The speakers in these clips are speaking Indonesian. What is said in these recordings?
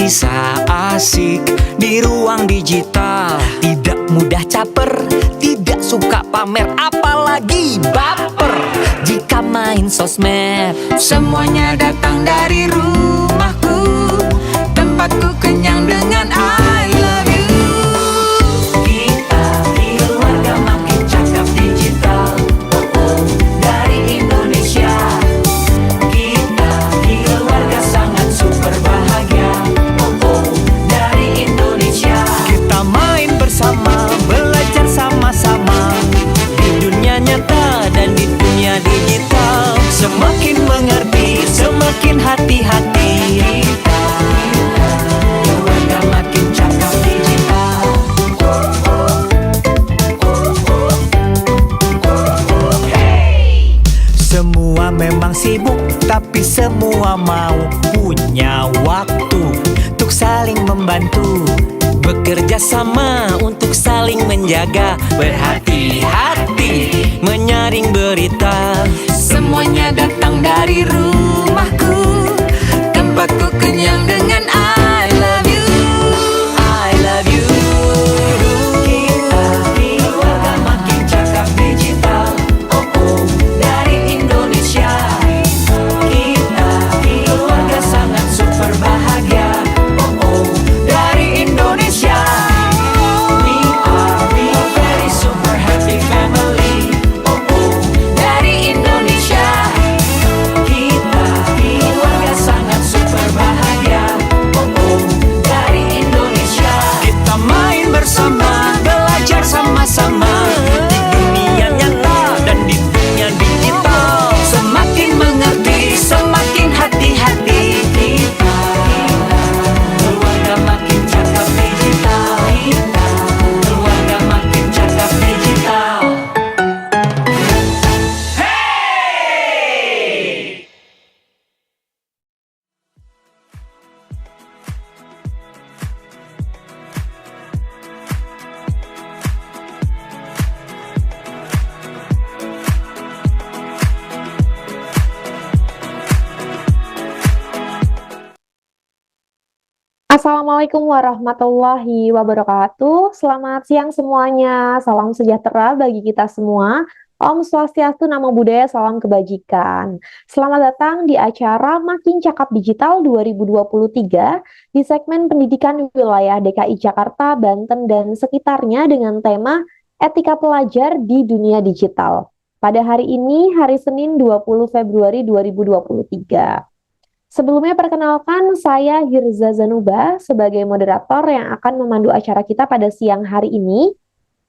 bisa asik di ruang digital. Tidak mudah caper, tidak suka pamer, apalagi baper jika main sosmed. Semuanya datang dari rumahku, tempatku kenyang dengan I love you. Kita keluarga makin cakap digital, dari Indonesia. Kita keluarga sangat super bahagia, dari Indonesia. Kita main bersama, belajar sama-sama di dunia nyata dan di dunia digital. Semakin mengerti, semakin hati-hati. Keluarga makin cakap digital. Semua memang sibuk, tapi semua mau punya waktu untuk saling membantu, bekerja sama untuk saling menjaga, berhati-hati menyaring berita. Semuanya datang dari rumahku, tempatku kenyang dengan I love you. I love you. Kita keluarga makin cakap digital, dari Indonesia. Kita keluarga sangat super bahagia, dari Indonesia. We are very super happy family, dari Indonesia. Kita keluarga sangat super bahagia, dari Indonesia. Kita main bersama, belajar sama-sama di dunia nyata dan di dunia digital. Semakin mengerti, semakin hati-hati. Kita keluarga makin cakap digital. Kita keluarga makin cakap digital. Assalamualaikum warahmatullahi wabarakatuh. Selamat siang semuanya. Salam sejahtera bagi kita semua. Om Swastiastu, Namo Buddhaya, salam kebajikan. Selamat datang di acara Makin Cakap Digital 2023 di segmen pendidikan wilayah DKI Jakarta, Banten, dan sekitarnya dengan tema Etika Pelajar di Dunia Digital. Pada hari ini, hari Senin 20 Februari 2023. Sebelumnya perkenalkan, saya Hirza Zanuba sebagai moderator yang akan memandu acara kita pada siang hari ini.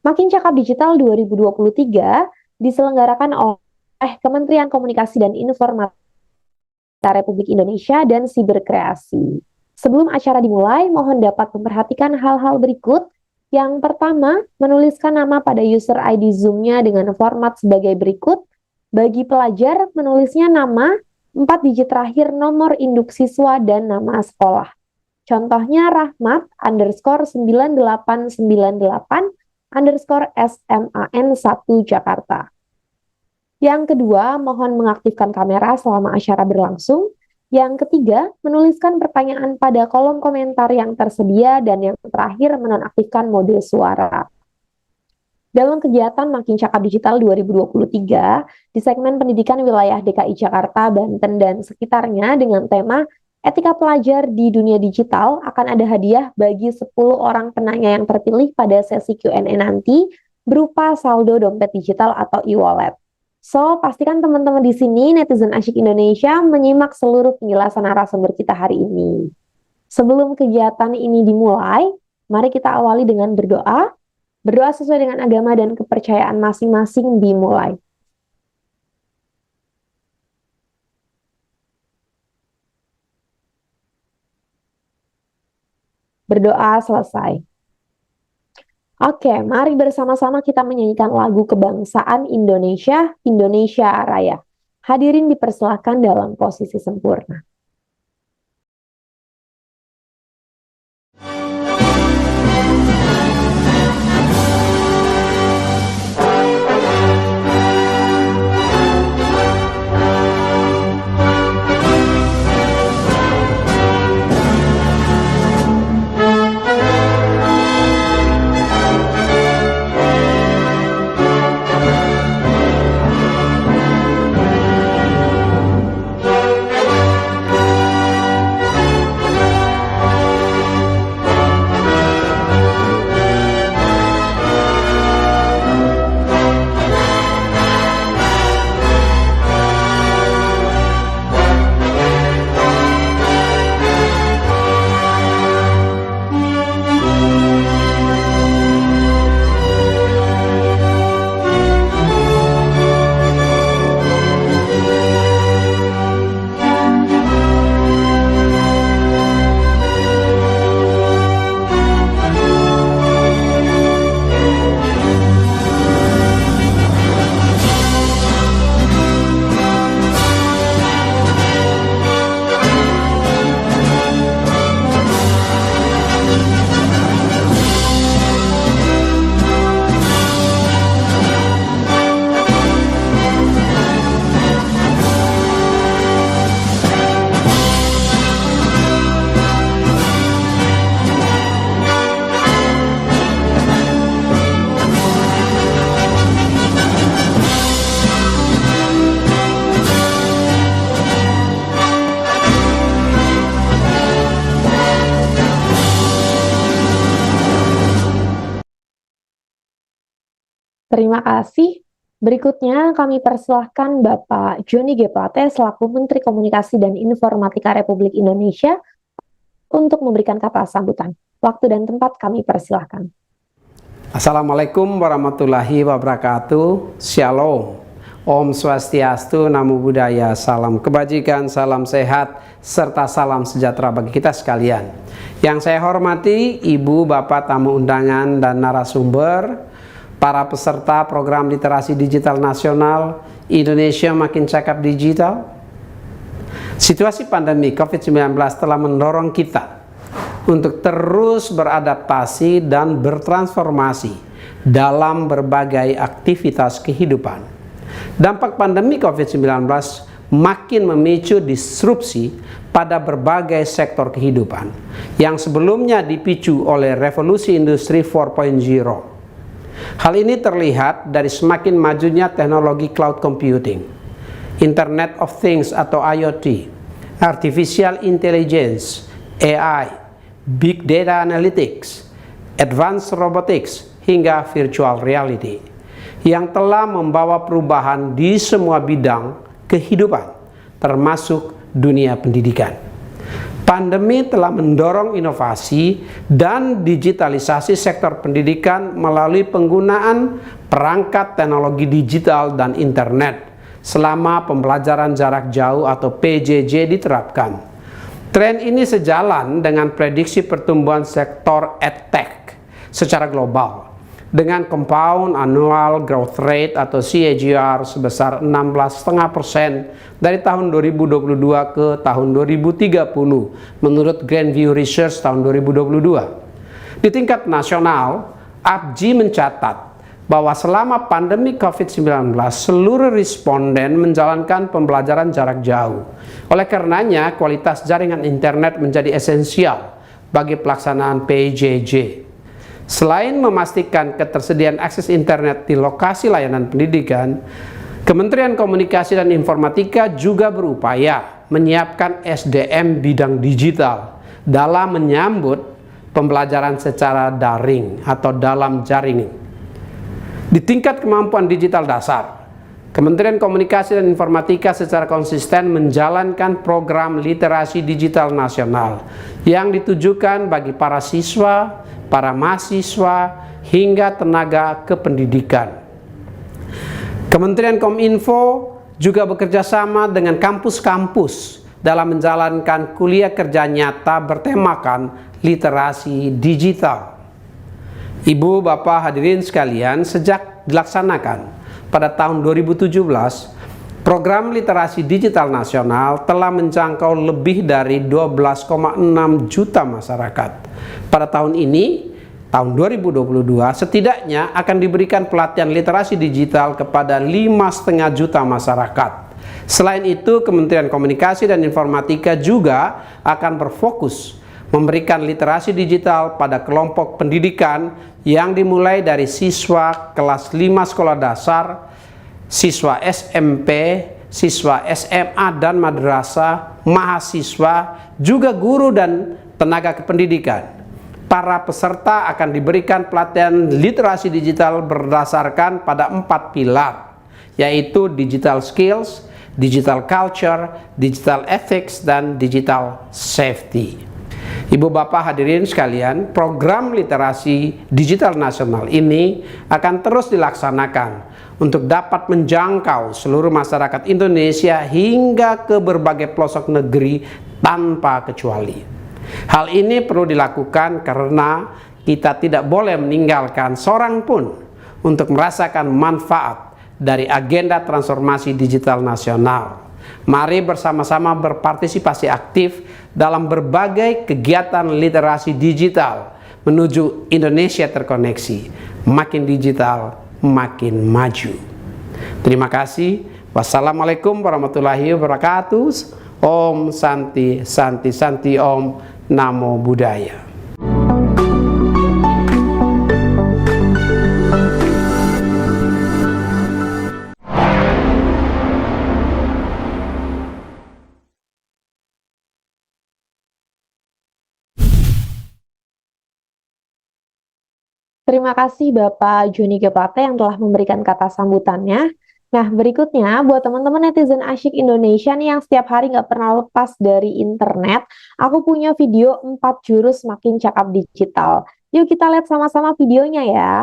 Makin Cakap Digital 2023 diselenggarakan oleh Kementerian Komunikasi dan Informatika Republik Indonesia dan Siberkreasi. Sebelum acara dimulai, mohon dapat memperhatikan hal-hal berikut. Yang pertama, menuliskan nama pada user ID Zoom-nya dengan format sebagai berikut. Bagi pelajar, menulisnya nama, 4 digit terakhir nomor induk siswa dan nama sekolah. Contohnya Rahmat _9898_SMAN1 Jakarta. Yang kedua, mohon mengaktifkan kamera selama acara berlangsung. Yang ketiga, menuliskan pertanyaan pada kolom komentar yang tersedia. Dan yang terakhir, menonaktifkan mode suara. Dalam kegiatan Makin Cakap Digital 2023, di segmen pendidikan wilayah DKI Jakarta, Banten, dan sekitarnya dengan tema Etika Pelajar di Dunia Digital, akan ada hadiah bagi 10 orang penanya yang terpilih pada sesi Q&A nanti berupa saldo dompet digital atau e-wallet. So, pastikan teman-teman di sini, netizen asyik Indonesia, menyimak seluruh penjelasan narasumber kita hari ini. Sebelum kegiatan ini dimulai, mari kita awali dengan berdoa. Berdoa sesuai dengan agama dan kepercayaan masing-masing dimulai. Berdoa selesai. Oke, mari bersama-sama kita menyanyikan lagu kebangsaan Indonesia, Indonesia Raya. Hadirin dipersilahkan dalam posisi sempurna. Terima kasih. Berikutnya kami persilahkan Bapak Joni G. Plate selaku Menteri Komunikasi dan Informatika Republik Indonesia untuk memberikan kata sambutan. Waktu dan tempat kami persilahkan. Assalamualaikum warahmatullahi wabarakatuh. Shalom. Om Swastiastu, Namo Buddhaya, salam kebajikan, salam sehat, serta salam sejahtera bagi kita sekalian. Yang saya hormati Ibu, Bapak, tamu undangan, dan narasumber, para peserta program literasi digital nasional Indonesia Makin Cakap Digital. Situasi pandemi COVID-19 telah mendorong kita untuk terus beradaptasi dan bertransformasi dalam berbagai aktivitas kehidupan. Dampak pandemi COVID-19 makin memicu disrupsi pada berbagai sektor kehidupan yang sebelumnya dipicu oleh revolusi industri 4.0. Hal ini terlihat dari semakin majunya teknologi cloud computing, Internet of Things atau IoT, Artificial Intelligence, AI, Big Data Analytics, Advanced Robotics, hingga Virtual Reality, yang telah membawa perubahan di semua bidang kehidupan, termasuk dunia pendidikan. Pandemi telah mendorong inovasi dan digitalisasi sektor pendidikan melalui penggunaan perangkat teknologi digital dan internet selama pembelajaran jarak jauh atau PJJ diterapkan. Tren ini sejalan dengan prediksi pertumbuhan sektor EdTech secara global dengan compound annual growth rate atau CAGR sebesar 16,5% dari tahun 2022 ke tahun 2030 menurut Grandview Research tahun 2022. Di tingkat nasional, APJI mencatat bahwa selama pandemi COVID-19 seluruh responden menjalankan pembelajaran jarak jauh. Oleh karenanya, kualitas jaringan internet menjadi esensial bagi pelaksanaan PJJ. Selain memastikan ketersediaan akses internet di lokasi layanan pendidikan, Kementerian Komunikasi dan Informatika juga berupaya menyiapkan SDM bidang digital dalam menyambut pembelajaran secara daring atau dalam jaring. Di tingkat kemampuan digital dasar, Kementerian Komunikasi dan Informatika secara konsisten menjalankan program literasi digital nasional yang ditujukan bagi para siswa, para mahasiswa, hingga tenaga kependidikan. Kementerian Kominfo juga bekerja sama dengan kampus-kampus dalam menjalankan kuliah kerja nyata bertemakan literasi digital. Ibu, Bapak, hadirin sekalian, sejak dilaksanakan pada tahun 2017, program literasi digital nasional telah menjangkau lebih dari 12,6 juta masyarakat. Pada tahun ini, tahun 2022, setidaknya akan diberikan pelatihan literasi digital kepada 5,5 juta masyarakat. Selain itu, Kementerian Komunikasi dan Informatika juga akan berfokus memberikan literasi digital pada kelompok pendidikan yang dimulai dari siswa kelas 5 sekolah dasar, siswa SMP, siswa SMA dan madrasah, mahasiswa, juga guru dan tenaga kependidikan. Para peserta akan diberikan pelatihan literasi digital berdasarkan pada 4 pilar, yaitu digital skills, digital culture, digital ethics, dan digital safety. Ibu, Bapak, hadirin sekalian, program literasi digital nasional ini akan terus dilaksanakan untuk dapat menjangkau seluruh masyarakat Indonesia hingga ke berbagai pelosok negeri tanpa kecuali. Hal ini perlu dilakukan karena kita tidak boleh meninggalkan seorang pun untuk merasakan manfaat dari agenda transformasi digital nasional. Mari bersama-sama berpartisipasi aktif dalam berbagai kegiatan literasi digital menuju Indonesia terkoneksi, makin digital, makin maju. Terima kasih. Wassalamualaikum warahmatullahi wabarakatuh. Om Santi Santi Santi Om Namo Buddhaya. Terima kasih Bapak Joni G. Plate yang telah memberikan kata sambutannya. Nah, berikutnya buat teman-teman netizen asyik Indonesia nih yang setiap hari nggak pernah lepas dari internet, aku punya video 4 jurus makin cakap digital. Yuk kita lihat sama-sama videonya ya.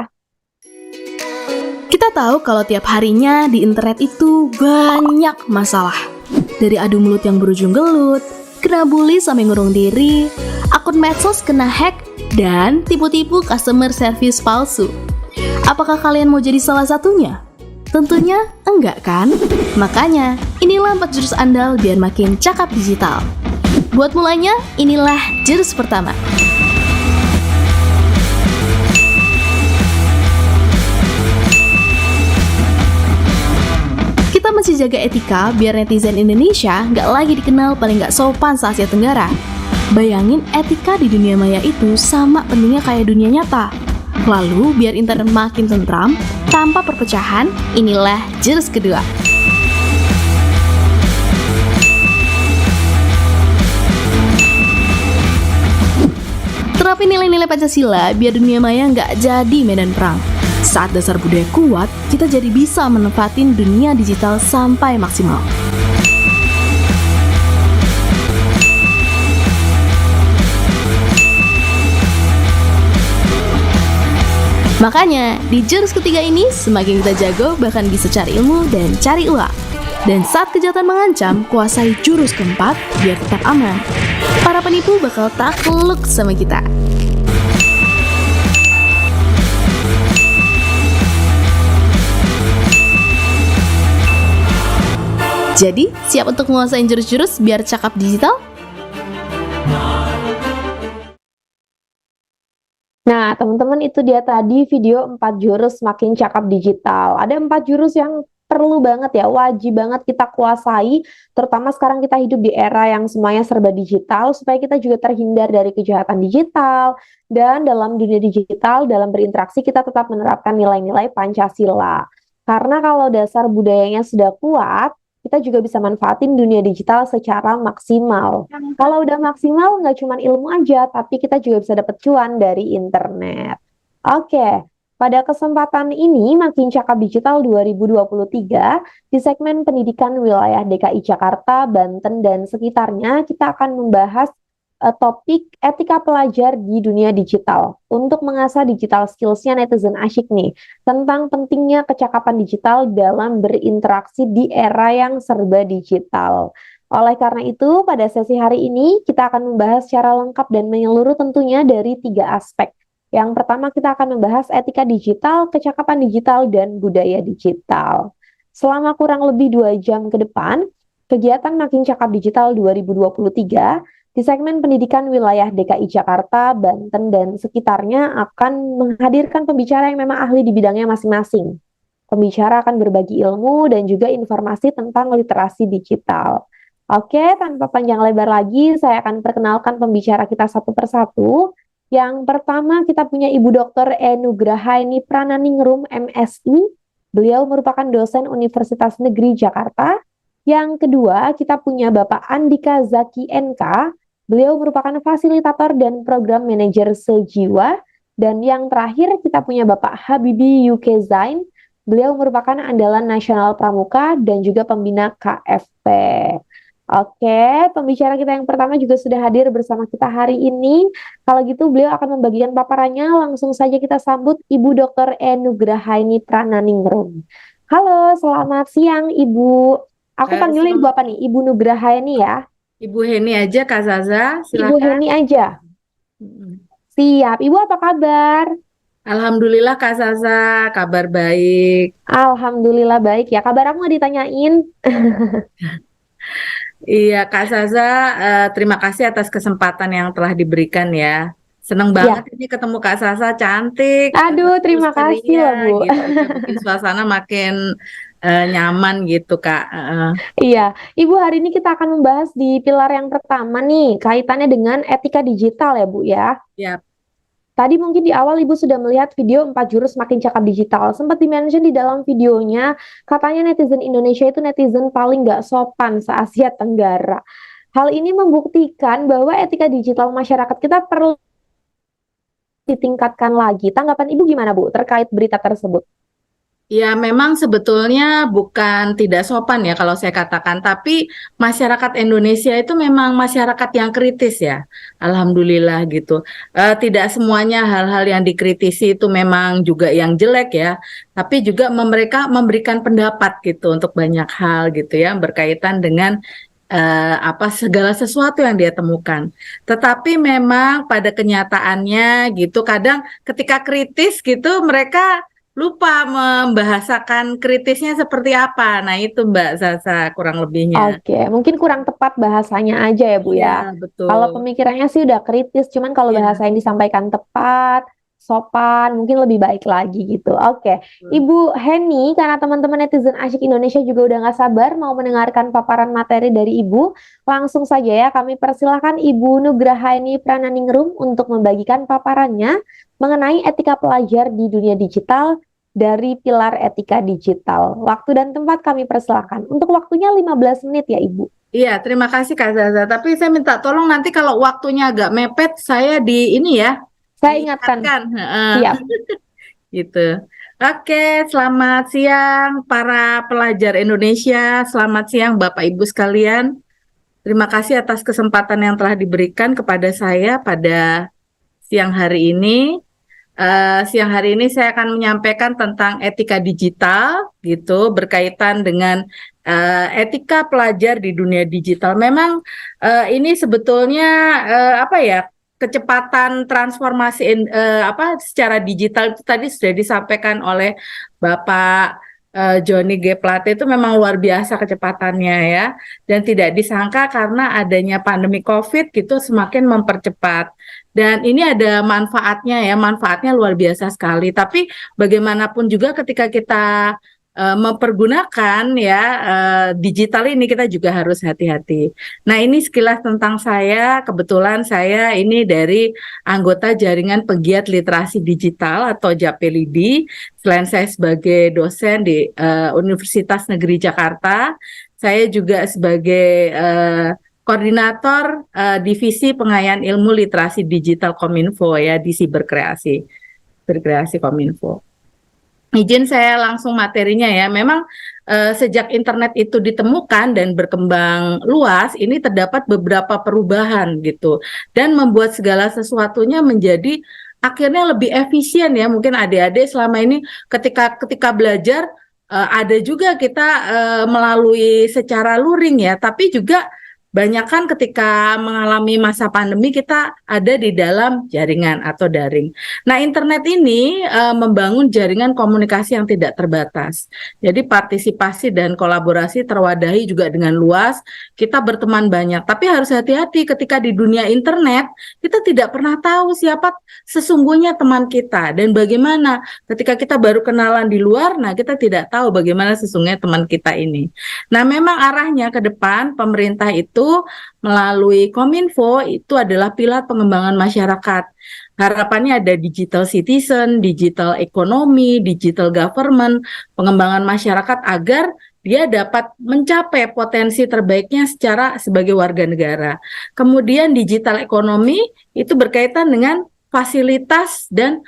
Kita tahu kalau tiap harinya di internet itu banyak masalah. Dari adu mulut yang berujung gelut, kena bully sampai ngurung diri, akun medsos kena hack, dan tipu-tipu customer service palsu. Apakah kalian mau jadi salah satunya? Tentunya enggak kan? Makanya, inilah 4 jurus andal biar makin cakap digital. Buat mulanya, inilah jurus pertama. Kita mesti jaga etika biar netizen Indonesia nggak lagi dikenal paling nggak sopan se-Asia Tenggara. Bayangin etika di dunia maya itu sama pentingnya kayak dunia nyata. Lalu, biar internet makin tentram, tanpa perpecahan, inilah jurus kedua. Terapin nilai-nilai Pancasila biar dunia maya nggak jadi medan perang. Saat dasar budaya kuat, kita jadi bisa menempatin dunia digital sampai maksimal. Makanya, di jurus ketiga ini, semakin kita jago, bahkan bisa cari ilmu dan cari uang. Dan saat kejahatan mengancam, kuasai jurus keempat biar tetap aman. Para penipu bakal takluk sama kita. Jadi, siap untuk menguasain jurus-jurus biar cakap digital? Nah, teman-teman itu dia tadi video 4 jurus makin cakap digital. Ada 4 jurus yang perlu banget ya, wajib banget kita kuasai, terutama sekarang kita hidup di era yang semuanya serba digital, supaya kita juga terhindar dari kejahatan digital, dan dalam dunia digital, dalam berinteraksi kita tetap menerapkan nilai-nilai Pancasila. Karena kalau dasar budayanya sudah kuat, kita juga bisa manfaatin dunia digital secara maksimal. Kalau udah maksimal, nggak cuma ilmu aja, tapi kita juga bisa dapat cuan dari internet. Oke, pada kesempatan ini, Makin Cakap Digital 2023, di segmen pendidikan wilayah DKI Jakarta, Banten, dan sekitarnya, kita akan membahas topik etika pelajar di dunia digital untuk mengasah digital skills-nya netizen asyik nih tentang pentingnya kecakapan digital dalam berinteraksi di era yang serba digital. Oleh karena itu, pada sesi hari ini kita akan membahas secara lengkap dan menyeluruh tentunya dari 3 aspek. Yang pertama kita akan membahas etika digital, kecakapan digital, dan budaya digital. Selama kurang lebih 2 jam ke depan, kegiatan Makin Cakap Digital 2023 di segmen pendidikan wilayah DKI Jakarta, Banten, dan sekitarnya akan menghadirkan pembicara yang memang ahli di bidangnya masing-masing. Pembicara akan berbagi ilmu dan juga informasi tentang literasi digital. Oke, tanpa panjang lebar lagi, saya akan perkenalkan pembicara kita satu persatu. Yang pertama kita punya Ibu Dr. Nugrahaini Prananingrum, MSI. Beliau merupakan dosen Universitas Negeri Jakarta. Yang kedua kita punya Bapak Andika Zaki NK. Beliau merupakan fasilitator dan program manajer sejiwa. Dan yang terakhir kita punya Bapak Habibi UK Zain. Beliau merupakan andalan nasional pramuka dan juga pembina KFP. Oke, pembicara kita yang pertama juga sudah hadir bersama kita hari ini. Kalau gitu beliau akan membagikan paparannya. Langsung saja kita sambut Ibu Dr. Nugrahaini Prananingrum. Halo, selamat siang Ibu. Aku panggilnya Ibu apa nih? Ibu Nugrahaini ya? Ibu Heni aja, Kak Zaza, Ibu silakan. Heni aja. Siap. Ibu apa kabar? Alhamdulillah Kak Zaza, kabar baik. Alhamdulillah baik ya. Kabar aku nggak ditanyain. Iya Kak Zaza, terima kasih atas kesempatan yang telah diberikan ya. Seneng banget ini ketemu Kak Zaza, cantik. Aduh, terima terus kasih loh, ceria Bu. gitu. Bikin suasana makin nyaman gitu Kak. Iya, Ibu, hari ini kita akan membahas di pilar yang pertama nih, kaitannya dengan etika digital ya, Bu ya. Ya, Tadi mungkin di awal Ibu sudah melihat video 4 jurus makin cakap digital. Sempat di-mention di dalam videonya, katanya netizen Indonesia itu netizen paling nggak sopan se-Asia Tenggara. Hal ini membuktikan bahwa etika digital masyarakat kita perlu ditingkatkan lagi. Tanggapan Ibu gimana, Bu, terkait berita tersebut? Ya, memang sebetulnya bukan tidak sopan ya kalau saya katakan, tapi masyarakat Indonesia itu memang masyarakat yang kritis ya, alhamdulillah gitu. Tidak semuanya hal-hal yang dikritisi itu memang juga yang jelek ya, tapi juga mereka memberikan pendapat gitu untuk banyak hal gitu ya, berkaitan dengan apa segala sesuatu yang dia temukan. Tetapi memang pada kenyataannya gitu, kadang ketika kritis gitu mereka lupa membahasakan kritisnya seperti apa. Nah, itu Mbak Sasa kurang lebihnya. Oke, mungkin kurang tepat bahasanya aja ya, Bu Iya, ya. Kalau betul. pemikirannya sih udah kritis, cuman kalau Iya, bahasa yang disampaikan tepat, sopan, mungkin lebih baik lagi gitu. Oke, betul. Ibu Heni, karena teman-teman netizen Asyik Indonesia juga udah nggak sabar mau mendengarkan paparan materi dari Ibu, langsung saja ya kami persilahkan Ibu Nugrahani Prananingrum untuk membagikan paparannya mengenai etika pelajar di dunia digital dari pilar etika digital. Waktu dan tempat kami persilahkan. Untuk waktunya 15 menit ya, Ibu. Iya, terima kasih Kak Zaza. Tapi saya minta tolong nanti kalau waktunya agak mepet, saya di ini ya, Saya ingatkan. diingatkan. Heeh. Siap. Gitu. Oke, selamat siang para pelajar Indonesia. Selamat siang Bapak Ibu sekalian. Terima kasih atas kesempatan yang telah diberikan kepada saya pada siang hari ini. Siang hari ini saya akan menyampaikan tentang etika digital gitu berkaitan dengan etika pelajar di dunia digital. Memang ini sebetulnya apa ya, kecepatan transformasi apa secara digital itu tadi sudah disampaikan oleh Bapak Johnny G. Plate, itu memang luar biasa kecepatannya ya, dan tidak disangka karena adanya pandemi COVID gitu semakin mempercepat. Dan ini ada manfaatnya ya, manfaatnya luar biasa sekali. Tapi bagaimanapun juga ketika kita mempergunakan ya digital ini, kita juga harus hati-hati. Nah, ini sekilas tentang saya. Kebetulan saya ini dari anggota Jaringan Pegiat Literasi Digital atau JAPELIDI. Selain saya sebagai dosen di Universitas Negeri Jakarta, saya juga sebagai koordinator divisi pengayaan ilmu literasi digital Kominfo ya, di Berkreasi Kominfo. Izin saya langsung materinya ya. Memang sejak internet itu ditemukan dan berkembang luas, ini terdapat beberapa perubahan gitu, dan membuat segala sesuatunya menjadi akhirnya lebih efisien ya. Mungkin adik-adik selama ini ketika belajar ada juga kita melalui secara luring ya, tapi juga banyak kan ketika mengalami masa pandemi kita ada di dalam jaringan atau daring. Nah, internet ini membangun jaringan komunikasi yang tidak terbatas. Jadi partisipasi dan kolaborasi terwadahi juga dengan luas. Kita berteman banyak, tapi harus hati-hati ketika di dunia internet kita tidak pernah tahu siapa sesungguhnya teman kita, dan bagaimana ketika kita baru kenalan di luar, nah kita tidak tahu bagaimana sesungguhnya teman kita ini. Nah, memang arahnya ke depan pemerintah itu melalui Kominfo itu adalah pilar pengembangan masyarakat. Harapannya ada digital citizen, digital ekonomi, digital government, pengembangan masyarakat agar dia dapat mencapai potensi terbaiknya sebagai warga negara. Kemudian digital ekonomi itu berkaitan dengan fasilitas dan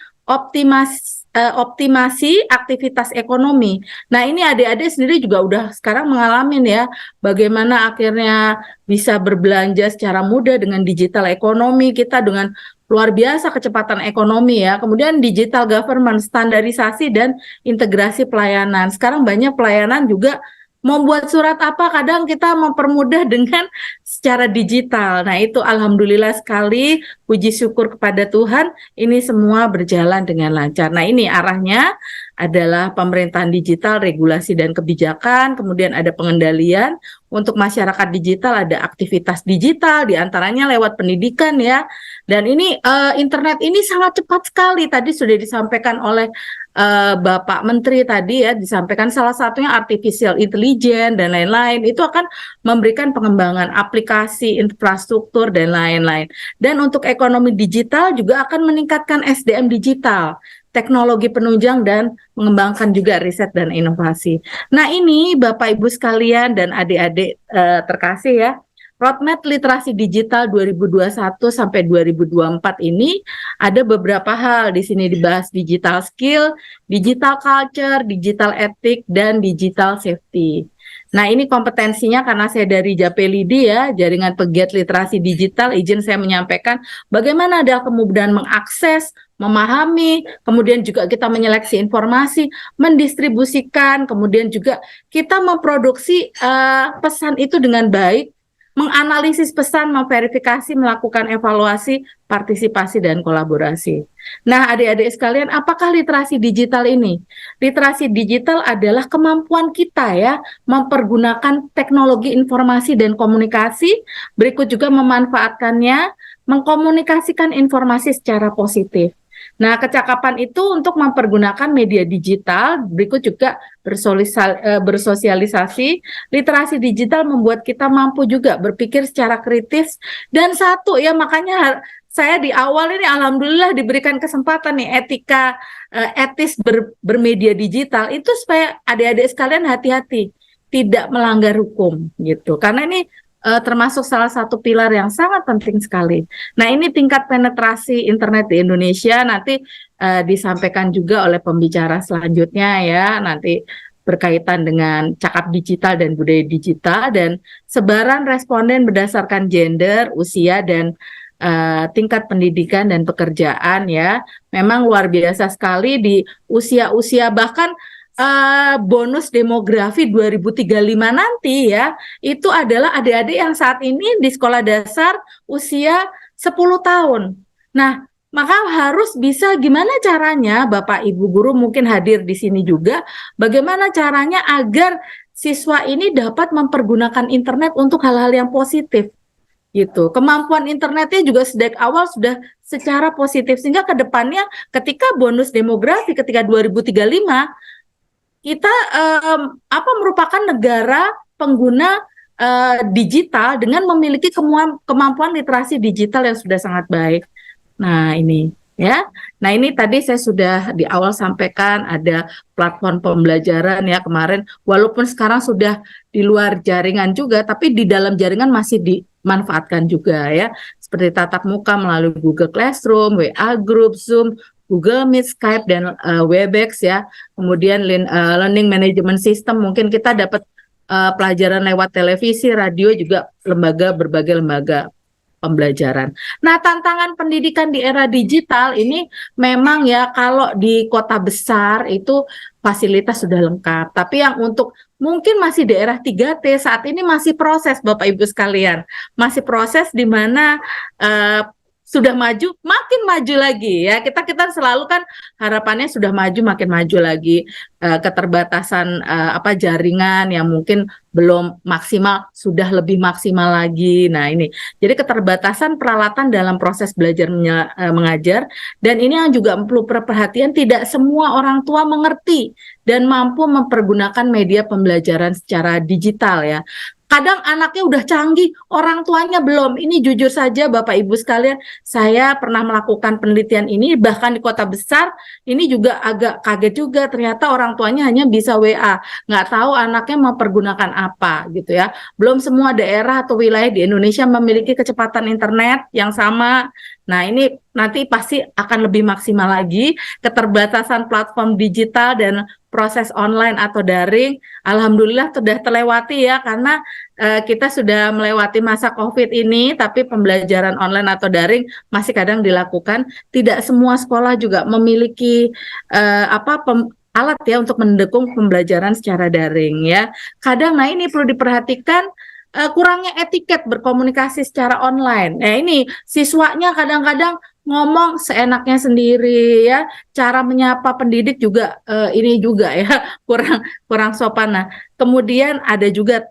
optimasi aktivitas ekonomi. Nah, ini adik-adik sendiri juga udah sekarang mengalami ya, bagaimana akhirnya bisa berbelanja secara mudah dengan digital ekonomi kita, dengan luar biasa kecepatan ekonomi ya. Kemudian digital government, standarisasi dan integrasi pelayanan. Sekarang banyak pelayanan juga membuat surat apa kadang kita mempermudah dengan secara digital. Nah, itu alhamdulillah sekali, puji syukur kepada Tuhan, ini semua berjalan dengan lancar. Nah, ini arahnya adalah pemerintahan digital, regulasi dan kebijakan, kemudian ada pengendalian. Untuk masyarakat digital ada aktivitas digital, diantaranya lewat pendidikan ya. Dan ini internet ini sangat cepat sekali, tadi sudah disampaikan oleh Bapak Menteri tadi ya, disampaikan salah satunya artificial intelligence dan lain-lain, itu akan memberikan pengembangan aplikasi, infrastruktur dan lain-lain. Dan untuk ekonomi digital juga akan meningkatkan SDM digital, teknologi penunjang dan mengembangkan juga riset dan inovasi. Nah, ini Bapak Ibu sekalian dan adik-adik terkasih ya, Roadmap Literasi Digital 2021 sampai 2024 ini ada beberapa hal di sini dibahas: digital skill, digital culture, digital ethic, dan digital safety. Nah, ini kompetensinya karena saya dari Japelidi ya, Jaringan Pegiat Literasi Digital, izin saya menyampaikan bagaimana ada kemudahan mengakses, memahami, kemudian juga kita menyeleksi informasi, mendistribusikan, kemudian juga kita memproduksi pesan itu dengan baik, menganalisis pesan, memverifikasi, melakukan evaluasi, partisipasi, dan kolaborasi. Nah, adik-adik sekalian, apakah literasi digital ini? Literasi digital adalah kemampuan kita ya, mempergunakan teknologi informasi dan komunikasi, berikut juga memanfaatkannya, mengkomunikasikan informasi secara positif. Nah, kecakapan itu untuk mempergunakan media digital, berikut juga bersosialisasi. Literasi digital membuat kita mampu juga berpikir secara kritis. Dan satu ya, makanya saya di awal ini alhamdulillah diberikan kesempatan nih etika etis bermedia digital itu supaya adik-adik sekalian hati-hati tidak melanggar hukum gitu. Karena ini termasuk salah satu pilar yang sangat penting sekali. Nah, ini tingkat penetrasi internet di Indonesia nanti disampaikan juga oleh pembicara selanjutnya ya, nanti berkaitan dengan cakap digital dan budaya digital, dan sebaran responden berdasarkan gender, usia, dan tingkat pendidikan dan pekerjaan ya. Memang luar biasa sekali di usia-usia, bahkan bonus demografi 2035 nanti ya, itu adalah adik-adik yang saat ini di sekolah dasar usia 10 tahun. Nah, maka harus bisa gimana caranya, Bapak Ibu guru mungkin hadir di sini juga, bagaimana caranya agar siswa ini dapat mempergunakan internet untuk hal-hal yang positif gitu. Kemampuan internetnya juga sejak awal sudah secara positif, sehingga ke depannya ketika bonus demografi ketika 2035 kita merupakan negara pengguna digital dengan memiliki kemampuan literasi digital yang sudah sangat baik. Nah, ini ya. Nah, ini tadi saya sudah di awal sampaikan ada platform pembelajaran ya kemarin, walaupun sekarang sudah di luar jaringan juga, tapi di dalam jaringan masih dimanfaatkan juga ya. Seperti tatap muka melalui Google Classroom, WA Group, Zoom, Google Meet, Skype, dan Webex ya. Kemudian Learning Management System, mungkin kita dapat pelajaran lewat televisi, radio, juga berbagai lembaga pembelajaran. Nah, tantangan pendidikan di era digital ini memang ya, kalau di kota besar itu fasilitas sudah lengkap, tapi yang untuk mungkin masih daerah 3T saat ini masih proses, Bapak Ibu sekalian, masih proses di mana sudah maju, makin maju lagi ya. Kita selalu kan harapannya sudah maju, makin maju lagi. Keterbatasan jaringan yang mungkin belum maksimal, sudah lebih maksimal lagi. Nah, ini jadi keterbatasan peralatan dalam proses belajar mengajar, dan ini yang juga perlu perhatian, tidak semua orang tua mengerti dan mampu mempergunakan media pembelajaran secara digital ya. Kadang anaknya udah canggih, orang tuanya belum. Ini jujur saja Bapak Ibu sekalian, saya pernah melakukan penelitian ini, bahkan di kota besar, ini juga agak kaget juga, ternyata orang tuanya hanya bisa WA, nggak tahu anaknya mempergunakan apa gitu ya. Belum semua daerah atau wilayah di Indonesia memiliki kecepatan internet yang sama. Nah, ini nanti pasti akan lebih maksimal lagi. Keterbatasan platform digital dan proses online atau daring, alhamdulillah sudah terlewati ya, karena kita sudah melewati masa COVID ini, tapi pembelajaran online atau daring masih kadang dilakukan. Tidak semua sekolah juga memiliki alat ya untuk mendukung pembelajaran secara daring ya. Kadang, nah ini perlu diperhatikan, kurangnya etiket berkomunikasi secara online. Nah, ini siswanya kadang-kadang ngomong seenaknya sendiri ya, cara menyapa pendidik juga ini juga ya kurang sopan. Nah, kemudian ada juga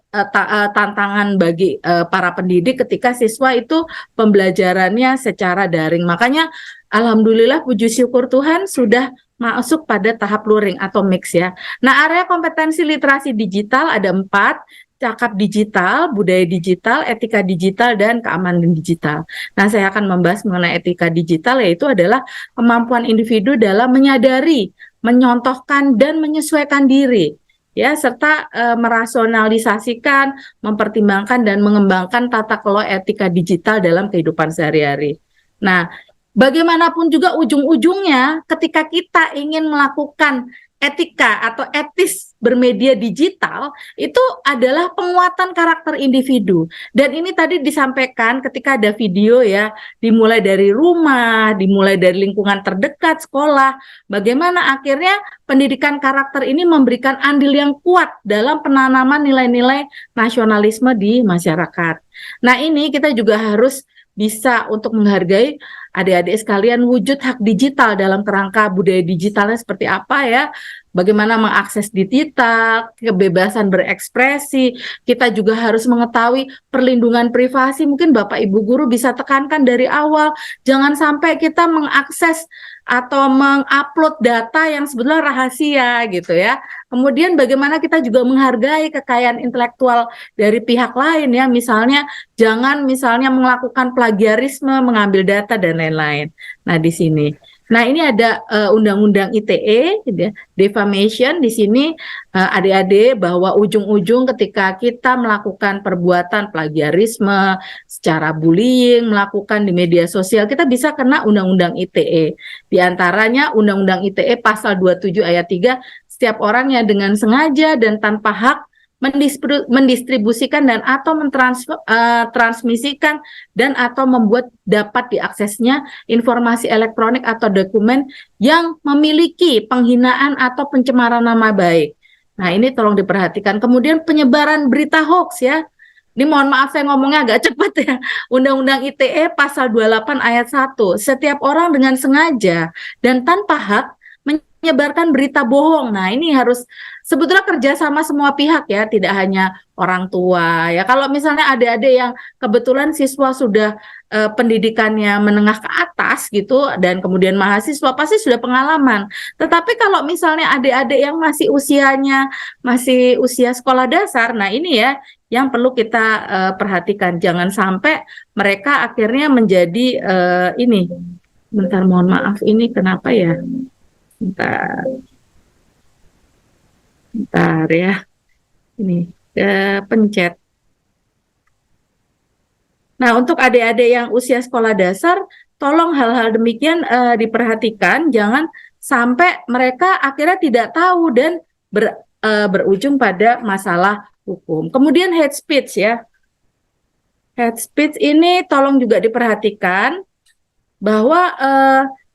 tantangan bagi para pendidik ketika siswa itu pembelajarannya secara daring. Makanya alhamdulillah puji syukur Tuhan sudah masuk pada tahap luring atau mix ya. Nah, area kompetensi literasi digital ada 4. Cakap digital, budaya digital, etika digital, dan keamanan digital. Nah, saya akan membahas mengenai etika digital, yaitu adalah kemampuan individu dalam menyadari, menyontohkan, dan menyesuaikan diri ya, serta merasionalisasikan, mempertimbangkan dan mengembangkan tata kelola etika digital dalam kehidupan sehari-hari. Nah, bagaimanapun juga ujung-ujungnya ketika kita ingin melakukan etika atau etis bermedia digital itu adalah penguatan karakter individu. Dan ini tadi disampaikan ketika ada video ya, dimulai dari rumah, dimulai dari lingkungan terdekat, sekolah, bagaimana akhirnya pendidikan karakter ini memberikan andil yang kuat dalam penanaman nilai-nilai nasionalisme di masyarakat. Nah, ini kita juga harus bisa untuk menghargai adik-adik sekalian wujud hak digital dalam kerangka budaya digitalnya seperti apa ya, bagaimana mengakses digital, kebebasan berekspresi, kita juga harus mengetahui perlindungan privasi. Mungkin Bapak Ibu Guru bisa tekankan dari awal, jangan sampai kita mengakses atau mengupload data yang sebetulnya rahasia gitu ya. Kemudian bagaimana kita juga menghargai kekayaan intelektual dari pihak lain ya, misalnya jangan misalnya melakukan plagiarisme, mengambil data dan lain-lain. Nah, di sini. Nah, ini ada Undang-Undang ITE, gitu ya, defamation di sini adik-adik bahwa ujung-ujung ketika kita melakukan perbuatan plagiarisme, secara bullying, melakukan di media sosial, kita bisa kena Undang-Undang ITE. Di antaranya Undang-Undang ITE pasal 27 ayat 3, setiap orang yang dengan sengaja dan tanpa hak mendistribusikan dan atau mentransmisikan dan atau membuat dapat diaksesnya informasi elektronik atau dokumen yang memiliki penghinaan atau pencemaran nama baik. Nah, ini tolong diperhatikan. Kemudian penyebaran berita hoax ya. Ini mohon maaf saya ngomongnya agak cepat ya. Undang-Undang ITE pasal 28 ayat 1. Setiap orang dengan sengaja dan tanpa hak menyebarkan berita bohong. Nah, ini harus sebetulnya kerjasama semua pihak ya, tidak hanya orang tua ya. Kalau misalnya adik-adik yang kebetulan siswa sudah pendidikannya menengah ke atas gitu dan kemudian mahasiswa pasti sudah pengalaman. Tetapi kalau misalnya adik-adik yang masih usia sekolah dasar, nah ini ya yang perlu kita perhatikan. Jangan sampai mereka akhirnya menjadi ini. Bentar, mohon maaf, ini kenapa ya? Bentar ya, ini pencet. Nah, untuk adik-adik yang usia sekolah dasar, tolong hal-hal demikian diperhatikan, jangan sampai mereka akhirnya tidak tahu dan berujung pada masalah hukum. Kemudian hate speech ya, hate speech ini tolong juga diperhatikan bahwa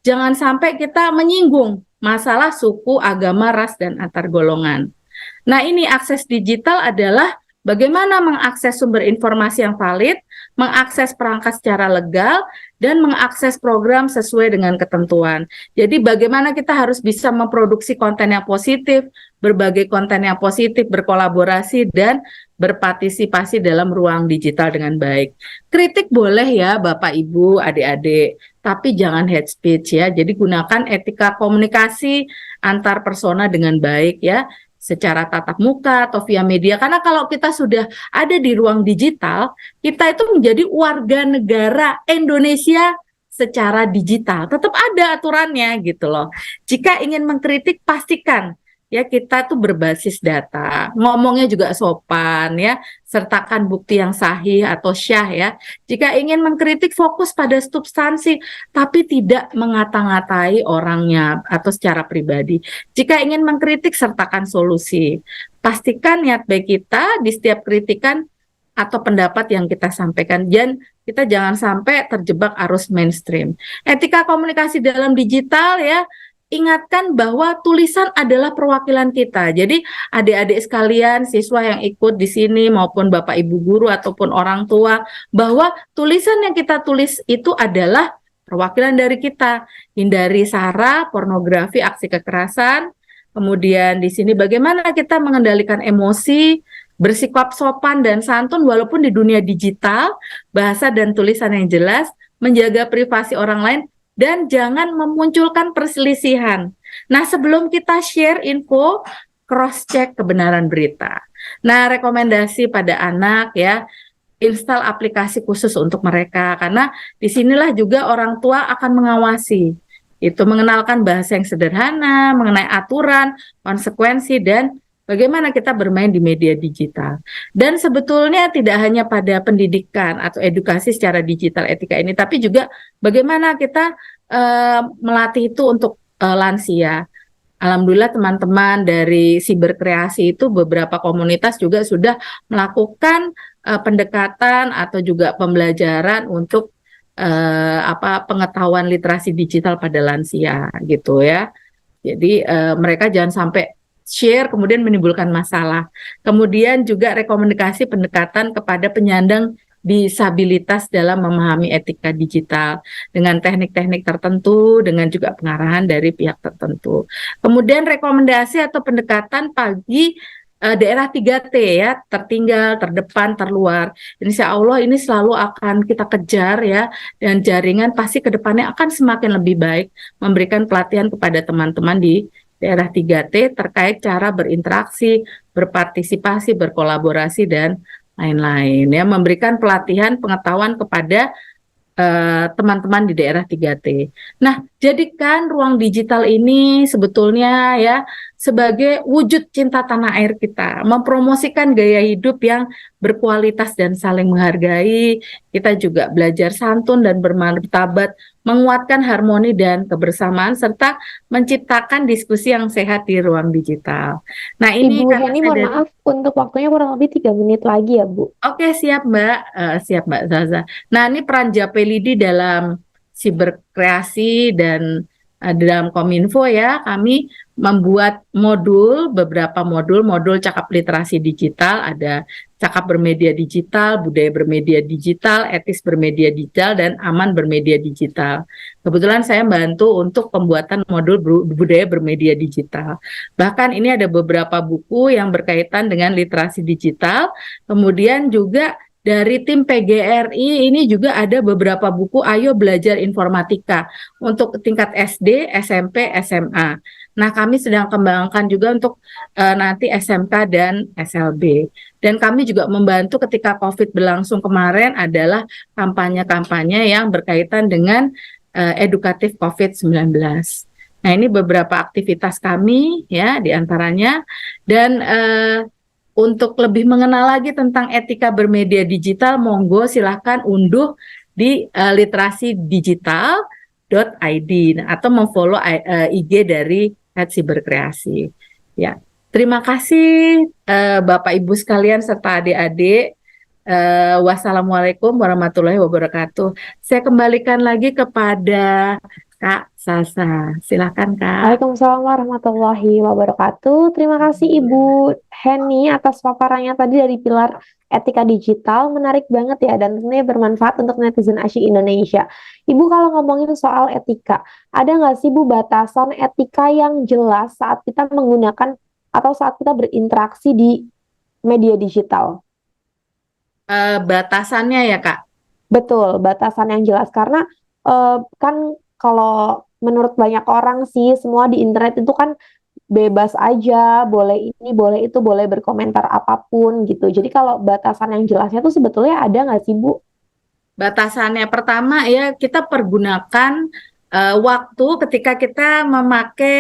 jangan sampai kita menyinggung masalah suku, agama, ras, dan antar golongan. Nah, ini akses digital adalah bagaimana mengakses sumber informasi yang valid, mengakses perangkat secara legal, dan mengakses program sesuai dengan ketentuan. Jadi bagaimana kita harus bisa memproduksi konten yang positif, berbagai konten yang positif, berkolaborasi, dan berpartisipasi dalam ruang digital dengan baik. Kritik boleh ya Bapak, Ibu, adik-adik, tapi jangan hate speech ya. Jadi gunakan etika komunikasi antar persona dengan baik ya, secara tatap muka atau via media. Karena kalau kita sudah ada di ruang digital, kita itu menjadi warga negara Indonesia secara digital. Tetap ada aturannya gitu loh. Jika ingin mengkritik, pastikan ya kita tuh berbasis data, ngomongnya juga sopan ya, sertakan bukti yang sahih atau syah ya. Jika ingin mengkritik, fokus pada substansi tapi tidak mengata-ngatai orangnya atau secara pribadi. Jika ingin mengkritik, sertakan solusi. Pastikan niat baik kita di setiap kritikan atau pendapat yang kita sampaikan, dan kita jangan sampai terjebak arus mainstream. Etika komunikasi dalam digital ya, ingatkan bahwa tulisan adalah perwakilan kita. Jadi adik-adik sekalian, siswa yang ikut di sini maupun Bapak Ibu guru ataupun orang tua, bahwa tulisan yang kita tulis itu adalah perwakilan dari kita. Hindari sara, pornografi, aksi kekerasan. Kemudian di sini bagaimana kita mengendalikan emosi, bersikap sopan dan santun walaupun di dunia digital, bahasa dan tulisan yang jelas, menjaga privasi orang lain, dan jangan memunculkan perselisihan. Nah, sebelum kita share info, cross-check kebenaran berita. Nah, rekomendasi pada anak ya, install aplikasi khusus untuk mereka. Karena disinilah juga orang tua akan mengawasi. Itu mengenalkan bahasa yang sederhana, mengenai aturan, konsekuensi, dan bagaimana kita bermain di media digital. Dan sebetulnya tidak hanya pada pendidikan atau edukasi secara digital etika ini, tapi juga bagaimana kita melatih itu untuk lansia. Alhamdulillah teman-teman dari Siberkreasi itu beberapa komunitas juga sudah melakukan pendekatan atau juga pembelajaran untuk pengetahuan literasi digital pada lansia gitu ya. Jadi mereka jangan sampai share kemudian menimbulkan masalah. Kemudian juga rekomendasi pendekatan kepada penyandang disabilitas dalam memahami etika digital dengan teknik-teknik tertentu, dengan juga pengarahan dari pihak tertentu. Kemudian rekomendasi atau pendekatan bagi daerah 3T ya, tertinggal, terdepan, terluar. Insya Allah ini selalu akan kita kejar ya, dan jaringan pasti ke depannya akan semakin lebih baik memberikan pelatihan kepada teman-teman di daerah 3T terkait cara berinteraksi, berpartisipasi, berkolaborasi, dan lain-lain ya, memberikan pelatihan pengetahuan kepada teman-teman di daerah 3T. Nah, jadikan ruang digital ini sebetulnya ya sebagai wujud cinta tanah air kita, mempromosikan gaya hidup yang berkualitas dan saling menghargai. Kita juga belajar santun dan bermartabat, menguatkan harmoni dan kebersamaan, serta menciptakan diskusi yang sehat di ruang digital. Nah, ini Ibu karena Heni, saya mohon dari- maaf untuk waktunya kurang lebih 3 menit lagi ya, Bu. Oke, siap Mbak. Siap Mbak Zaza. Nah, ini peran Japelidi dalam Siberkreasi dan dalam Kominfo ya, kami membuat beberapa modul cakap literasi digital, ada cakap bermedia digital, budaya bermedia digital, etis bermedia digital, dan aman bermedia digital. Kebetulan saya bantu untuk pembuatan modul budaya bermedia digital. Bahkan ini ada beberapa buku yang berkaitan dengan literasi digital, kemudian juga dari tim PGRI ini juga ada beberapa buku Ayo Belajar Informatika untuk tingkat SD, SMP, SMA. Nah, kami sedang kembangkan juga untuk nanti SMK dan SLB. Dan kami juga membantu ketika COVID berlangsung kemarin adalah kampanye-kampanye yang berkaitan dengan edukatif COVID-19. Nah, ini beberapa aktivitas kami ya diantaranya. Dan untuk lebih mengenal lagi tentang etika bermedia digital, monggo silahkan unduh di literasidigital.id atau memfollow IG dari @siberkreasi. Ya, terima kasih Bapak Ibu sekalian serta adik-adik. Wassalamualaikum warahmatullahi wabarakatuh. Saya kembalikan lagi kepada Kak Sasa. Silakan Kak. Waalaikumsalam warahmatullahi wabarakatuh. Terima kasih Ibu Heni atas paparannya tadi dari pilar etika digital. Menarik banget ya, dan tentunya bermanfaat untuk netizen asyik Indonesia. Ibu, kalau ngomongin soal etika, ada nggak sih Bu batasan etika yang jelas saat kita menggunakan atau saat kita berinteraksi di media digital? Batasannya ya Kak. Betul, batasan yang jelas. Karena kan kalau menurut banyak orang sih, semua di internet itu kan bebas aja, boleh ini, boleh itu, boleh berkomentar apapun gitu. Jadi kalau batasan yang jelasnya tuh sebetulnya ada nggak sih, Bu? Batasannya pertama ya, kita pergunakan waktu ketika kita memakai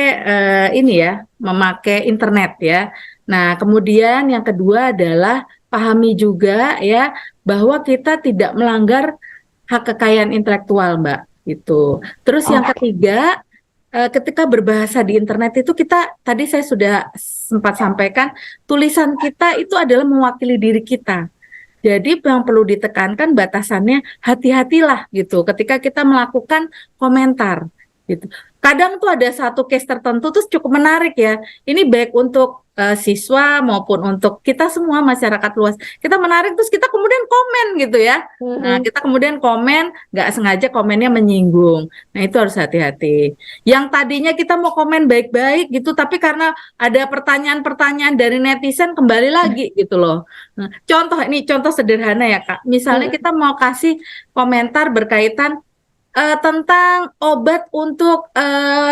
memakai internet ya. Nah, kemudian yang kedua adalah pahami juga ya bahwa kita tidak melanggar hak kekayaan intelektual, Mbak. Gitu. Terus yang ketiga, ketika berbahasa di internet itu tadi saya sudah sempat sampaikan, tulisan kita itu adalah mewakili diri kita. Jadi yang perlu ditekankan batasannya, hati-hatilah gitu ketika kita melakukan komentar gitu. Kadang tuh ada satu case tertentu tuh cukup menarik ya. Ini baik untuk siswa maupun untuk kita semua masyarakat luas. Kita menarik terus kita kemudian komen gitu ya. Nah, kita kemudian komen, nggak sengaja komennya menyinggung. Nah, itu harus hati-hati. Yang tadinya kita mau komen baik-baik gitu, tapi karena ada pertanyaan-pertanyaan dari netizen kembali lagi gitu loh. Nah, contoh sederhana ya Kak. Misalnya kita mau kasih komentar berkaitan tentang obat untuk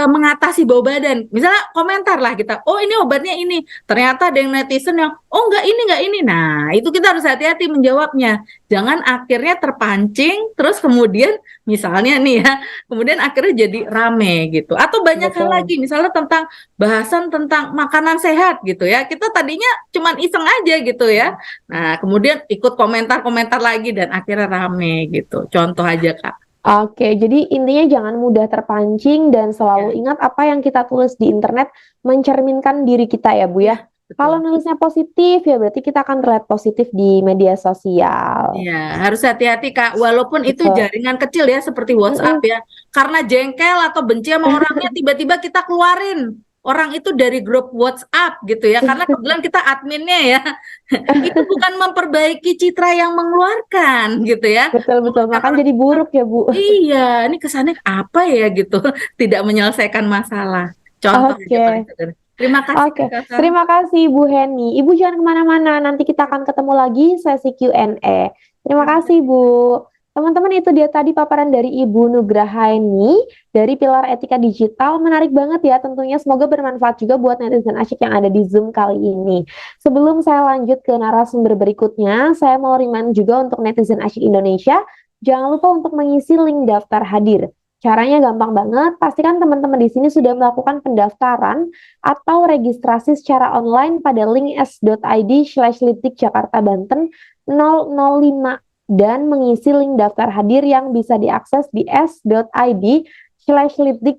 mengatasi bau badan. Misalnya komentar lah kita, oh ini obatnya ini. Ternyata ada yang netizen yang, oh enggak ini. Nah, itu kita harus hati-hati menjawabnya. Jangan akhirnya terpancing, terus kemudian misalnya nih ya, kemudian akhirnya jadi rame gitu. Atau banyak hal Betul. lagi, misalnya tentang bahasan tentang makanan sehat gitu ya. Kita tadinya cuman iseng aja gitu ya. Nah, kemudian ikut komentar-komentar lagi dan akhirnya rame gitu. Contoh aja, Kak. Oke, jadi intinya jangan mudah terpancing dan selalu ingat apa yang kita tulis di internet mencerminkan diri kita ya, Bu ya. Kalau Betul. nulisnya positif ya berarti kita akan terlihat positif di media sosial. Iya, harus hati-hati Kak. Walaupun itu Betul. jaringan kecil ya seperti WhatsApp Mm-mm. ya. Karena jengkel atau benci sama orangnya tiba-tiba kita keluarin orang itu dari grup WhatsApp gitu ya. Karena kebetulan kita adminnya ya. Itu bukan memperbaiki citra yang mengeluarkan gitu ya. Betul, makan jadi buruk ya, Bu. Iya, ini kesannya apa ya gitu. Tidak menyelesaikan masalah. Contoh aja paling Oke. sederhana. Terima kasih Oke, Kakak. terima kasih Bu Heni. Ibu jangan kemana-mana, nanti kita akan ketemu lagi sesi Q&A. Terima kasih Bu. Teman-teman itu dia tadi paparan dari Ibu Nugrahaini dari Pilar Etika Digital. Menarik banget ya tentunya, semoga bermanfaat juga buat netizen asyik yang ada di Zoom kali ini. Sebelum saya lanjut ke narasumber berikutnya, saya mau remind juga untuk netizen asyik Indonesia, jangan lupa untuk mengisi link daftar hadir. Caranya gampang banget, pastikan teman-teman di sini sudah melakukan pendaftaran atau registrasi secara online pada link s.id/litdik Jakarta Banten 005 dan mengisi link daftar hadir yang bisa diakses di s.id/litdik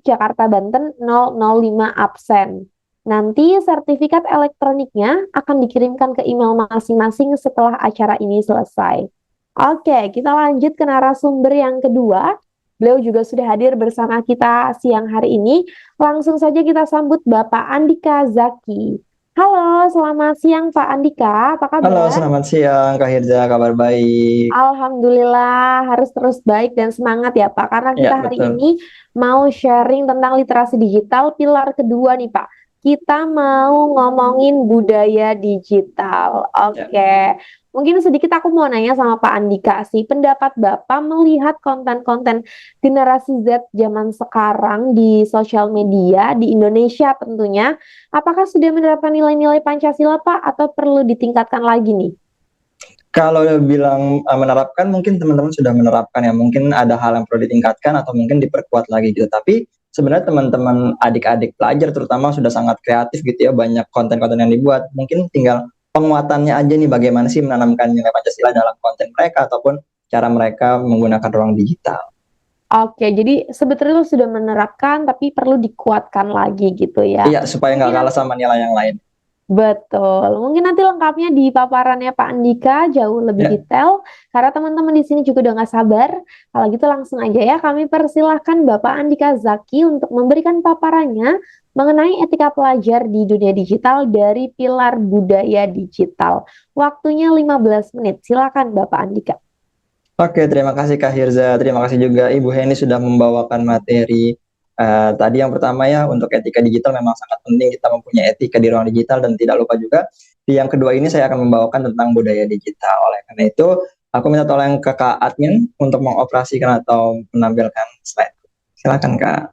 Jakarta Banten 005 absen. Nanti sertifikat elektroniknya akan dikirimkan ke email masing-masing setelah acara ini selesai. Oke, kita lanjut ke narasumber yang kedua. Beliau juga sudah hadir bersama kita siang hari ini. Langsung saja kita sambut Bapak Andika Zaki. Halo, selamat siang Pak Andika. Apa Halo, kabar? selamat siang Kak Hirza, kabar baik. Alhamdulillah, harus terus baik dan semangat ya Pak. Karena kita Ya, hari betul. ini mau sharing tentang literasi digital, pilar kedua nih Pak. Kita mau ngomongin budaya digital. Oke. Mungkin sedikit aku mau nanya sama Pak Andika sih, pendapat Bapak melihat konten-konten generasi Z zaman sekarang di sosial media di Indonesia tentunya, apakah sudah menerapkan nilai-nilai Pancasila Pak atau perlu ditingkatkan lagi nih? Kalau bilang menerapkan, mungkin teman-teman sudah menerapkan ya. Mungkin ada hal yang perlu ditingkatkan atau mungkin diperkuat lagi gitu. Tapi sebenarnya teman-teman adik-adik pelajar terutama sudah sangat kreatif gitu ya. Banyak konten-konten yang dibuat. Mungkin tinggal penguatannya aja nih, bagaimana sih menanamkan nilai Pancasila dalam konten mereka ataupun cara mereka menggunakan ruang digital. Oke, jadi sebetulnya sudah menerapkan tapi perlu dikuatkan lagi gitu ya. Iya, supaya nggak kalah sama nilai yang lain. Betul. Mungkin nanti lengkapnya di paparannya Pak Andika jauh lebih Ya. detail karena teman-teman di sini juga udah nggak sabar. Kalau gitu langsung aja ya kami persilahkan Bapak Andika Zaki untuk memberikan paparannya mengenai etika pelajar di dunia digital dari pilar budaya digital. Waktunya 15 menit. Silakan Bapak Andika. Oke, terima kasih Kak Hirza. Terima kasih juga Ibu Heni sudah membawakan materi. Tadi yang pertama ya, untuk etika digital memang sangat penting kita mempunyai etika di ruang digital, dan tidak lupa juga di yang kedua ini saya akan membawakan tentang budaya digital. Oleh karena itu, aku minta tolong ke Kak Admin untuk mengoperasikan atau menampilkan slide. Silakan Kak.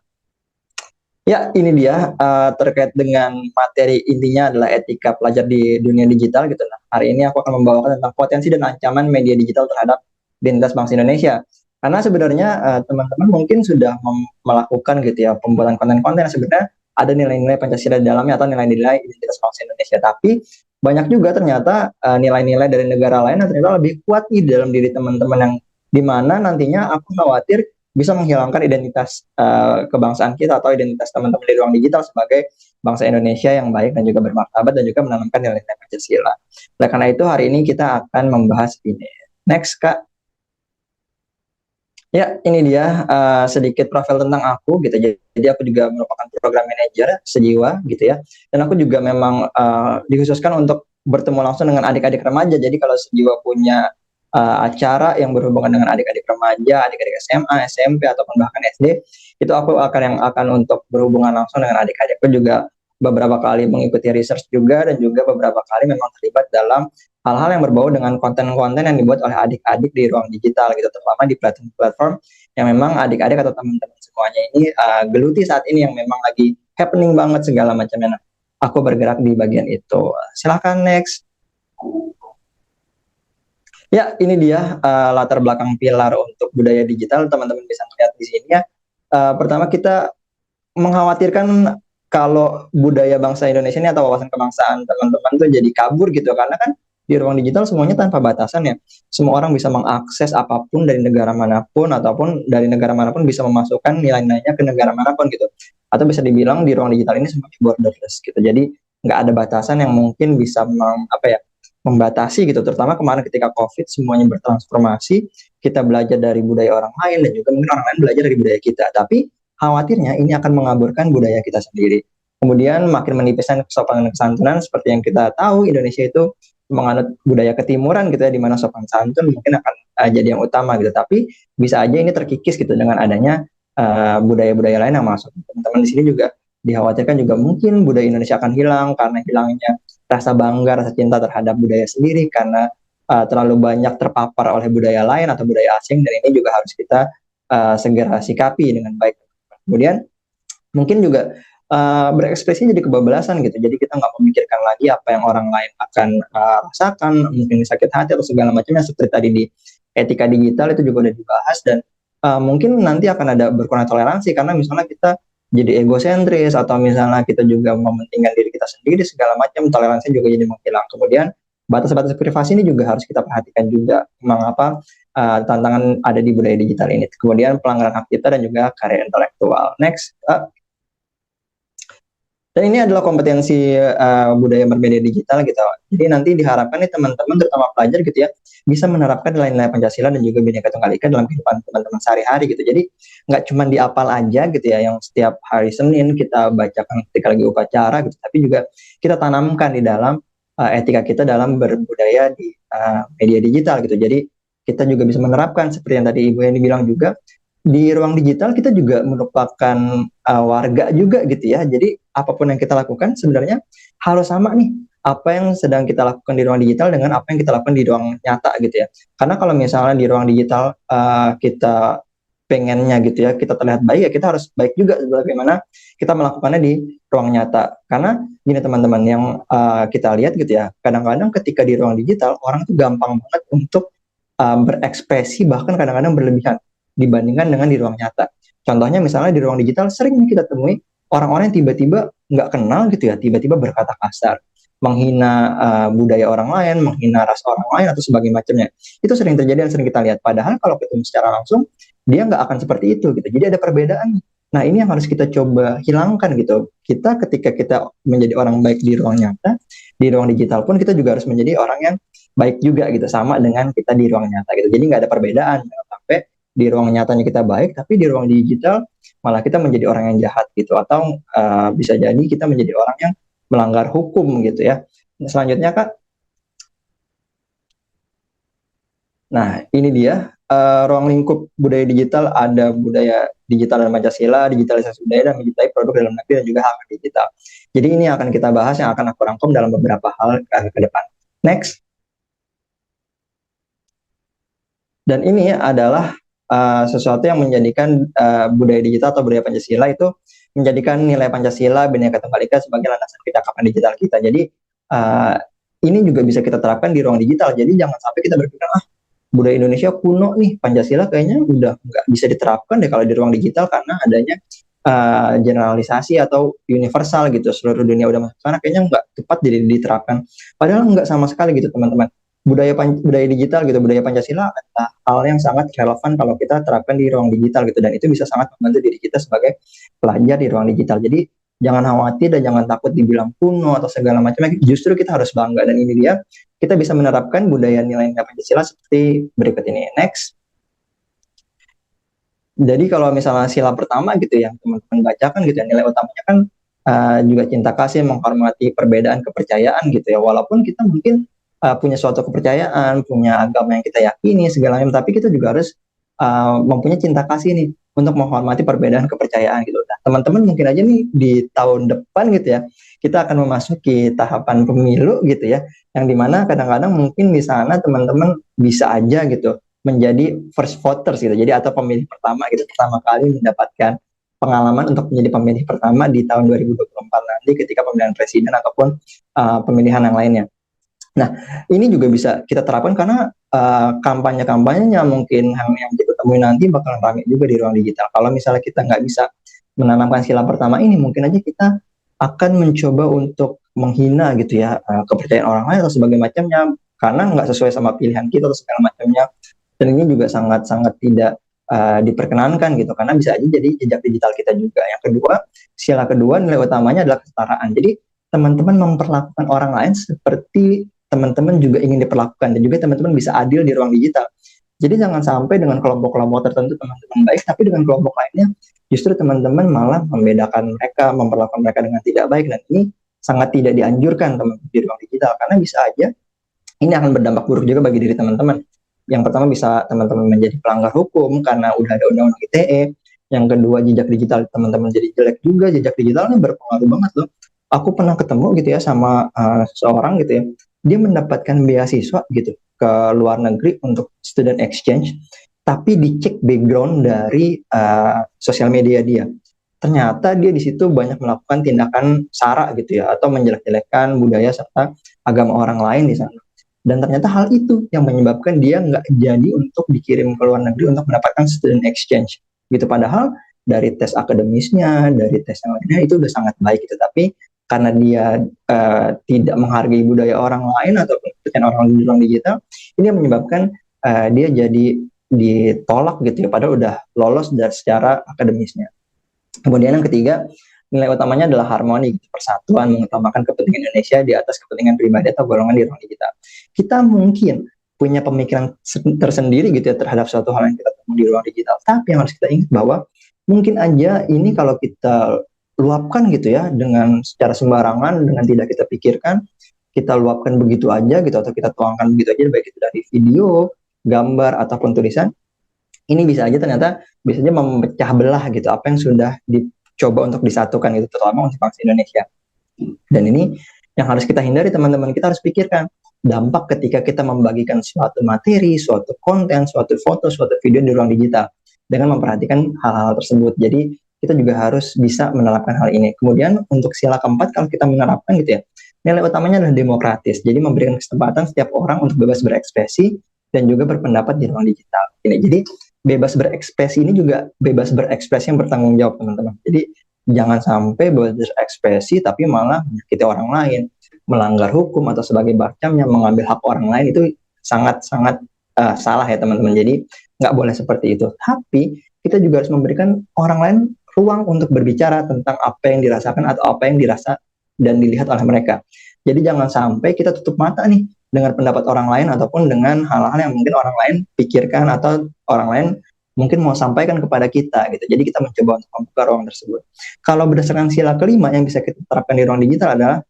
Ya, ini dia terkait dengan materi intinya adalah etika pelajar di dunia digital gitu. Nah, hari ini aku akan membawakan tentang potensi dan ancaman media digital terhadap identitas bangsa Indonesia. Karena sebenarnya teman-teman mungkin sudah melakukan gitu ya pembuatan konten-konten yang sebenarnya ada nilai-nilai Pancasila di dalamnya atau nilai-nilai identitas bangsa Indonesia. Tapi banyak juga ternyata nilai-nilai dari negara lain yang ternyata lebih kuat nih dalam diri teman-teman, yang dimana nantinya aku khawatir bisa menghilangkan identitas kebangsaan kita atau identitas teman-teman di ruang digital sebagai bangsa Indonesia yang baik dan juga bermartabat dan juga menanamkan nilai-nilai Pancasila. Oleh karena itu hari ini kita akan membahas ini. Next Kak. Ya, ini dia sedikit profil tentang aku gitu. Jadi aku juga merupakan program manager sejiwa gitu ya. Dan aku juga memang dikhususkan untuk bertemu langsung dengan adik-adik remaja. Jadi kalau sejiwa punya acara yang berhubungan dengan adik-adik remaja, adik-adik SMA, SMP ataupun bahkan SD, itu aku akan untuk berhubungan langsung dengan adik-adikku. Juga beberapa kali mengikuti research juga, dan juga beberapa kali memang terlibat dalam hal-hal yang berbau dengan konten-konten yang dibuat oleh adik-adik di ruang digital gitu, terutama di platform-platform yang memang adik-adik atau teman-teman semuanya ini geluti saat ini, yang memang lagi happening banget segala macamnya. Nah, aku bergerak di bagian itu. Silahkan next. Ya, ini dia latar belakang pilar untuk budaya digital. Teman-teman bisa melihat di sini ya. Pertama, kita mengkhawatirkan kalau budaya bangsa Indonesia ini atau wawasan kebangsaan teman-teman tuh jadi kabur gitu, karena kan di ruang digital semuanya tanpa batasan ya. Semua orang bisa mengakses apapun dari negara manapun, ataupun dari negara manapun bisa memasukkan nilai-nilainya ke negara manapun gitu. Atau bisa dibilang di ruang digital ini semuanya borderless gitu. Jadi nggak ada batasan yang mungkin bisa membatasi gitu. Terutama kemarin ketika COVID semuanya bertransformasi, kita belajar dari budaya orang lain dan juga mungkin orang lain belajar dari budaya kita. Tapi khawatirnya ini akan mengaburkan budaya kita sendiri. Kemudian makin menipiskan kesopanan dan kesantunan, seperti yang kita tahu Indonesia itu menganut budaya ketimuran gitu ya, di mana sopan santun mungkin akan jadi yang utama gitu. Tapi bisa aja ini terkikis gitu dengan adanya budaya-budaya lain yang masuk. Teman-teman di sini juga dikhawatirkan juga mungkin budaya Indonesia akan hilang karena hilangnya rasa bangga, rasa cinta terhadap budaya sendiri karena terlalu banyak terpapar oleh budaya lain atau budaya asing, dan ini juga harus kita segera sikapi dengan baik. Kemudian mungkin juga berekspresi jadi kebablasan gitu, jadi kita nggak memikirkan lagi apa yang orang lain akan rasakan, mungkin sakit hati atau segala macamnya, seperti tadi di etika digital itu juga udah dibahas. Dan mungkin nanti akan ada berkurang toleransi karena misalnya kita jadi egosentris, atau misalnya kita juga mementingkan diri kita sendiri segala macam, toleransi juga jadi menghilang. Kemudian batas-batas privasi ini juga harus kita perhatikan juga, mengapa tantangan ada di budaya digital ini. Kemudian pelanggaran hak cipta dan juga karya intelektual. Next. Dan ini adalah kompetensi budaya bermedia digital gitu. Jadi nanti diharapkan nih teman-teman, terutama pelajar gitu ya, bisa menerapkan nilai-nilai Pancasila dan juga Bhinneka Tunggal Ika dalam kehidupan teman-teman sehari-hari gitu. Jadi nggak cuma dihafal aja gitu ya, yang setiap hari Senin kita bacakan ketika lagi upacara gitu, tapi juga kita tanamkan di dalam etika kita dalam berbudaya di media digital gitu. Jadi kita juga bisa menerapkan seperti yang tadi Ibu Heni bilang juga, di ruang digital kita juga merupakan warga juga gitu ya. Jadi apapun yang kita lakukan sebenarnya harus sama nih, apa yang sedang kita lakukan di ruang digital dengan apa yang kita lakukan di ruang nyata gitu ya. Karena kalau misalnya di ruang digital kita pengennya gitu ya, kita terlihat baik, ya kita harus baik juga bagaimana kita melakukannya di ruang nyata. Karena gini teman-teman, yang kita lihat gitu ya, kadang-kadang ketika di ruang digital orang tuh gampang banget untuk berekspresi, bahkan kadang-kadang berlebihan dibandingkan dengan di ruang nyata. Contohnya misalnya di ruang digital sering kita temui orang-orang yang tiba-tiba nggak kenal gitu ya, tiba-tiba berkata kasar, menghina budaya orang lain, menghina ras orang lain atau sebagainya macamnya. Itu sering terjadi dan sering kita lihat. Padahal kalau ketemu secara langsung dia nggak akan seperti itu gitu. Jadi ada perbedaan. Nah ini yang harus kita coba hilangkan gitu. Kita ketika kita menjadi orang baik di ruang nyata, di ruang digital pun kita juga harus menjadi orang yang baik juga gitu, sama dengan kita di ruang nyata gitu. Jadi nggak ada perbedaan. Jangan sampai di ruang nyatanya kita baik, tapi di ruang digital malah kita menjadi orang yang jahat gitu, atau bisa jadi kita menjadi orang yang melanggar hukum gitu ya. Selanjutnya Kak. Nah ini dia ruang lingkup budaya digital, ada budaya digital dan Pancasila, digitalisasi budaya, dan mencintai produk dalam negeri dan juga hak digital. Jadi ini akan kita bahas, yang akan aku rangkum dalam beberapa hal ke depan. Next. Dan ini adalah sesuatu yang menjadikan budaya digital atau budaya Pancasila itu menjadikan nilai Pancasila, Bhinneka Tunggal Ika sebagai landasan kecakapan digital kita. Jadi ini juga bisa kita terapkan di ruang digital. Jadi jangan sampai kita berpikir budaya Indonesia kuno nih, Pancasila kayaknya udah nggak bisa diterapkan deh kalau di ruang digital karena adanya generalisasi atau universal gitu, seluruh dunia udah masuk sana, kayaknya nggak tepat jadi diterapkan. Padahal nggak sama sekali gitu teman-teman. Budaya digital gitu, budaya Pancasila adalah hal yang sangat relevan kalau kita terapkan di ruang digital gitu, dan itu bisa sangat membantu diri kita sebagai pelajar di ruang digital. Jadi jangan khawatir dan jangan takut dibilang kuno atau segala macamnya, justru kita harus bangga, dan ini dia kita bisa menerapkan budaya nilai-nilai Pancasila seperti berikut ini. Next. Jadi kalau misalnya sila pertama gitu yang teman-teman bacakan gitu ya, nilai utamanya kan juga cinta kasih, menghormati perbedaan kepercayaan gitu ya, walaupun kita mungkin punya suatu kepercayaan, punya agama yang kita yakini segala macam, tapi kita juga harus mempunyai cinta kasih nih untuk menghormati perbedaan kepercayaan gitu. Nah, teman-teman mungkin aja nih di tahun depan gitu ya, kita akan memasuki tahapan pemilu gitu ya, yang dimana kadang-kadang mungkin di sana teman-teman bisa aja gitu menjadi first voters gitu. Jadi atau pemilih pertama gitu, pertama kali mendapatkan pengalaman untuk menjadi pemilih pertama di tahun 2024 nanti ketika pemilihan presiden ataupun pemilihan yang lainnya. Nah, ini juga bisa kita terapkan karena kampanye-kampanyenya mungkin yang kita temui nanti bakalan ramai juga di ruang digital. Kalau misalnya kita nggak bisa menanamkan sila pertama ini, mungkin aja kita akan mencoba untuk menghina gitu ya kepercayaan orang lain atau sebagainya macamnya karena nggak sesuai sama pilihan kita atau segala macamnya. Dan ini juga sangat-sangat tidak diperkenankan gitu karena bisa aja jadi jejak digital kita juga. Yang kedua, sila kedua nilai utamanya adalah kesetaraan. Jadi teman-teman memperlakukan orang lain seperti teman-teman juga ingin diperlakukan dan juga teman-teman bisa adil di ruang digital. Jadi jangan sampai dengan kelompok-kelompok tertentu teman-teman baik, tapi dengan kelompok lainnya justru teman-teman malah membedakan mereka, memperlakukan mereka dengan tidak baik, dan ini sangat tidak dianjurkan teman-teman di ruang digital karena bisa aja ini akan berdampak buruk juga bagi diri teman-teman. Yang pertama bisa teman-teman menjadi pelanggar hukum karena udah ada undang-undang ITE. Yang kedua jejak digital teman-teman jadi jelek juga. Jejak digital ini berpengaruh banget loh. Aku pernah ketemu gitu ya sama seorang gitu ya. Dia mendapatkan beasiswa gitu ke luar negeri untuk student exchange, tapi dicek background dari sosial media dia. Ternyata dia di situ banyak melakukan tindakan sara gitu ya, atau menjelek-jelekan budaya serta agama orang lain di sana. Dan ternyata hal itu yang menyebabkan dia nggak jadi untuk dikirim ke luar negeri untuk mendapatkan student exchange gitu. Padahal dari tes akademisnya, dari tes yang lainnya itu udah sangat baik gitu. Tapi karena dia tidak menghargai budaya orang lain ataupun kepercayaan orang di ruang digital, ini menyebabkan dia jadi ditolak gitu ya, padahal udah lolos dari secara akademisnya. Kemudian yang ketiga, nilai utamanya adalah harmoni, persatuan, mengutamakan kepentingan Indonesia di atas kepentingan pribadi atau golongan di ruang digital. Kita mungkin punya pemikiran tersendiri gitu ya terhadap suatu hal yang kita temui di ruang digital, tapi yang harus kita ingat bahwa mungkin aja ini kalau kita luapkan gitu ya dengan secara sembarangan, dengan tidak kita pikirkan, kita luapkan begitu aja gitu atau kita tuangkan begitu aja, baik itu dari video, gambar ataupun tulisan, ini bisa aja ternyata bisa aja memecah belah gitu apa yang sudah dicoba untuk disatukan gitu, terutama untuk bangsa Indonesia. Dan ini yang harus kita hindari teman-teman. Kita harus pikirkan dampak ketika kita membagikan suatu materi, suatu konten, suatu foto, suatu video di ruang digital dengan memperhatikan hal-hal tersebut. Jadi kita juga harus bisa menerapkan hal ini. Kemudian untuk sila keempat, kalau kita menerapkan gitu ya, nilai utamanya adalah demokratis. Jadi memberikan kesempatan setiap orang untuk bebas berekspresi dan juga berpendapat di ruang digital. Jadi bebas berekspresi ini juga bebas berekspresi yang bertanggung jawab teman-teman. Jadi jangan sampai bebas berekspresi tapi malah menyakiti orang lain, melanggar hukum atau sebagai macamnya, mengambil hak orang lain, itu sangat-sangat salah ya teman-teman. Jadi nggak boleh seperti itu. Tapi kita juga harus memberikan orang lain ruang untuk berbicara tentang apa yang dirasakan atau apa yang dirasa dan dilihat oleh mereka. Jadi jangan sampai kita tutup mata nih dengan pendapat orang lain ataupun dengan hal-hal yang mungkin orang lain pikirkan atau orang lain mungkin mau sampaikan kepada kita gitu. Jadi kita mencoba untuk membuka ruang tersebut. Kalau berdasarkan sila kelima yang bisa kita terapkan di ruang digital adalah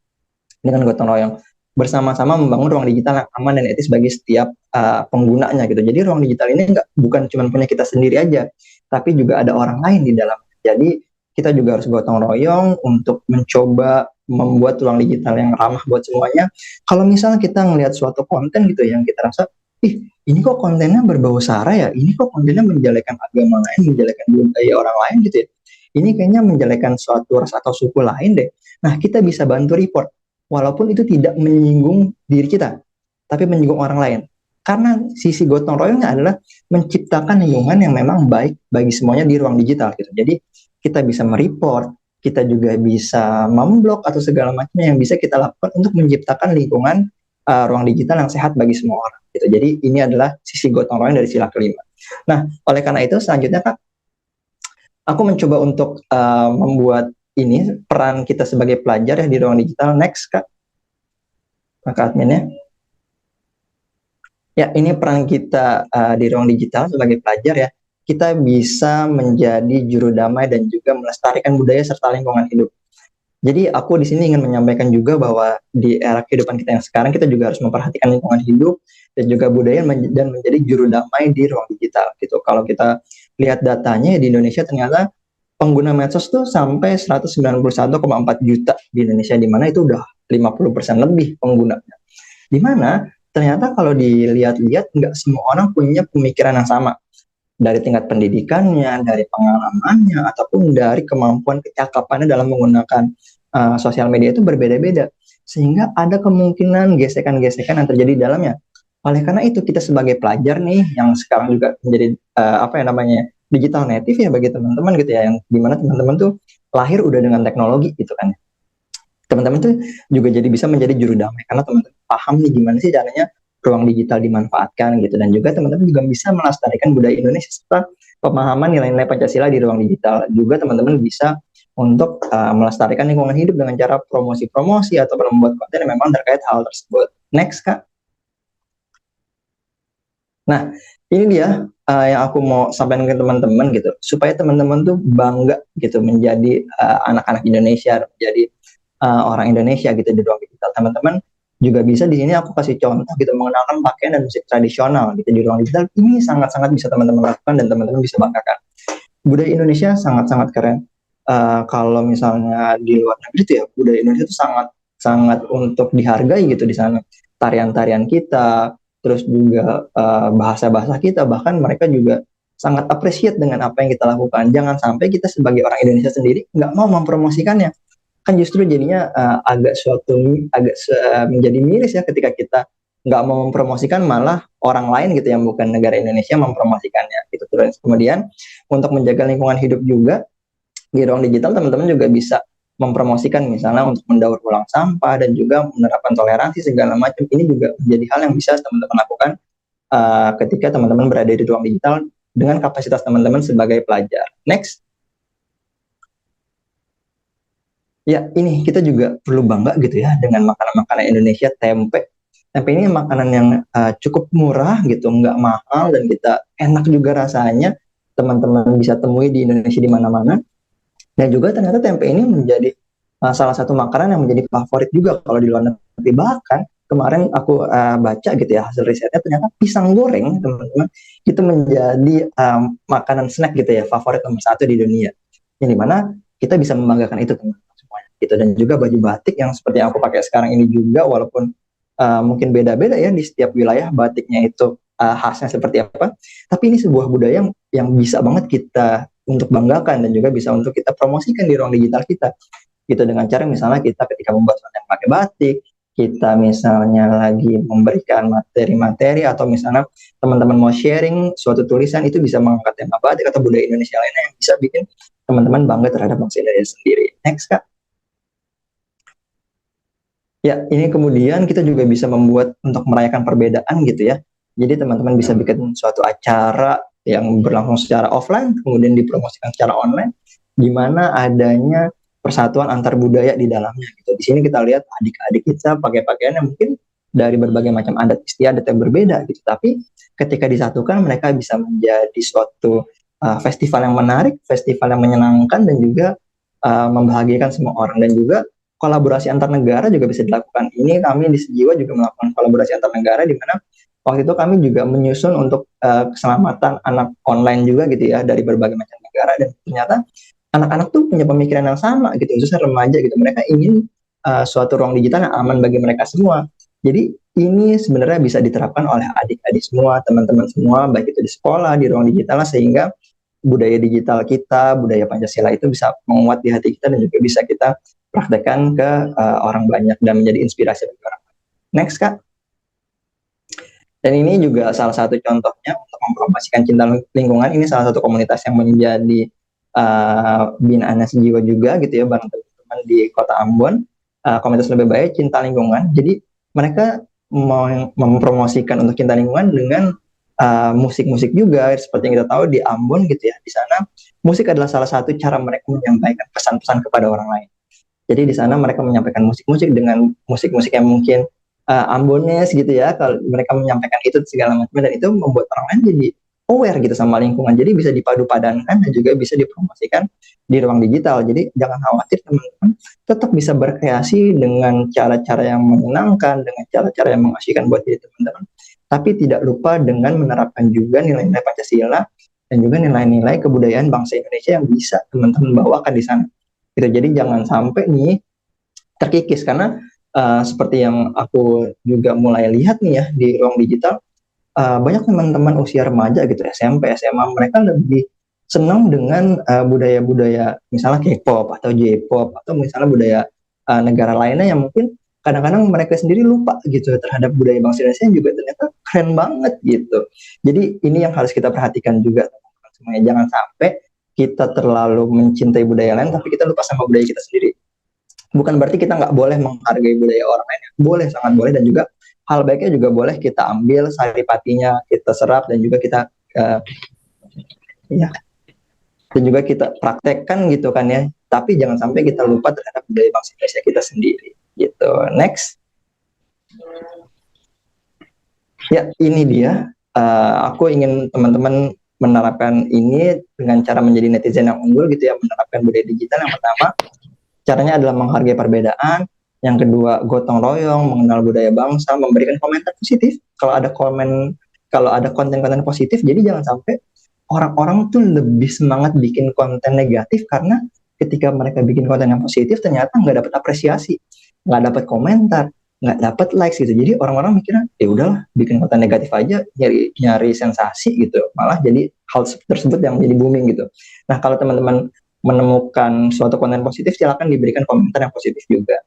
dengan gotong royong, bersama-sama membangun ruang digital yang aman dan etis bagi setiap penggunanya gitu. Jadi ruang digital ini bukan cuma punya kita sendiri aja, tapi juga ada orang lain di dalam. Jadi kita juga harus gotong royong untuk mencoba membuat ruang digital yang ramah buat semuanya. Kalau misalnya kita ngelihat suatu konten gitu yang kita rasa, ini kok kontennya berbau sara ya, ini kok kontennya menjelekan agama lain, menjelekan budaya orang lain gitu ya, ini kayaknya menjelekan suatu ras atau suku lain deh. Nah, kita bisa bantu report, walaupun itu tidak menyinggung diri kita, tapi menyinggung orang lain. Karena sisi gotong royongnya adalah menciptakan lingkungan yang memang baik bagi semuanya di ruang digital gitu. Jadi kita bisa mereport, kita juga bisa memblok atau segala macamnya yang bisa kita lakukan untuk menciptakan lingkungan ruang digital yang sehat bagi semua orang gitu. Jadi ini adalah sisi gotong royong dari sila kelima. Nah, oleh karena itu selanjutnya Kak, aku mencoba untuk membuat ini peran kita sebagai pelajar ya di ruang digital. Next Kak, maka adminnya. Ya, ini peran kita di ruang digital sebagai pelajar ya. Kita bisa menjadi juru damai dan juga melestarikan budaya serta lingkungan hidup. Jadi aku di sini ingin menyampaikan juga bahwa di era kehidupan kita yang sekarang kita juga harus memperhatikan lingkungan hidup dan juga budaya dan menjadi juru damai di ruang digital gitu. Kalau kita lihat datanya di Indonesia ternyata pengguna medsos tuh sampai 191,4 juta di Indonesia, di mana itu udah 50% lebih penggunanya. Di mana ternyata kalau dilihat-lihat nggak semua orang punya pemikiran yang sama. Dari tingkat pendidikannya, dari pengalamannya, ataupun dari kemampuan kecakapannya dalam menggunakan sosial media itu berbeda-beda. Sehingga ada kemungkinan gesekan-gesekan yang terjadi di dalamnya. Oleh karena itu kita sebagai pelajar nih yang sekarang juga menjadi digital native ya bagi teman-teman gitu ya, yang dimana teman-teman tuh lahir udah dengan teknologi gitu kan. Teman-teman tuh juga jadi bisa menjadi juru damai karena teman-teman paham nih gimana sih caranya ruang digital dimanfaatkan gitu, dan juga teman-teman juga bisa melestarikan budaya Indonesia serta pemahaman nilai-nilai Pancasila di ruang digital. Juga teman-teman bisa untuk melestarikan lingkungan hidup dengan cara promosi-promosi atau membuat konten yang memang terkait hal tersebut. Next, Kak. Nah, ini dia yang aku mau sampaikan ke teman-teman gitu, supaya teman-teman tuh bangga gitu menjadi anak-anak Indonesia, menjadi orang Indonesia gitu di ruang digital. Teman-teman juga bisa di sini aku kasih contoh gitu, mengenalkan pakaian dan musik tradisional gitu di ruang digital. Ini sangat-sangat bisa teman-teman lakukan dan teman-teman bisa banggakan. Budaya Indonesia sangat-sangat keren. Kalau misalnya di luar negeri tuh ya, budaya Indonesia itu sangat untuk dihargai gitu di sana. Tarian-tarian kita, terus juga bahasa-bahasa kita, bahkan mereka juga sangat appreciate dengan apa yang kita lakukan. Jangan sampai kita sebagai orang Indonesia sendiri nggak mau mempromosikannya. Kan justru jadinya menjadi miris ya ketika kita nggak mau mempromosikan, malah orang lain gitu yang bukan negara Indonesia mempromosikannya gitu. Terus kemudian untuk menjaga lingkungan hidup juga di ruang digital, teman-teman juga bisa mempromosikan misalnya untuk mendaur ulang sampah dan juga menerapkan toleransi segala macam. Ini juga menjadi hal yang bisa teman-teman lakukan ketika teman-teman berada di ruang digital dengan kapasitas teman-teman sebagai pelajar. Next. Ya, ini kita juga perlu bangga gitu ya dengan makanan-makanan Indonesia. Tempe ini makanan yang cukup murah gitu, nggak mahal, dan kita enak juga rasanya. Teman-teman bisa temui di Indonesia di mana-mana. Dan juga ternyata tempe ini menjadi salah satu makanan yang menjadi favorit juga kalau di luar negeri. Bahkan kemarin aku baca gitu ya hasil risetnya, ternyata pisang goreng teman-teman itu menjadi makanan snack gitu ya favorit nomor 1 di dunia. Yang dimana kita bisa membanggakan itu teman-teman semuanya gitu. Dan juga baju batik yang seperti yang aku pakai sekarang ini juga, walaupun mungkin beda-beda ya di setiap wilayah batiknya itu khasnya seperti apa, tapi ini sebuah budaya yang bisa banget kita untuk banggakan dan juga bisa untuk kita promosikan di ruang digital kita gitu, dengan cara misalnya kita ketika membuat konten pakai batik, kita misalnya lagi memberikan materi-materi, atau misalnya teman-teman mau sharing suatu tulisan, itu bisa mengangkat tema batik atau budaya Indonesia lainnya yang bisa bikin teman-teman bangga terhadap bangsa Indonesia sendiri. Next, Kak. Ya, ini kemudian kita juga bisa membuat untuk merayakan perbedaan gitu ya. Jadi teman-teman bisa bikin suatu acara yang berlangsung secara offline, kemudian dipromosikan secara online, di mana adanya persatuan antar budaya di dalamnya gitu. Di sini kita lihat adik-adik kita pakai pakaian yang mungkin dari berbagai macam adat istiadat yang berbeda gitu, tapi ketika disatukan mereka bisa menjadi suatu festival yang menarik, festival yang menyenangkan, dan juga membahagiakan semua orang. Dan juga kolaborasi antar negara juga bisa dilakukan. Ini kami di Sejiwa juga melakukan kolaborasi antar negara, di mana waktu itu kami juga menyusun untuk keselamatan anak online juga gitu ya, dari berbagai macam negara. Dan ternyata anak-anak tuh punya pemikiran yang sama gitu, khususnya remaja gitu. Mereka ingin suatu ruang digital yang aman bagi mereka semua. Jadi ini sebenarnya bisa diterapkan oleh adik-adik semua, teman-teman semua, baik itu di sekolah, di ruang digital, sehingga budaya digital kita, budaya Pancasila itu bisa menguat di hati kita dan juga bisa kita praktekkan ke orang banyak dan menjadi inspirasi bagi orang banyak. Next, Kak. Dan ini juga salah satu contohnya untuk mempromosikan cinta lingkungan. Ini salah satu komunitas yang menjadi binaannya Sejiwa juga gitu ya, bareng teman-teman di Kota Ambon. Komunitas Lebih Baik Cinta Lingkungan. Jadi mereka mempromosikan untuk cinta lingkungan dengan musik-musik juga. Seperti yang kita tahu di Ambon gitu ya, di sana musik adalah salah satu cara mereka menyampaikan pesan-pesan kepada orang lain. Jadi di sana mereka menyampaikan musik-musik dengan musik-musik yang mungkin Ambones gitu ya, kalau mereka menyampaikan itu segala macam, dan itu membuat orang lain jadi aware gitu sama lingkungan. Jadi bisa dipadu-padankan dan juga bisa dipromosikan di ruang digital. Jadi jangan khawatir teman-teman, tetap bisa berkreasi dengan cara-cara yang menyenangkan, dengan cara-cara yang mengasyikan buat diri teman-teman. Tapi tidak lupa dengan menerapkan juga nilai-nilai Pancasila dan juga nilai-nilai kebudayaan bangsa Indonesia yang bisa teman-teman bawakan di sana. Gitu. Jadi jangan sampai nih terkikis, karena seperti yang aku juga mulai lihat nih ya di ruang digital, banyak teman-teman usia remaja gitu, SMP, SMA, mereka lebih senang dengan budaya-budaya misalnya K-pop atau J-pop atau misalnya budaya negara lainnya yang mungkin kadang-kadang mereka sendiri lupa gitu terhadap budaya bangsa Indonesia yang juga ternyata keren banget gitu. Jadi ini yang harus kita perhatikan juga teman-teman semuanya. Jangan sampai kita terlalu mencintai budaya lain tapi kita lupa sama budaya kita sendiri. Bukan berarti kita nggak boleh menghargai budaya orang lain. Boleh, sangat boleh, dan juga hal baiknya juga boleh kita ambil saripatinya, kita serap dan juga kita ya, dan juga kita praktekkan gitu kan ya. Tapi jangan sampai kita lupa terhadap budaya bangsa Indonesia kita sendiri gitu. Next. Ya, ini dia. Aku ingin teman-teman menerapkan ini dengan cara menjadi netizen yang unggul gitu ya, menerapkan budaya digital. Yang pertama, caranya adalah menghargai perbedaan. Yang kedua, gotong royong, mengenal budaya bangsa, memberikan komentar positif. Kalau ada konten-konten positif, jadi jangan sampai orang-orang tuh lebih semangat bikin konten negatif karena ketika mereka bikin konten yang positif ternyata nggak dapat apresiasi, nggak dapat komentar, nggak dapat likes gitu. Jadi orang-orang mikirnya ya udahlah bikin konten negatif aja, nyari sensasi gitu. Malah jadi hal tersebut yang menjadi booming gitu. Nah, kalau teman-teman menemukan suatu konten positif, silakan diberikan komentar yang positif juga.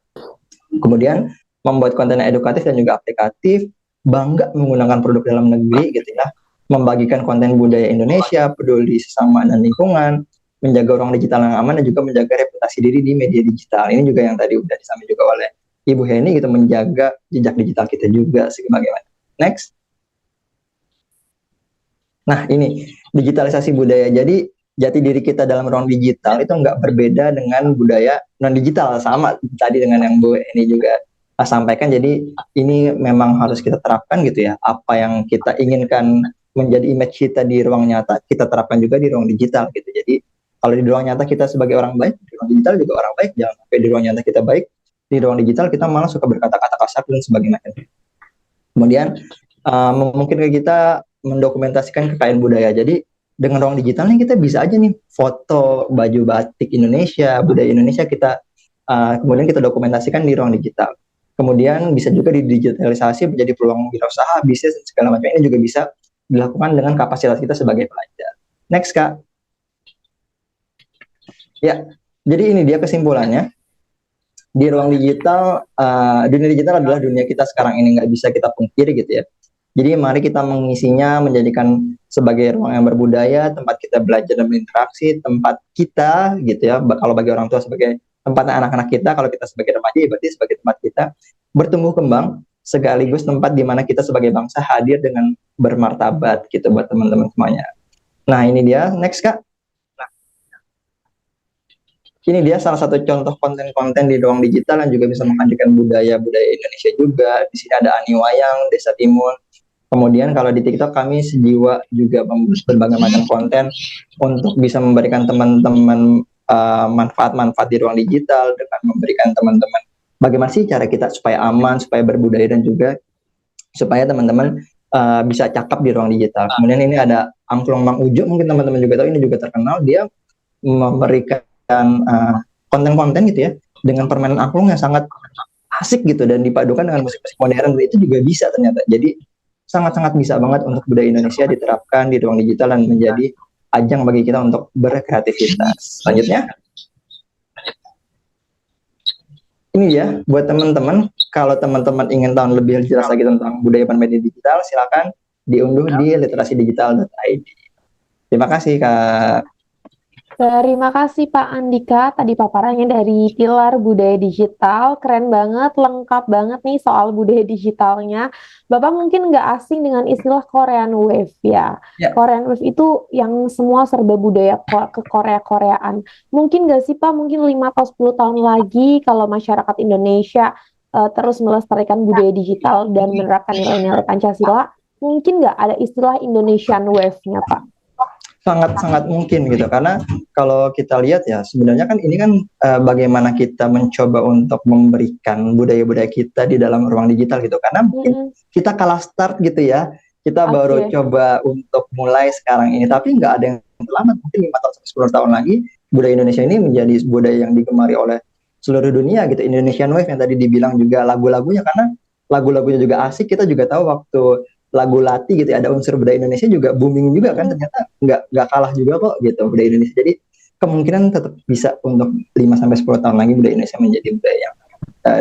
Kemudian membuat konten yang edukatif dan juga aplikatif, bangga menggunakan produk dalam negeri gitu ya, membagikan konten budaya Indonesia, peduli sesama dan lingkungan, menjaga ruang digital yang aman, dan juga menjaga reputasi diri di media digital. Ini juga yang tadi udah disampaikan juga oleh Ibu Heni gitu, menjaga jejak digital kita juga sebagaimana. Next. Nah, ini digitalisasi budaya. Jadi jati diri kita dalam ruang digital itu nggak berbeda dengan budaya non digital, sama tadi dengan yang Bu Heni juga sampaikan. Jadi ini memang harus kita terapkan gitu ya. Apa yang kita inginkan menjadi image kita di ruang nyata, kita terapkan juga di ruang digital gitu. Jadi kalau di ruang nyata kita sebagai orang baik, di ruang digital juga orang baik. Jangan sampai di ruang nyata kita baik, di ruang digital kita malah suka berkata-kata kasar dan sebagainya. Kemudian mungkin kita mendokumentasikan kekayaan budaya. Jadi dengan ruang digitalnya kita bisa aja nih foto baju batik Indonesia, budaya Indonesia kita kemudian kita dokumentasikan di ruang digital. Kemudian bisa juga didigitalisasi menjadi peluang wirausaha, bisnis, segala macam. Ini juga bisa dilakukan dengan kapasitas kita sebagai pelajar. Next, Kak. Ya, jadi ini dia kesimpulannya. Di ruang digital, dunia digital adalah dunia kita sekarang ini, nggak bisa kita pungkiri gitu ya. Jadi mari kita mengisinya, menjadikan sebagai ruang yang berbudaya, tempat kita belajar dan berinteraksi, tempat kita gitu ya, kalau bagi orang tua sebagai tempatnya anak-anak kita, kalau kita sebagai remaja ya berarti sebagai tempat kita bertumbuh kembang, sekaligus tempat di mana kita sebagai bangsa hadir dengan bermartabat gitu buat teman-teman semuanya. Nah, ini dia, next, Kak. Ini dia salah satu contoh konten-konten di ruang digital yang juga bisa menghadirkan budaya-budaya Indonesia juga. Di sini ada Ani Wayang, Desa Timun. Kemudian kalau di TikTok kami sejiwa juga membuat berbagai macam konten untuk bisa memberikan teman-teman manfaat-manfaat di ruang digital, dengan memberikan teman-teman bagaimana sih cara kita supaya aman, supaya berbudaya, dan juga supaya teman-teman bisa cakap di ruang digital. Kemudian ini ada Angklung Mang Ujo, mungkin teman-teman juga tahu, ini juga terkenal. Dia memberikan konten-konten gitu ya dengan permainan angklung yang sangat asik gitu dan dipadukan dengan musik-musik modern, dan itu juga bisa ternyata. Jadi sangat-sangat bisa banget untuk budaya Indonesia diterapkan di ruang digital dan menjadi ajang bagi kita untuk berkreativitas. Selanjutnya, ini ya buat teman-teman, kalau teman-teman ingin tahu lebih jelas lagi tentang budaya media digital, silakan diunduh di literasidigital.id. Terima kasih, Kak. Terima kasih Pak Andika, tadi paparannya dari pilar budaya digital, keren banget, lengkap banget nih soal budaya digitalnya. Bapak mungkin nggak asing dengan istilah Korean Wave ya. Korean Wave itu yang semua serba budaya ke Korea-Koreaan. Mungkin nggak sih Pak, mungkin 5 atau 10 tahun lagi kalau masyarakat Indonesia terus melestarikan budaya digital dan menerapkan nilai-nilai Pancasila, mungkin nggak ada istilah Indonesian Wave-nya Pak? Sangat-sangat mungkin gitu, karena kalau kita lihat ya sebenarnya kan ini kan bagaimana kita mencoba untuk memberikan budaya-budaya kita di dalam ruang digital gitu, karena mungkin kita kalah start gitu ya, kita baru coba untuk mulai sekarang ini, tapi nggak ada yang selamat. Mungkin 5 tahun sampai 10 tahun lagi budaya Indonesia ini menjadi budaya yang digemari oleh seluruh dunia gitu. Indonesian Wave yang tadi dibilang juga lagu-lagunya, karena lagu-lagunya juga asik. Kita juga tahu waktu lagu Lati gitu ya, ada unsur budaya Indonesia juga booming juga kan, ternyata nggak kalah juga kok gitu budaya Indonesia. Jadi kemungkinan tetap bisa untuk 5 sampai 10 tahun lagi budaya Indonesia menjadi budaya yang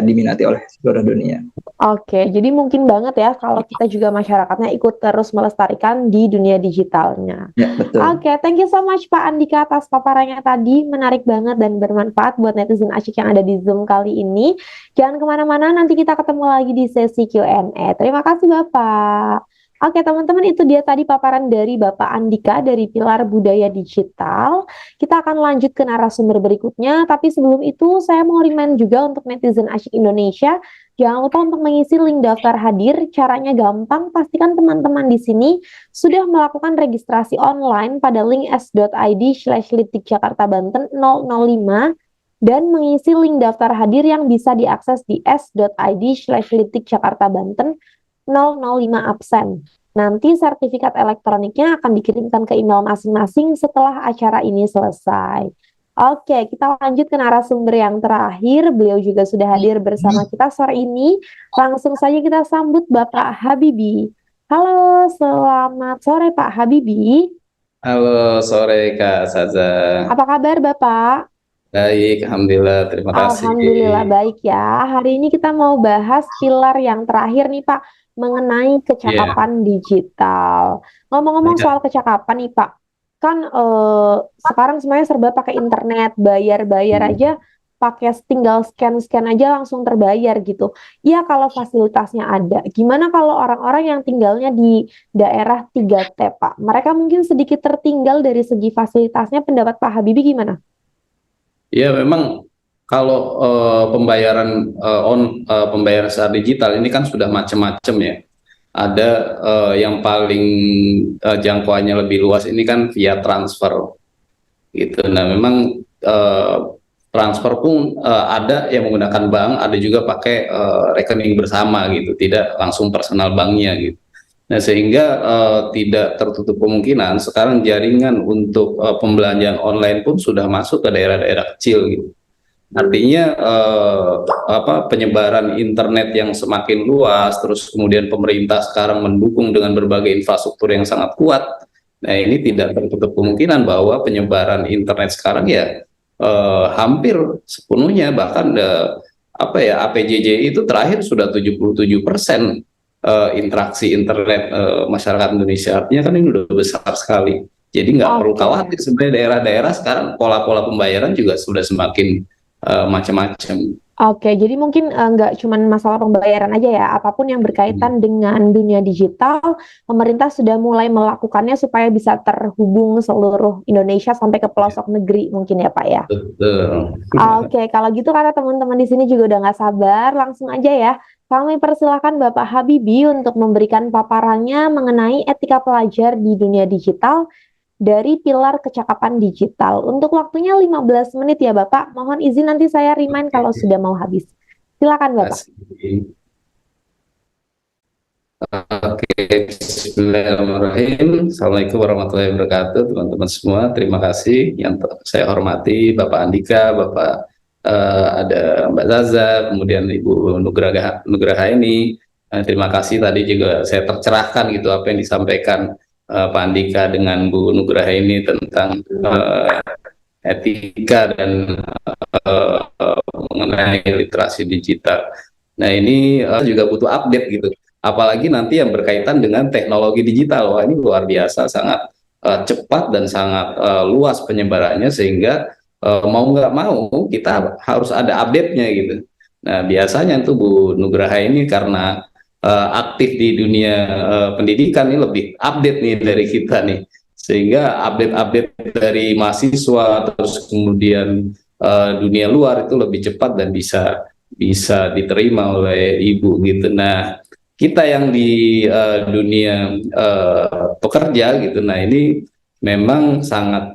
diminati oleh seluruh dunia. Oke, jadi mungkin banget ya kalau kita juga masyarakatnya ikut terus melestarikan di dunia digitalnya. Ya, betul. Oke, thank you so much Pak Andika atas paparannya tadi. Menarik banget dan bermanfaat buat netizen asyik yang ada di Zoom kali ini. Jangan kemana-mana, nanti kita ketemu lagi di sesi Q&A. Terima kasih Bapak. Oke teman-teman, itu dia tadi paparan dari Bapak Andika dari Pilar Budaya Digital. Kita akan lanjut ke narasumber berikutnya, tapi sebelum itu saya mau remind juga untuk netizen asyik Indonesia, jangan lupa untuk mengisi link daftar hadir. Caranya gampang, pastikan teman-teman di sini sudah melakukan registrasi online pada link s.id/litikjakartabanten 005 dan mengisi link daftar hadir yang bisa diakses di s.id/litikjakartabanten 005 absen. Nanti sertifikat elektroniknya akan dikirimkan ke email masing-masing setelah acara ini selesai. Oke, kita lanjut ke narasumber yang terakhir. Beliau juga sudah hadir bersama kita sore ini. Langsung saja kita sambut Bapak Habibi. Halo, selamat sore Pak Habibi. Halo sore Kak Saza. Apa kabar Bapak? Baik, Alhamdulillah, terima kasih. Alhamdulillah baik ya. Hari ini kita mau bahas pilar yang terakhir nih Pak, mengenai kecakapan digital. Ngomong-ngomong soal kecakapan nih Pak, kan sekarang semuanya serba pakai internet, bayar-bayar aja pakai tinggal scan-scan aja langsung terbayar gitu. Ya kalau fasilitasnya ada. Gimana kalau orang-orang yang tinggalnya di daerah 3T Pak? Mereka mungkin sedikit tertinggal dari segi fasilitasnya. Pendapat Pak Habibi gimana? Ya memang kalau pembayaran pembayaran secara digital ini kan sudah macam-macam ya. Ada yang paling jangkauannya lebih luas ini kan via transfer gitu. Nah memang transfer pun ada yang menggunakan bank, ada juga pakai rekening bersama gitu, tidak langsung personal banknya gitu. Nah sehingga tidak tertutup kemungkinan sekarang jaringan untuk pembelanjaan online pun sudah masuk ke daerah-daerah kecil gitu. Artinya penyebaran internet yang semakin luas, terus kemudian pemerintah sekarang mendukung dengan berbagai infrastruktur yang sangat kuat. Nah ini tidak tertutup kemungkinan bahwa penyebaran internet sekarang ya hampir sepenuhnya, bahkan APJJ itu terakhir sudah 77% interaksi internet masyarakat Indonesia. Artinya kan ini udah besar sekali. Jadi nggak perlu khawatir, sebenarnya daerah-daerah sekarang pola-pola pembayaran juga sudah semakin macam-macam. Oke, jadi mungkin nggak cuma masalah pembayaran aja ya, apapun yang berkaitan dengan dunia digital, pemerintah sudah mulai melakukannya supaya bisa terhubung seluruh Indonesia sampai ke pelosok negeri mungkin ya Pak ya. Betul. Oke, kalau gitu karena teman-teman di sini juga udah nggak sabar, langsung aja ya. Kami persilakan Bapak Habibi untuk memberikan paparannya mengenai etika pelajar di dunia digital dari pilar kecakapan digital. Untuk waktunya 15 menit ya Bapak. Mohon izin nanti saya remind kalau sudah mau habis. Silakan Bapak. Oke, bismillahirrahmanirrahim. Assalamualaikum warahmatullahi wabarakatuh, teman-teman semua. Terima kasih yang saya hormati Bapak Andika, Bapak ada Mbak Zaza, kemudian Ibu Nugraha ini. Terima kasih tadi juga saya tercerahkan gitu apa yang disampaikan Pak Andika dengan Bu Nugraha ini tentang etika dan mengenai literasi digital. Nah ini juga butuh update gitu. Apalagi nanti yang berkaitan dengan teknologi digital. Wah ini luar biasa, sangat cepat dan sangat luas penyebarannya sehingga mau nggak mau kita harus ada update-nya gitu. Nah biasanya tuh Bu Nugraha ini karena aktif di dunia pendidikan ini lebih update nih dari kita nih, sehingga update-update dari mahasiswa terus kemudian dunia luar itu lebih cepat dan bisa diterima oleh ibu gitu. Nah kita yang di dunia pekerja gitu, nah ini memang sangat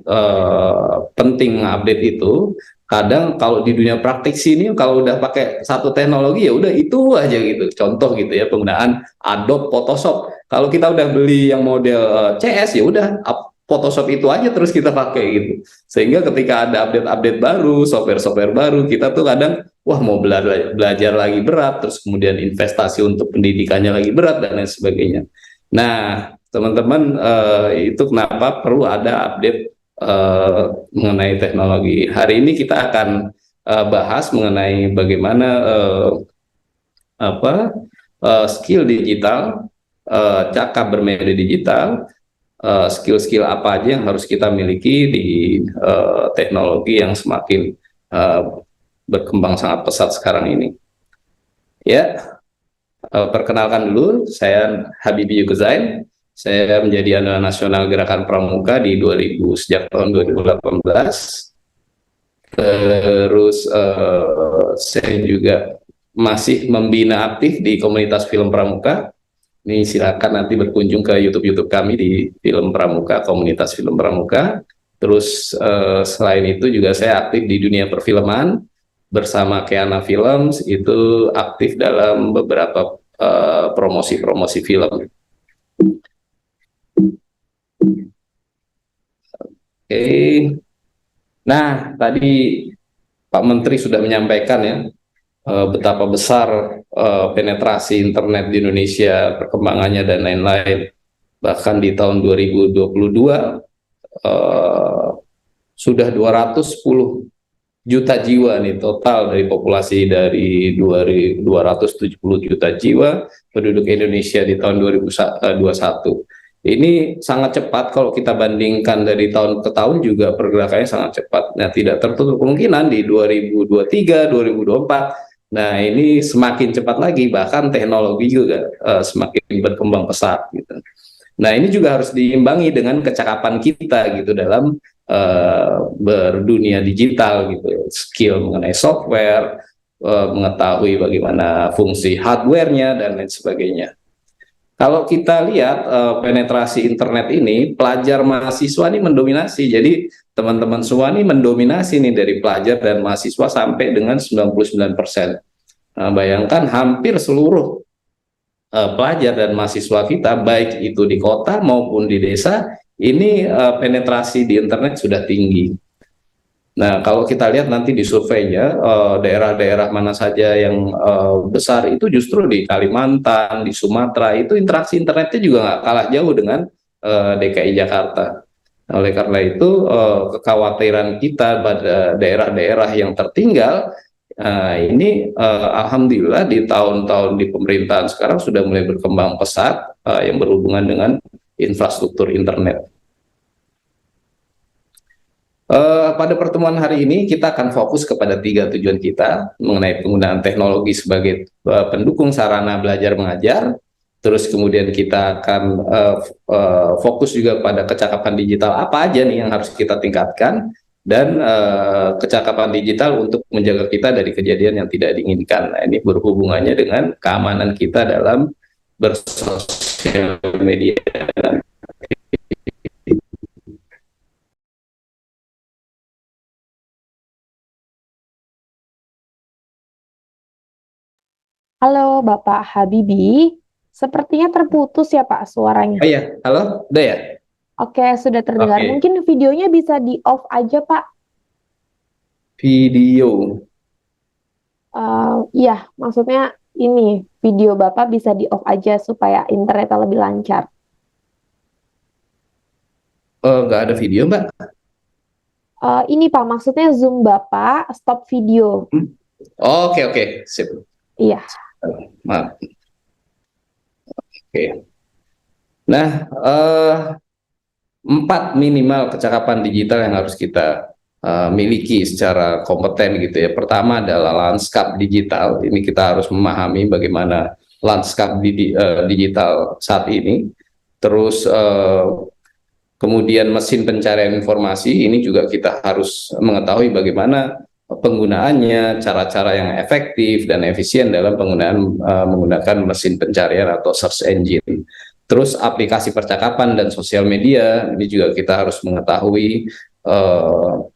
penting update itu. Kadang kalau di dunia praktik sini kalau udah pakai satu teknologi ya udah itu aja gitu. Contoh gitu ya, penggunaan Adobe Photoshop. Kalau kita udah beli yang model CS ya udah Photoshop itu aja terus kita pakai gitu. Sehingga ketika ada update-update baru, software-software baru, kita tuh kadang wah mau belajar lagi berat, terus kemudian investasi untuk pendidikannya lagi berat dan lain sebagainya. Nah, teman-teman, itu kenapa perlu ada update mengenai teknologi. Hari ini kita akan bahas mengenai bagaimana skill digital, cakap bermedia digital, skill-skill apa aja yang harus kita miliki di teknologi yang semakin berkembang sangat pesat sekarang ini. Ya, perkenalkan dulu, saya Habibie Yugozain. Saya menjadi andalan nasional Gerakan Pramuka di sejak tahun 2018. Terus saya juga masih membina aktif di komunitas film Pramuka. Ini silakan nanti berkunjung ke YouTube kami di Film Pramuka, komunitas Film Pramuka. Terus selain itu juga saya aktif di dunia perfilman bersama Keana Films, itu aktif dalam beberapa promosi-promosi film. Oke. Nah, tadi Pak Menteri sudah menyampaikan ya betapa besar penetrasi internet di Indonesia, perkembangannya dan lain-lain. Bahkan di tahun 2022 sudah 210 juta jiwa nih total dari populasi dari 270 juta jiwa penduduk Indonesia di tahun 2021. Ini sangat cepat kalau kita bandingkan dari tahun ke tahun juga pergerakannya sangat cepat. Nah, tidak tertutup kemungkinan di 2023, 2024. Nah, ini semakin cepat lagi, bahkan teknologi juga semakin berkembang pesat gitu. Nah, ini juga harus diimbangi dengan kecakapan kita gitu dalam berdunia digital gitu, skill mengenai software, mengetahui bagaimana fungsi hardware-nya dan lain sebagainya. Kalau kita lihat penetrasi internet ini, pelajar mahasiswa ini mendominasi. Jadi teman-teman semua ini mendominasi nih dari pelajar dan mahasiswa sampai dengan 99%. Nah, bayangkan hampir seluruh pelajar dan mahasiswa kita, baik itu di kota maupun di desa, ini penetrasi di internet sudah tinggi. Nah, kalau kita lihat nanti di surveinya, daerah-daerah mana saja yang besar itu justru di Kalimantan, di Sumatera, itu interaksi internetnya juga nggak kalah jauh dengan DKI Jakarta. Oleh karena itu, kekhawatiran kita pada daerah-daerah yang tertinggal, ini alhamdulillah di tahun-tahun di pemerintahan sekarang sudah mulai berkembang pesat yang berhubungan dengan infrastruktur internet. Pada pertemuan hari ini kita akan fokus kepada 3 tujuan kita mengenai penggunaan teknologi sebagai pendukung sarana belajar mengajar. Terus kemudian kita akan fokus juga pada kecakapan digital apa aja nih yang harus kita tingkatkan, dan kecakapan digital untuk menjaga kita dari kejadian yang tidak diinginkan. Nah, ini berhubungannya dengan keamanan kita dalam bersosial media. Halo Bapak Habibie, sepertinya terputus ya Pak suaranya. Oh iya, halo, udah ya? Oke, sudah terdengar. Oke. Mungkin videonya bisa di-off aja Pak. Video. Iya, maksudnya ini video Bapak bisa di-off aja supaya internetnya lebih lancar. Nggak ada video, Mbak? Ini Pak, maksudnya Zoom Bapak stop video. Oke, sip. Iya. Maaf. Oke. Nah, 4 minimal kecakapan digital yang harus kita miliki secara kompeten gitu ya. Pertama adalah lanskap digital. Ini kita harus memahami bagaimana lanskap digital saat ini. Terus kemudian mesin pencarian informasi, ini juga kita harus mengetahui bagaimana penggunaannya, cara-cara yang efektif dan efisien dalam penggunaan menggunakan mesin pencarian atau search engine. Terus aplikasi percakapan dan sosial media, ini juga kita harus mengetahui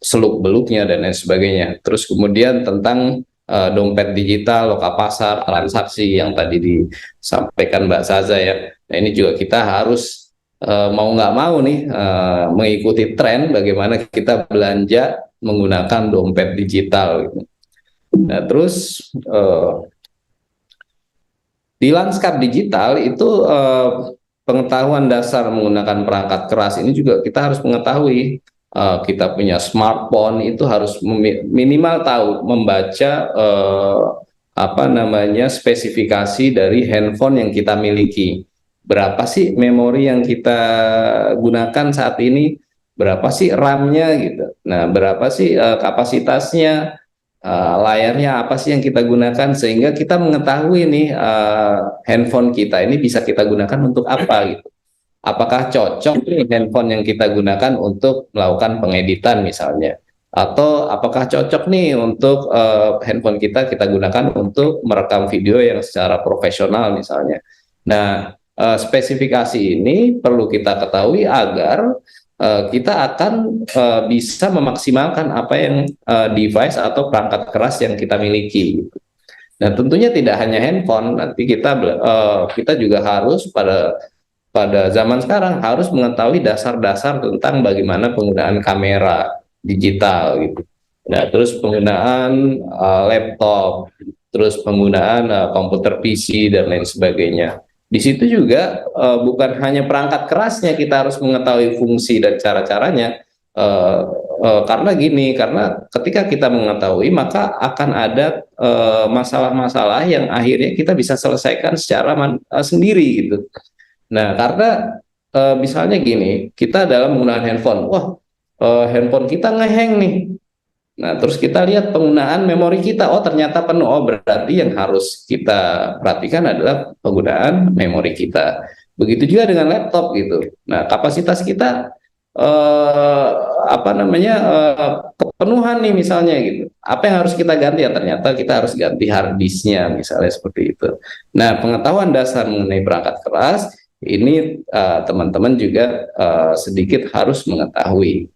seluk-beluknya dan lain sebagainya. Terus kemudian tentang dompet digital, loka pasar, transaksi yang tadi disampaikan Mbak Saza ya. Nah, ini juga kita harus mau nggak mau nih mengikuti tren bagaimana kita belanja menggunakan dompet digital gitu. Nah, terus di lanskap digital itu pengetahuan dasar menggunakan perangkat keras ini juga kita harus mengetahui. Kita punya smartphone itu harus minimal tahu membaca apa namanya spesifikasi dari handphone yang kita miliki. Berapa sih memori yang kita gunakan saat ini? Berapa sih RAM-nya gitu. Nah, berapa sih kapasitasnya? Layarnya apa sih yang kita gunakan sehingga kita mengetahui nih handphone kita ini bisa kita gunakan untuk apa gitu. Apakah cocok nih handphone yang kita gunakan untuk melakukan pengeditan misalnya, atau apakah cocok nih untuk handphone kita gunakan untuk merekam video yang secara profesional misalnya. Nah, spesifikasi ini perlu kita ketahui agar kita akan bisa memaksimalkan apa yang device atau perangkat keras yang kita miliki. Nah, tentunya tidak hanya handphone, nanti kita juga harus pada zaman sekarang harus mengetahui dasar-dasar tentang bagaimana penggunaan kamera digital gitu. Nah, terus penggunaan laptop, terus penggunaan komputer PC dan lain sebagainya. Di situ juga bukan hanya perangkat kerasnya kita harus mengetahui fungsi dan cara-caranya, karena ketika kita mengetahui maka akan ada masalah-masalah yang akhirnya kita bisa selesaikan secara sendiri gitu. Nah, karena misalnya gini, kita dalam menggunakan handphone, handphone kita ngeheng nih. Nah, terus kita lihat penggunaan memori kita, ternyata penuh. Berarti yang harus kita perhatikan adalah penggunaan memori kita. Begitu juga dengan laptop gitu. Nah, kapasitas kita kepenuhan nih misalnya gitu. Apa yang harus kita ganti? Ya ternyata kita harus ganti hard disknya misalnya seperti itu. Nah, pengetahuan dasar mengenai perangkat keras ini teman-teman juga sedikit harus mengetahui.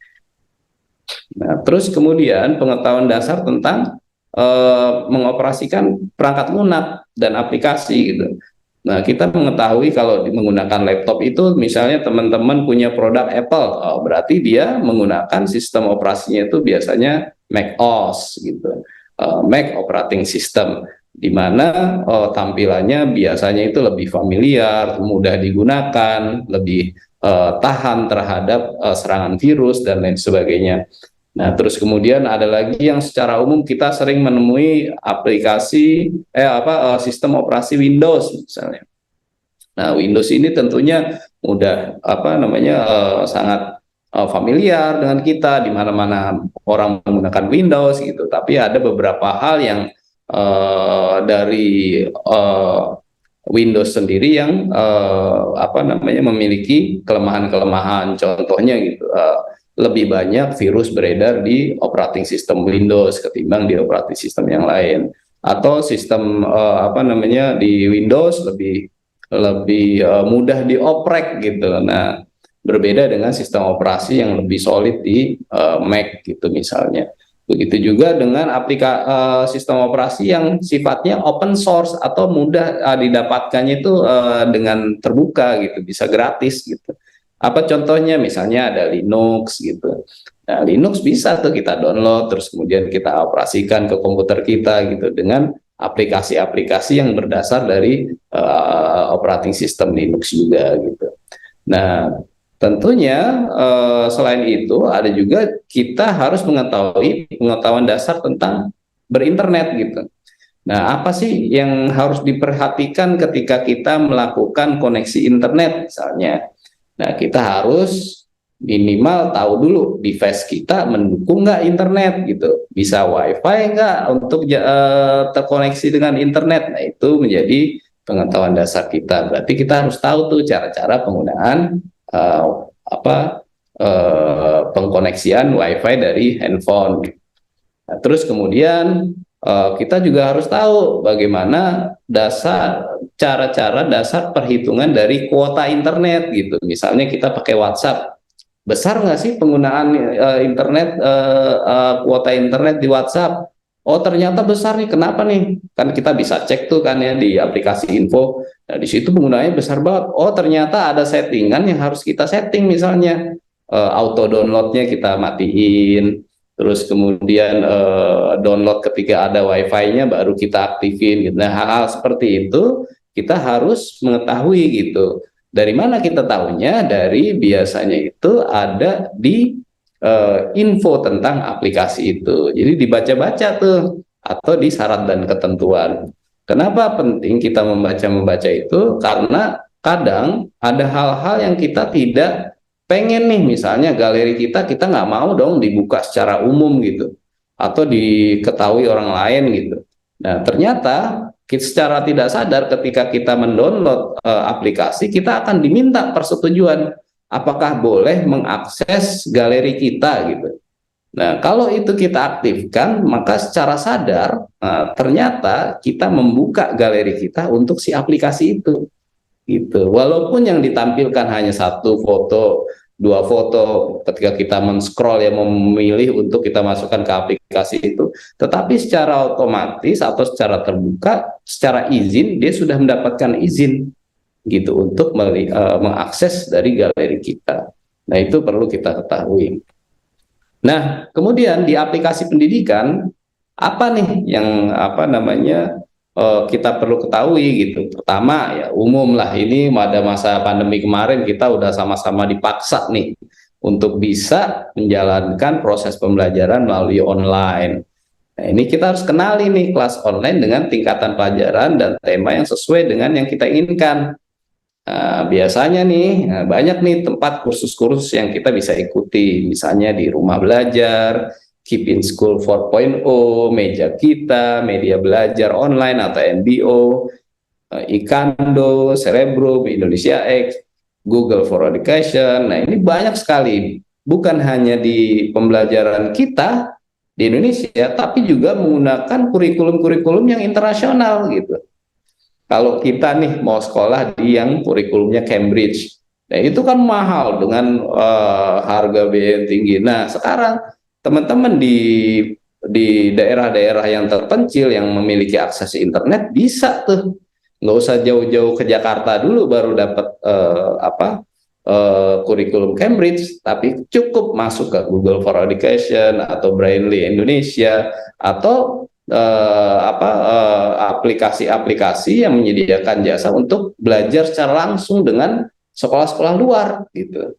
Nah, terus kemudian pengetahuan dasar tentang mengoperasikan perangkat lunak dan aplikasi gitu. Nah, kita mengetahui kalau menggunakan laptop itu misalnya teman-teman punya produk Apple, berarti dia menggunakan sistem operasinya itu biasanya Mac OS gitu, Mac Operating System, di mana tampilannya biasanya itu lebih familiar, mudah digunakan, lebih tahan terhadap serangan virus dan lain sebagainya. Nah, terus kemudian ada lagi yang secara umum kita sering menemui aplikasi sistem operasi Windows misalnya. Nah, Windows ini tentunya mudah sangat familiar dengan kita, di mana-mana orang menggunakan Windows gitu. Tapi ada beberapa hal yang dari Windows sendiri yang memiliki kelemahan-kelemahan. Contohnya gitu, lebih banyak virus beredar di operating system Windows ketimbang di operating system yang lain, atau sistem di Windows lebih mudah dioprek gitu. Nah, berbeda dengan sistem operasi yang lebih solid di Mac gitu misalnya. Begitu juga dengan sistem operasi yang sifatnya open source atau mudah didapatkannya itu dengan terbuka gitu, bisa gratis gitu. Apa contohnya? Misalnya ada Linux gitu. Nah, Linux bisa tuh kita download, terus kemudian kita operasikan ke komputer kita gitu dengan aplikasi-aplikasi yang berdasar dari operating system Linux juga gitu. Nah, tentunya selain itu ada juga kita harus mengetahui pengetahuan dasar tentang berinternet gitu. Nah, apa sih yang harus diperhatikan ketika kita melakukan koneksi internet misalnya? Nah, kita harus minimal tahu dulu device kita mendukung nggak internet gitu, bisa WiFi nggak untuk terkoneksi dengan internet. Nah, itu menjadi pengetahuan dasar kita. Berarti kita harus tahu tuh cara-cara penggunaan pengkoneksian WiFi dari handphone. Nah, terus kemudian kita juga harus tahu bagaimana cara-cara dasar perhitungan dari kuota internet gitu. Misalnya kita pakai WhatsApp, besar nggak sih penggunaan kuota internet di WhatsApp? Oh, ternyata besar nih. Kenapa nih? Kan kita bisa cek tuh kan ya di aplikasi info. Nah, di situ penggunaannya besar banget. Oh, ternyata ada settingan yang harus kita setting, misalnya auto downloadnya kita matiin, terus kemudian download ketika ada wifi-nya baru kita aktifin gitu. Nah, hal-hal seperti itu kita harus mengetahui gitu. Dari mana kita tahunya? Dari biasanya itu ada di info tentang aplikasi itu. Jadi dibaca-baca tuh, atau di syarat dan ketentuan. Kenapa penting kita membaca itu? Karena kadang ada hal-hal yang kita tidak pengen nih, misalnya galeri kita nggak mau dong dibuka secara umum gitu, atau diketahui orang lain gitu. Nah, ternyata secara tidak sadar ketika kita mendownload aplikasi, kita akan diminta persetujuan apakah boleh mengakses galeri kita gitu. Nah, kalau itu kita aktifkan, maka secara sadar ternyata kita membuka galeri kita untuk si aplikasi itu, gitu. Walaupun yang ditampilkan hanya 1 foto, 2 foto, ketika kita men-scroll ya, memilih untuk kita masukkan ke aplikasi itu, tetapi secara otomatis atau secara terbuka, secara izin, dia sudah mendapatkan izin, gitu, untuk mengakses dari galeri kita. Nah, itu perlu kita ketahui. Nah, kemudian di aplikasi pendidikan apa nih yang kita perlu ketahui gitu. Pertama ya umum lah, ini pada masa pandemi kemarin kita udah sama-sama dipaksa nih untuk bisa menjalankan proses pembelajaran melalui online. Nah, ini kita harus kenali nih kelas online dengan tingkatan pelajaran dan tema yang sesuai dengan yang kita inginkan. Biasanya nih banyak nih tempat kursus-kursus yang kita bisa ikuti, misalnya di Rumah Belajar, Keep in School 4.0, Meja Kita, Media Belajar Online atau MBO, Ikando, Cerebro, Indonesia X, Google for Education. Nah, ini banyak sekali, bukan hanya di pembelajaran kita di Indonesia, tapi juga menggunakan kurikulum-kurikulum yang internasional gitu. Kalau kita nih mau sekolah di yang kurikulumnya Cambridge, nah itu kan mahal dengan harga biaya yang tinggi. Nah, sekarang teman-teman di daerah-daerah yang terpencil yang memiliki akses internet bisa tuh, nggak usah jauh-jauh ke Jakarta dulu baru dapat kurikulum Cambridge, tapi cukup masuk ke Google for Education atau Brainly Indonesia atau aplikasi-aplikasi yang menyediakan jasa untuk belajar secara langsung dengan sekolah-sekolah luar gitu.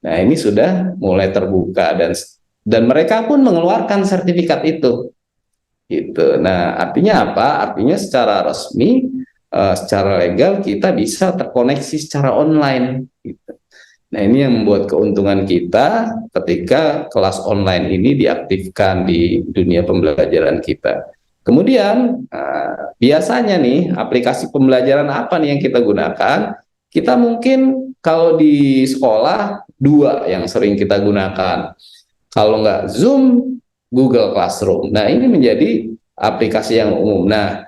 Nah, ini sudah mulai terbuka dan mereka pun mengeluarkan sertifikat itu gitu. Nah, artinya apa? Artinya secara resmi, secara legal kita bisa terkoneksi secara online gitu. Nah, ini yang membuat keuntungan kita ketika kelas online ini diaktifkan di dunia pembelajaran kita. Kemudian biasanya nih aplikasi pembelajaran apa nih yang kita gunakan? Kita mungkin kalau di sekolah 2 yang sering kita gunakan. Kalau nggak Zoom, Google Classroom. Nah, ini menjadi aplikasi yang umum. Nah,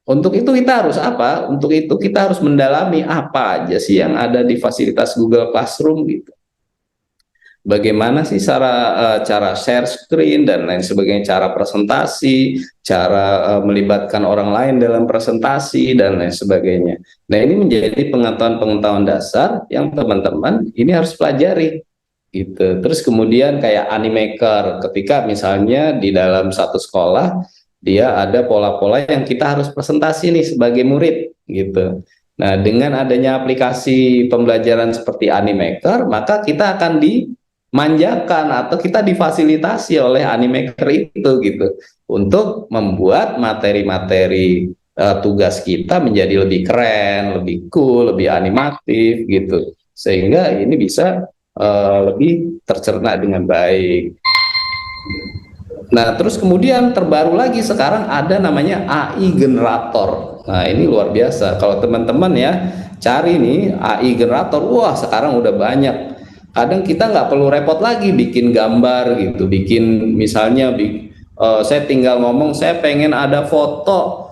untuk itu kita harus apa? Untuk itu kita harus mendalami apa aja sih yang ada di fasilitas Google Classroom gitu. Bagaimana sih cara share screen dan lain sebagainya, cara presentasi, cara melibatkan orang lain dalam presentasi dan lain sebagainya. Nah, ini menjadi pengetahuan-pengetahuan dasar yang teman-teman ini harus pelajari gitu. Terus kemudian kayak Animaker, ketika misalnya di dalam satu sekolah dia ada pola-pola yang kita harus presentasi nih sebagai murid gitu. Nah, dengan adanya aplikasi pembelajaran seperti Animaker, maka kita akan dimanjakan atau kita difasilitasi oleh Animaker itu gitu untuk membuat materi-materi tugas kita menjadi lebih keren, lebih cool, lebih animatif gitu, sehingga ini bisa lebih tercerna dengan baik. Nah, terus kemudian terbaru lagi sekarang ada namanya AI generator. Nah, ini luar biasa. Kalau teman-teman ya cari nih AI generator, wah sekarang udah banyak. Kadang kita nggak perlu repot lagi bikin gambar gitu, bikin misalnya saya tinggal ngomong saya pengen ada foto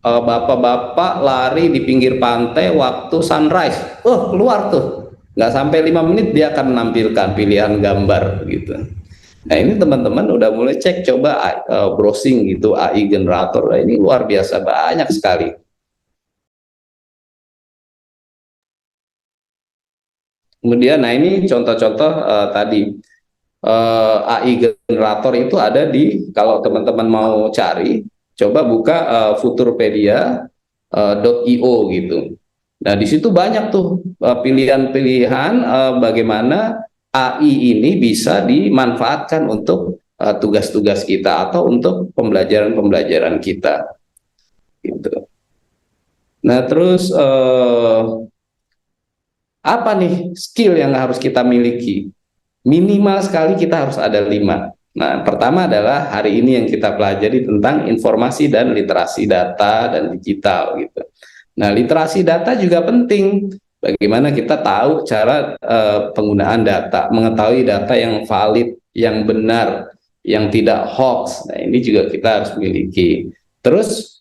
bapak-bapak lari di pinggir pantai waktu sunrise. Keluar tuh, nggak sampai 5 menit dia akan menampilkan pilihan gambar gitu. Nah, ini teman-teman udah mulai cek, coba browsing gitu AI generator. Nah, ini luar biasa banyak sekali. Kemudian, nah ini contoh-contoh tadi AI generator itu ada di, kalau teman-teman mau cari, coba buka futuropedia.io gitu. Nah, di situ banyak tuh pilihan-pilihan bagaimana AI ini bisa dimanfaatkan untuk tugas-tugas kita atau untuk pembelajaran-pembelajaran kita gitu. Nah, terus apa nih skill yang harus kita miliki? Minimal sekali kita harus ada 5. Nah, pertama adalah hari ini yang kita pelajari tentang informasi dan literasi data dan digital gitu. Nah, literasi data juga penting. Bagaimana kita tahu cara penggunaan data, mengetahui data yang valid, yang benar, yang tidak hoax. Nah, ini juga kita harus miliki. Terus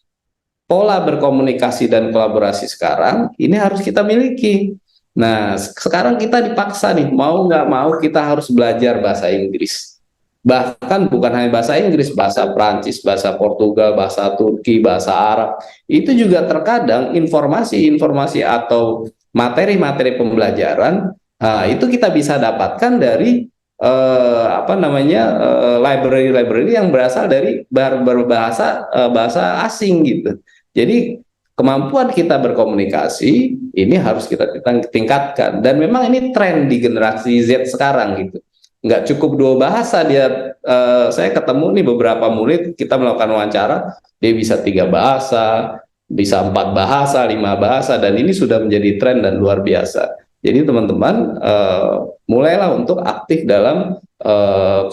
pola berkomunikasi dan kolaborasi sekarang ini harus kita miliki. Nah, sekarang kita dipaksa nih, mau nggak mau kita harus belajar bahasa Inggris. Bahkan bukan hanya bahasa Inggris, bahasa Prancis, bahasa Portugal, bahasa Turki, bahasa Arab. Itu juga terkadang informasi-informasi atau materi-materi pembelajaran, itu kita bisa dapatkan dari library-library yang berasal dari berbahasa bahasa asing gitu. Jadi kemampuan kita berkomunikasi ini harus kita tingkatkan, dan memang ini tren di generasi Z sekarang gitu. Nggak cukup 2 bahasa dia. Saya ketemu nih beberapa murid, kita melakukan wawancara, dia bisa 3 bahasa, bisa 4 bahasa, 5 bahasa, dan ini sudah menjadi tren dan luar biasa. Jadi teman-teman mulailah untuk aktif dalam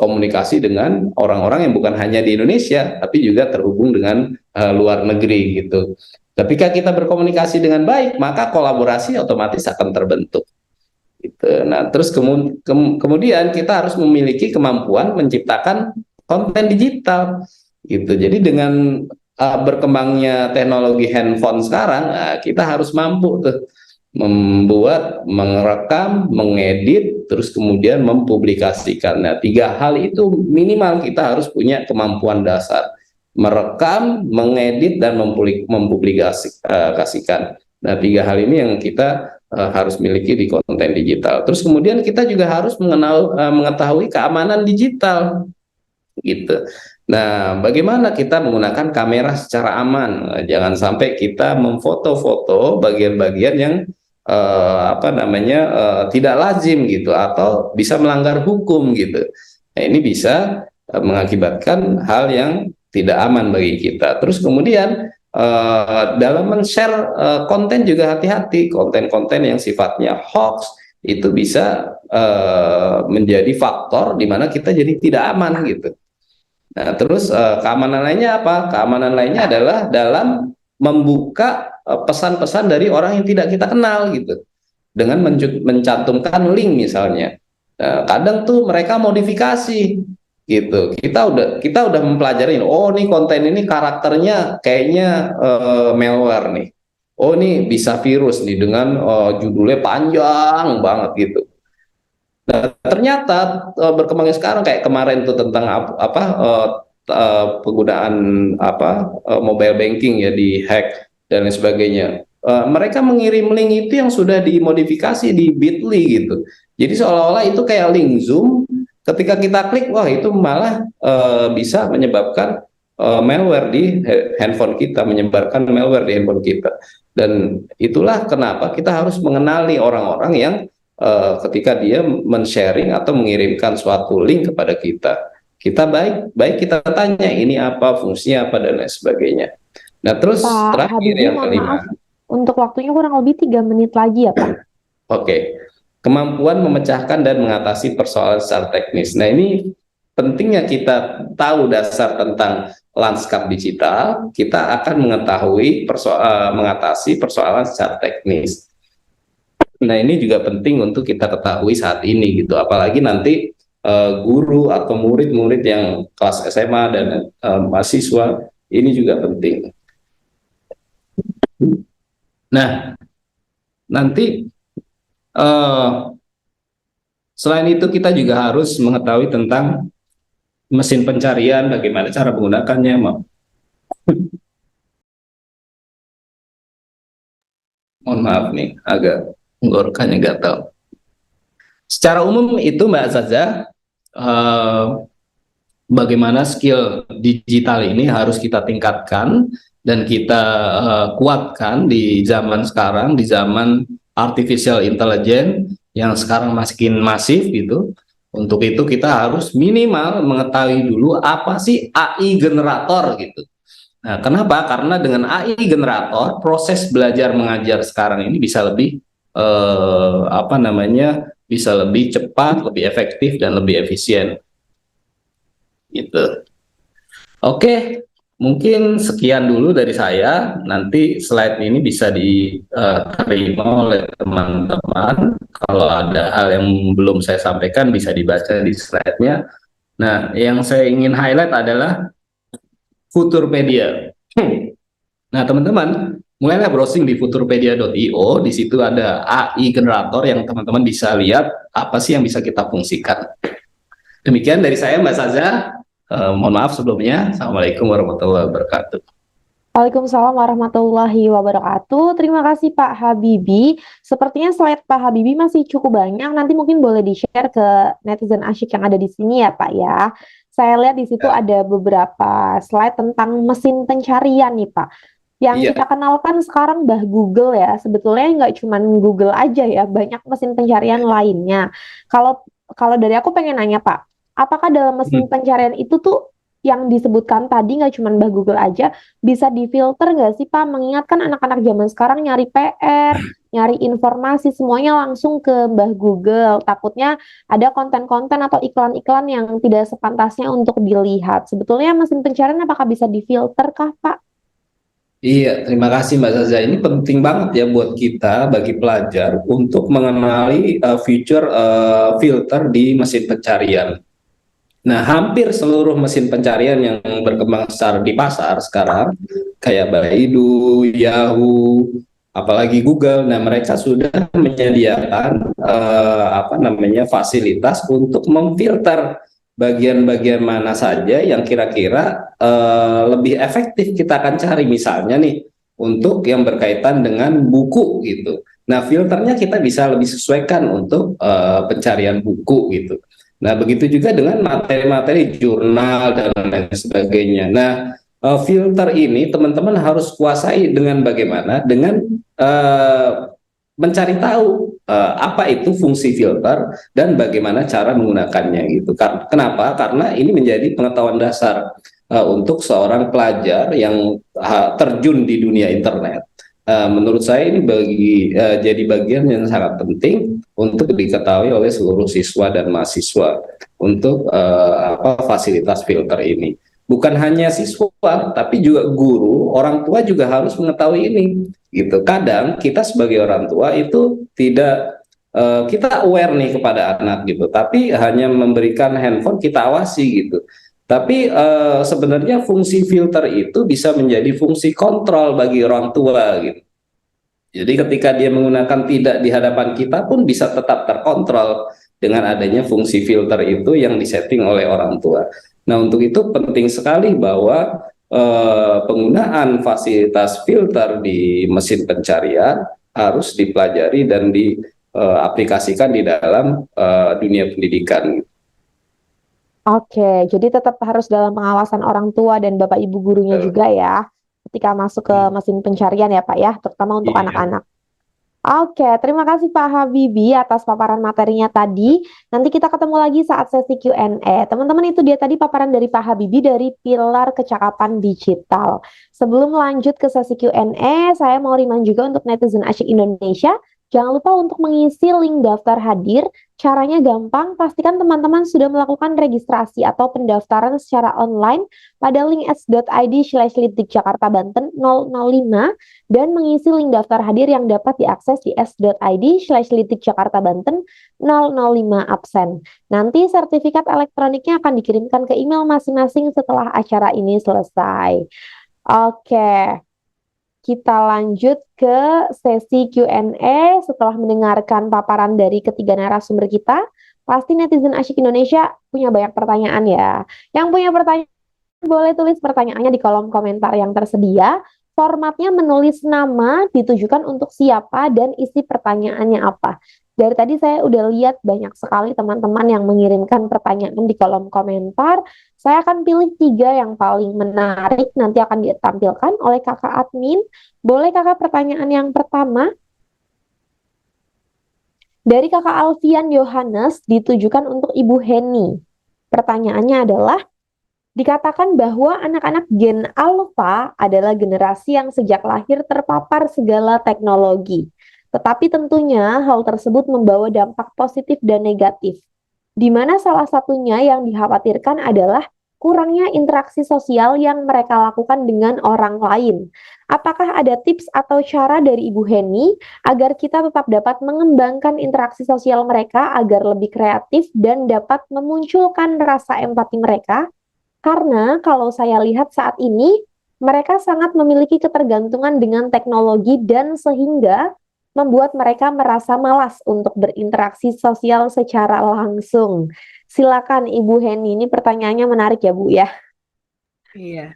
komunikasi dengan orang-orang yang bukan hanya di Indonesia, tapi juga terhubung dengan luar negeri gitu. Ketika kita berkomunikasi dengan baik, maka kolaborasi otomatis akan terbentuk. Gitu. Nah, terus kemudian kita harus memiliki kemampuan menciptakan konten digital. Gitu. Jadi dengan berkembangnya teknologi handphone sekarang, kita harus mampu tuh membuat, merekam, mengedit, terus kemudian mempublikasikan. Nah, 3 hal itu minimal kita harus punya kemampuan dasar. Merekam, mengedit, dan mempublikasikan. Nah, 3 hal ini yang kita harus miliki di konten digital. Terus kemudian kita juga harus mengetahui keamanan digital gitu. Nah, bagaimana kita menggunakan kamera secara aman? Jangan sampai kita memfoto-foto bagian-bagian yang tidak lazim gitu, atau bisa melanggar hukum gitu. Nah, ini bisa mengakibatkan hal yang tidak aman bagi kita. Terus kemudian dalam men-share konten juga hati-hati. Konten-konten yang sifatnya hoax itu bisa menjadi faktor di mana kita jadi tidak aman gitu. Nah, terus keamanan lainnya apa? Keamanan lainnya adalah dalam membuka pesan-pesan dari orang yang tidak kita kenal gitu, dengan mencantumkan link misalnya. Kadang tuh mereka modifikasi gitu. Kita udah mempelajari, oh nih konten ini karakternya kayaknya malware nih. Oh, ini bisa virus nih dengan judulnya panjang banget gitu. Nah, ternyata berkembangnya sekarang kayak kemarin tuh tentang penggunaan mobile banking ya dihack dan lain sebagainya. Mereka mengirim link itu yang sudah dimodifikasi di Bitly gitu. Jadi seolah-olah itu kayak link Zoom. Ketika kita klik, wah itu malah bisa menyebabkan malware di handphone kita, menyebarkan malware di handphone kita. Dan itulah kenapa kita harus mengenali orang-orang yang ketika dia men-sharing atau mengirimkan suatu link kepada kita, kita baik kita tanya ini apa, fungsinya apa, dan lain sebagainya. Nah, terus Pak terakhir Habibie, yang mohon kelima. maaf, untuk waktunya kurang lebih 3 menit lagi ya Pak. Oke. Kemampuan memecahkan dan mengatasi persoalan secara teknis. Nah, ini pentingnya kita tahu dasar tentang lanskap digital, kita akan mengetahui mengatasi persoalan secara teknis. Nah, ini juga penting untuk kita ketahui saat ini gitu, apalagi nanti guru atau murid-murid yang kelas SMA dan mahasiswa, ini juga penting. Nah, nanti selain itu kita juga harus mengetahui tentang mesin pencarian, bagaimana cara menggunakannya. Mohon maaf nih, agak tenggorokannya gatal. Secara umum itu Mbak Zaza, bagaimana skill digital ini harus kita tingkatkan dan kita kuatkan di zaman sekarang, di zaman artificial intelligence yang sekarang makin masif gitu. Untuk itu kita harus minimal mengetahui dulu apa sih AI generator gitu. Nah, kenapa? Karena dengan AI generator, proses belajar mengajar sekarang ini bisa lebih bisa lebih cepat, lebih efektif dan lebih efisien. Gitu. Oke, mungkin sekian dulu dari saya. Nanti slide ini bisa diterima oleh teman-teman. Kalau ada hal yang belum saya sampaikan bisa dibaca di slide-nya. Nah, yang saya ingin highlight adalah Futurpedia. Nah, teman-teman, mulailah browsing di futurpedia.io. Di situ ada AI generator yang teman-teman bisa lihat apa sih yang bisa kita fungsikan. Demikian dari saya, Mbak Saza. Mohon maaf sebelumnya. Assalamualaikum warahmatullahi wabarakatuh. Waalaikumsalam warahmatullahi wabarakatuh. Terima kasih Pak Habibie. Sepertinya slide Pak Habibie masih cukup banyak. Nanti mungkin boleh di-share ke netizen asyik yang ada di sini ya Pak ya. Saya lihat di situ ada beberapa slide tentang mesin pencarian nih Pak. Yang kita kenalkan sekarang Mbah Google ya. Sebetulnya nggak cuma Google aja ya, banyak mesin pencarian lainnya. Kalau dari aku pengen nanya Pak, apakah dalam mesin pencarian itu tuh yang disebutkan tadi nggak cuma Mbah Google aja, bisa difilter nggak sih Pak? Mengingatkan anak-anak zaman sekarang nyari PR, nyari informasi semuanya langsung ke Mbah Google. Takutnya ada konten-konten atau iklan-iklan yang tidak sepantasnya untuk dilihat. Sebetulnya mesin pencarian apakah bisa difilter kah Pak? Iya, terima kasih Mbak Zaza. Ini penting banget ya buat kita, bagi pelajar, untuk mengenali fitur filter di mesin pencarian. Nah, hampir seluruh mesin pencarian yang berkembang secara di pasar sekarang, kayak Baidu, Yahoo, apalagi Google, nah mereka sudah menyediakan fasilitas untuk memfilter bagian-bagian mana saja yang kira-kira lebih efektif kita akan cari. Misalnya nih, untuk yang berkaitan dengan buku gitu. Nah, filternya kita bisa lebih sesuaikan untuk pencarian buku gitu. Nah, begitu juga dengan materi-materi jurnal dan lain sebagainya. Nah, filter ini teman-teman harus kuasai dengan bagaimana? Dengan mencari tahu apa itu fungsi filter dan bagaimana cara menggunakannya gitu. Kenapa? Karena ini menjadi pengetahuan dasar untuk seorang pelajar yang terjun di dunia internet. Menurut saya ini jadi bagian yang sangat penting untuk diketahui oleh seluruh siswa dan mahasiswa untuk fasilitas filter ini. Bukan hanya siswa, tapi juga guru, orang tua juga harus mengetahui ini. Gitu. Kadang kita sebagai orang tua itu tidak kita aware nih kepada anak gitu, tapi hanya memberikan handphone kita awasi gitu. Tapi sebenarnya fungsi filter itu bisa menjadi fungsi kontrol bagi orang tua gitu. Jadi ketika dia menggunakan tidak di hadapan kita pun bisa tetap terkontrol dengan adanya fungsi filter itu yang disetting oleh orang tua. Nah, untuk itu penting sekali bahwa penggunaan fasilitas filter di mesin pencarian harus dipelajari dan diaplikasikan di dalam dunia pendidikan. Oke, jadi tetap harus dalam pengawasan orang tua dan Bapak Ibu gurunya juga ya, ketika masuk ke mesin pencarian ya Pak ya, terutama untuk anak-anak. Oke, terima kasih Pak Habibie atas paparan materinya tadi. Nanti kita ketemu lagi saat sesi Q&A. Teman-teman, itu dia tadi paparan dari Pak Habibie dari Pilar Kecakapan Digital. Sebelum lanjut ke sesi Q&A, saya mau remind juga untuk netizen asyik Indonesia, jangan lupa untuk mengisi link daftar hadir. Caranya gampang, pastikan teman-teman sudah melakukan registrasi atau pendaftaran secara online pada link s.id/Litdik Jakarta Banten 005 dan mengisi link daftar hadir yang dapat diakses di s.id/Litdik Jakarta Banten 005 absen. Nanti sertifikat elektroniknya akan dikirimkan ke email masing-masing setelah acara ini selesai. Oke. Kita lanjut ke sesi Q&A setelah mendengarkan paparan dari ketiga narasumber kita. Pasti netizen asyik Indonesia punya banyak pertanyaan ya. Yang punya pertanyaan boleh tulis pertanyaannya di kolom komentar yang tersedia. Formatnya menulis nama, ditujukan untuk siapa, dan isi pertanyaannya apa. Dari tadi saya udah lihat banyak sekali teman-teman yang mengirimkan pertanyaan di kolom komentar. Saya akan pilih 3 yang paling menarik, nanti akan ditampilkan oleh kakak admin. Boleh kakak pertanyaan yang pertama? Dari kakak Alfian Yohanes ditujukan untuk Ibu Heni. Pertanyaannya adalah, dikatakan bahwa anak-anak Gen Alpha adalah generasi yang sejak lahir terpapar segala teknologi. Tetapi tentunya hal tersebut membawa dampak positif dan negatif. Di mana salah satunya yang dikhawatirkan adalah kurangnya interaksi sosial yang mereka lakukan dengan orang lain. Apakah ada tips atau cara dari Ibu Heni agar kita tetap dapat mengembangkan interaksi sosial mereka agar lebih kreatif dan dapat memunculkan rasa empati mereka? Karena kalau saya lihat saat ini, mereka sangat memiliki ketergantungan dengan teknologi dan sehingga membuat mereka merasa malas untuk berinteraksi sosial secara langsung. Silakan Ibu Heni, ini pertanyaannya menarik ya Bu ya. Iya.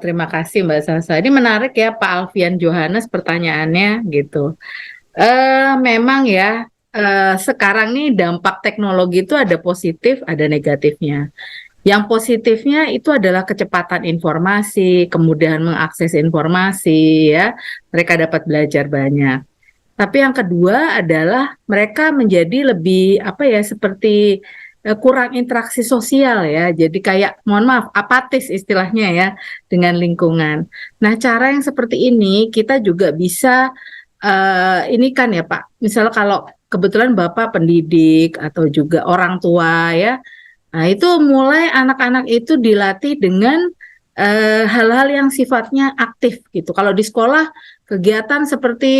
Terima kasih Mbak Sasa. Ini menarik ya Pak Alfian Johannes pertanyaannya gitu. Memang ya sekarang nih dampak teknologi itu ada positif, ada negatifnya. Yang positifnya itu adalah kecepatan informasi, kemudahan mengakses informasi ya. Mereka dapat belajar banyak. Tapi yang kedua adalah mereka menjadi lebih seperti kurang interaksi sosial ya. Jadi kayak mohon maaf apatis istilahnya ya dengan lingkungan. Nah, cara yang seperti ini kita juga bisa ini kan ya Pak. Misalnya kalau kebetulan Bapak pendidik atau juga orang tua ya. Nah, itu mulai anak-anak itu dilatih dengan hal-hal yang sifatnya aktif gitu. Kalau di sekolah kegiatan seperti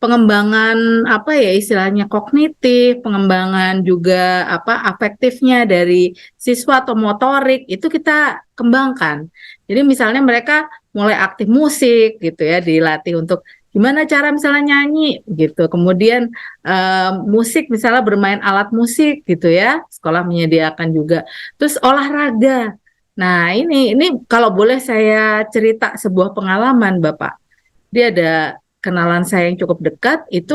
pengembangan istilahnya kognitif, pengembangan juga afektifnya dari siswa atau motorik itu kita kembangkan. Jadi misalnya mereka mulai aktif musik gitu ya, dilatih untuk gimana cara misalnya nyanyi gitu. Kemudian musik misalnya bermain alat musik gitu ya. Sekolah menyediakan juga. Terus olahraga. Nah, ini kalau boleh saya cerita sebuah pengalaman, Bapak. Dia ada kenalan saya yang cukup dekat, itu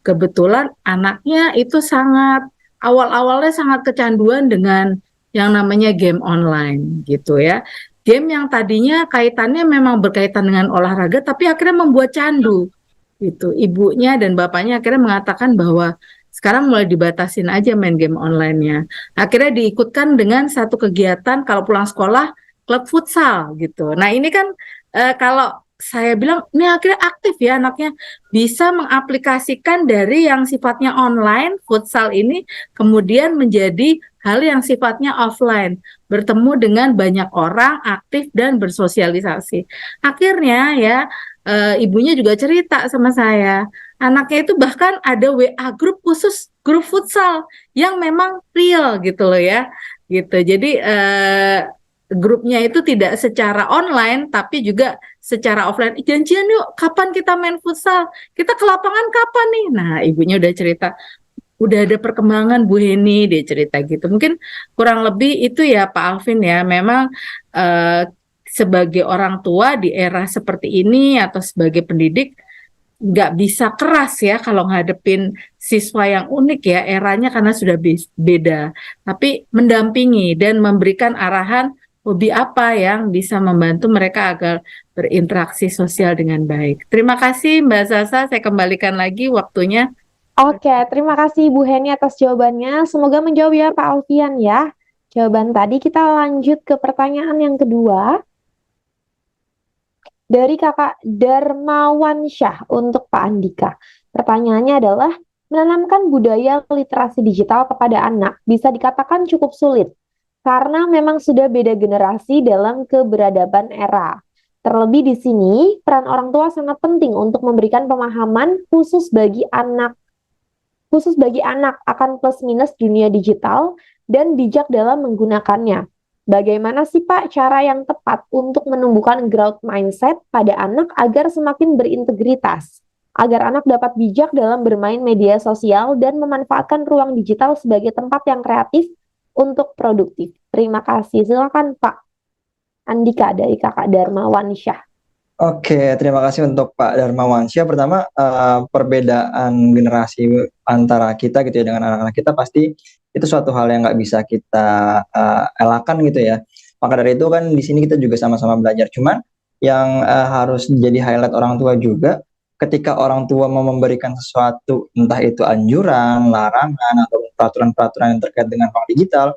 kebetulan anaknya itu awal-awalnya sangat kecanduan dengan yang namanya game online gitu ya. Game yang tadinya kaitannya memang berkaitan dengan olahraga, tapi akhirnya membuat candu gitu. Ibunya dan bapaknya akhirnya mengatakan bahwa sekarang mulai dibatasin aja main game online-nya. Akhirnya diikutkan dengan satu kegiatan kalau pulang sekolah, klub futsal gitu. Nah ini kan kalau saya bilang ini akhirnya aktif ya anaknya, bisa mengaplikasikan dari yang sifatnya online futsal ini kemudian menjadi hal yang sifatnya offline, bertemu dengan banyak orang, aktif dan bersosialisasi. Akhirnya ya ibunya juga cerita sama saya, anaknya itu bahkan ada WA grup khusus, grup futsal yang memang real gitu loh ya, gitu. Jadi grupnya itu tidak secara online tapi juga secara offline. Janjian yuk, kapan kita main futsal? Kita ke lapangan kapan nih? Nah, ibunya udah cerita, udah ada perkembangan Bu Heni, dia cerita gitu. Mungkin kurang lebih itu ya Pak Alvin ya. Memang sebagai orang tua di era seperti ini atau sebagai pendidik nggak bisa keras ya kalau ngadepin siswa yang unik ya eranya karena sudah beda. Tapi mendampingi dan memberikan arahan hobi apa yang bisa membantu mereka agar berinteraksi sosial dengan baik. Terima kasih Mbak Sasa, saya kembalikan lagi waktunya. Oke, terima kasih Bu Heni atas jawabannya. Semoga menjawab ya Pak Alfian ya. Jawaban tadi, kita lanjut ke pertanyaan yang kedua. Dari Kakak Darmawan Syah untuk Pak Andika. Pertanyaannya adalah, menanamkan budaya literasi digital kepada anak bisa dikatakan cukup sulit karena memang sudah beda generasi dalam keberadaban era. Terlebih di sini, peran orang tua sangat penting untuk memberikan pemahaman khusus bagi anak akan plus minus dunia digital dan bijak dalam menggunakannya. Bagaimana sih Pak cara yang tepat untuk menumbuhkan growth mindset pada anak agar semakin berintegritas? agar anak dapat bijak dalam bermain media sosial dan memanfaatkan ruang digital sebagai tempat yang kreatif untuk produktif. Terima kasih. Silakan Pak Andika dari Kakak Darmawansyah. Oke, terima kasih untuk Pak Darmawansyah. Pertama, perbedaan generasi antara kita gitu ya dengan anak-anak kita pasti itu suatu hal yang nggak bisa kita elakkan gitu ya. Maka dari itu kan di sini kita juga sama-sama belajar. Cuman yang harus jadi highlight orang tua juga, ketika orang tua mau memberikan sesuatu, entah itu anjuran, larangan, atau peraturan-peraturan yang terkait dengan ruang digital,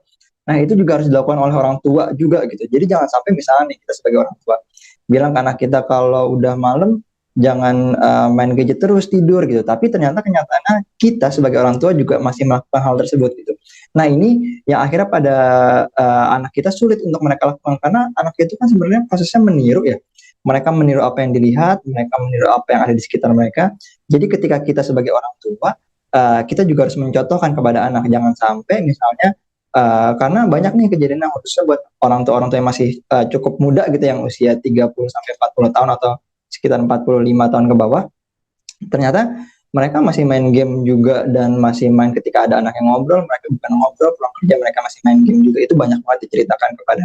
nah itu juga harus dilakukan oleh orang tua juga gitu. Jadi jangan sampai misalnya nih kita sebagai orang tua bilang ke anak kita kalau udah malam jangan main gadget terus tidur gitu. Tapi ternyata kenyataannya kita sebagai orang tua juga masih melakukan hal tersebut gitu. Nah ini yang akhirnya pada anak kita sulit untuk mereka lakukan karena anak itu kan sebenarnya prosesnya meniru ya. Mereka meniru apa yang dilihat, mereka meniru apa yang ada di sekitar mereka. Jadi ketika kita sebagai orang tua, kita juga harus mencontohkan kepada anak. Jangan sampai misalnya karena banyak nih kejadian yang khususnya buat orang tua yang masih cukup muda gitu yang usia 30 sampai 40 tahun atau sekitar 45 tahun ke bawah. Ternyata mereka masih main game juga dan masih main ketika ada anak yang ngobrol, mereka bukan ngobrol, pulang kerja mereka masih main game juga. Itu banyak banget diceritakan kepada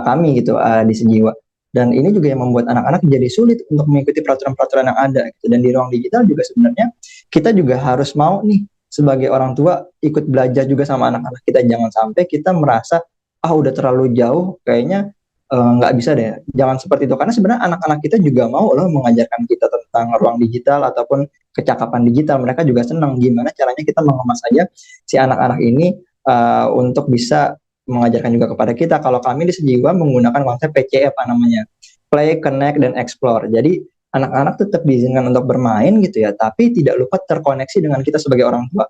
kami gitu di Sejiwa. Dan ini juga yang membuat anak-anak jadi sulit untuk mengikuti peraturan-peraturan yang ada gitu. Dan di ruang digital juga sebenarnya kita juga harus mau nih sebagai orang tua ikut belajar juga sama anak-anak kita. Jangan sampai kita merasa udah terlalu jauh kayaknya nggak bisa deh. Jangan seperti itu karena sebenarnya anak-anak kita juga mau loh mengajarkan kita tentang ruang digital ataupun kecakapan digital. Mereka juga senang gimana caranya kita mengemas aja si anak-anak ini untuk bisa mengajarkan juga kepada kita. Kalau kami di Sejiwa menggunakan konsep PCE namanya, Play, Connect, dan Explore. Jadi anak-anak tetap diizinkan untuk bermain gitu ya, tapi tidak lupa terkoneksi dengan kita sebagai orang tua.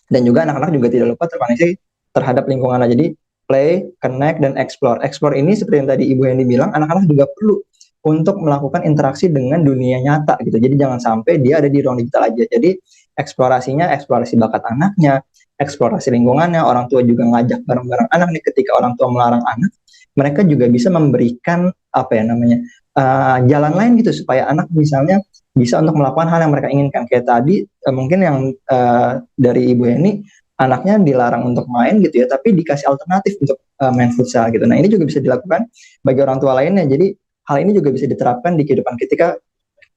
Dan juga anak-anak juga tidak lupa terkoneksi terhadap lingkungannya. Jadi Play, Connect, dan Explore. Explore ini seperti yang tadi Ibu Hendy bilang, anak-anak juga perlu untuk melakukan interaksi dengan dunia nyata gitu. Jadi jangan sampai dia ada di ruang digital aja. Jadi eksplorasinya, eksplorasi bakat anaknya, eksplorasi lingkungannya. Orang tua juga ngajak bareng-bareng anak nih. Ketika orang tua melarang anak, mereka juga bisa memberikan jalan lain gitu supaya anak misalnya bisa untuk melakukan hal yang mereka inginkan. Kayak tadi mungkin yang dari Ibu Henny, anaknya dilarang untuk main gitu ya, tapi dikasih alternatif untuk main futsal gitu. Nah ini juga bisa dilakukan bagi orang tua lainnya. Jadi hal ini juga bisa diterapkan di kehidupan ketika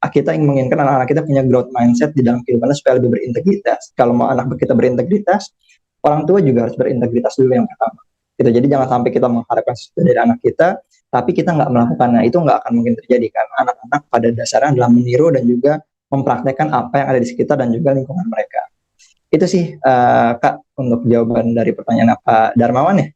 kita ingin menginginkan anak-anak kita punya growth mindset di dalam kehidupannya supaya lebih berintegritas. Kalau mau anak kita berintegritas, orang tua juga harus berintegritas dulu yang pertama. Gitu. Jadi jangan sampai kita mengharapkan sesuatu dari anak kita, tapi kita nggak melakukannya. Itu nggak akan mungkin terjadi karena anak-anak pada dasarnya adalah meniru dan juga mempraktekkan apa yang ada di sekitar dan juga lingkungan mereka. Itu sih Kak untuk jawaban dari pertanyaan Pak Darmawan ya.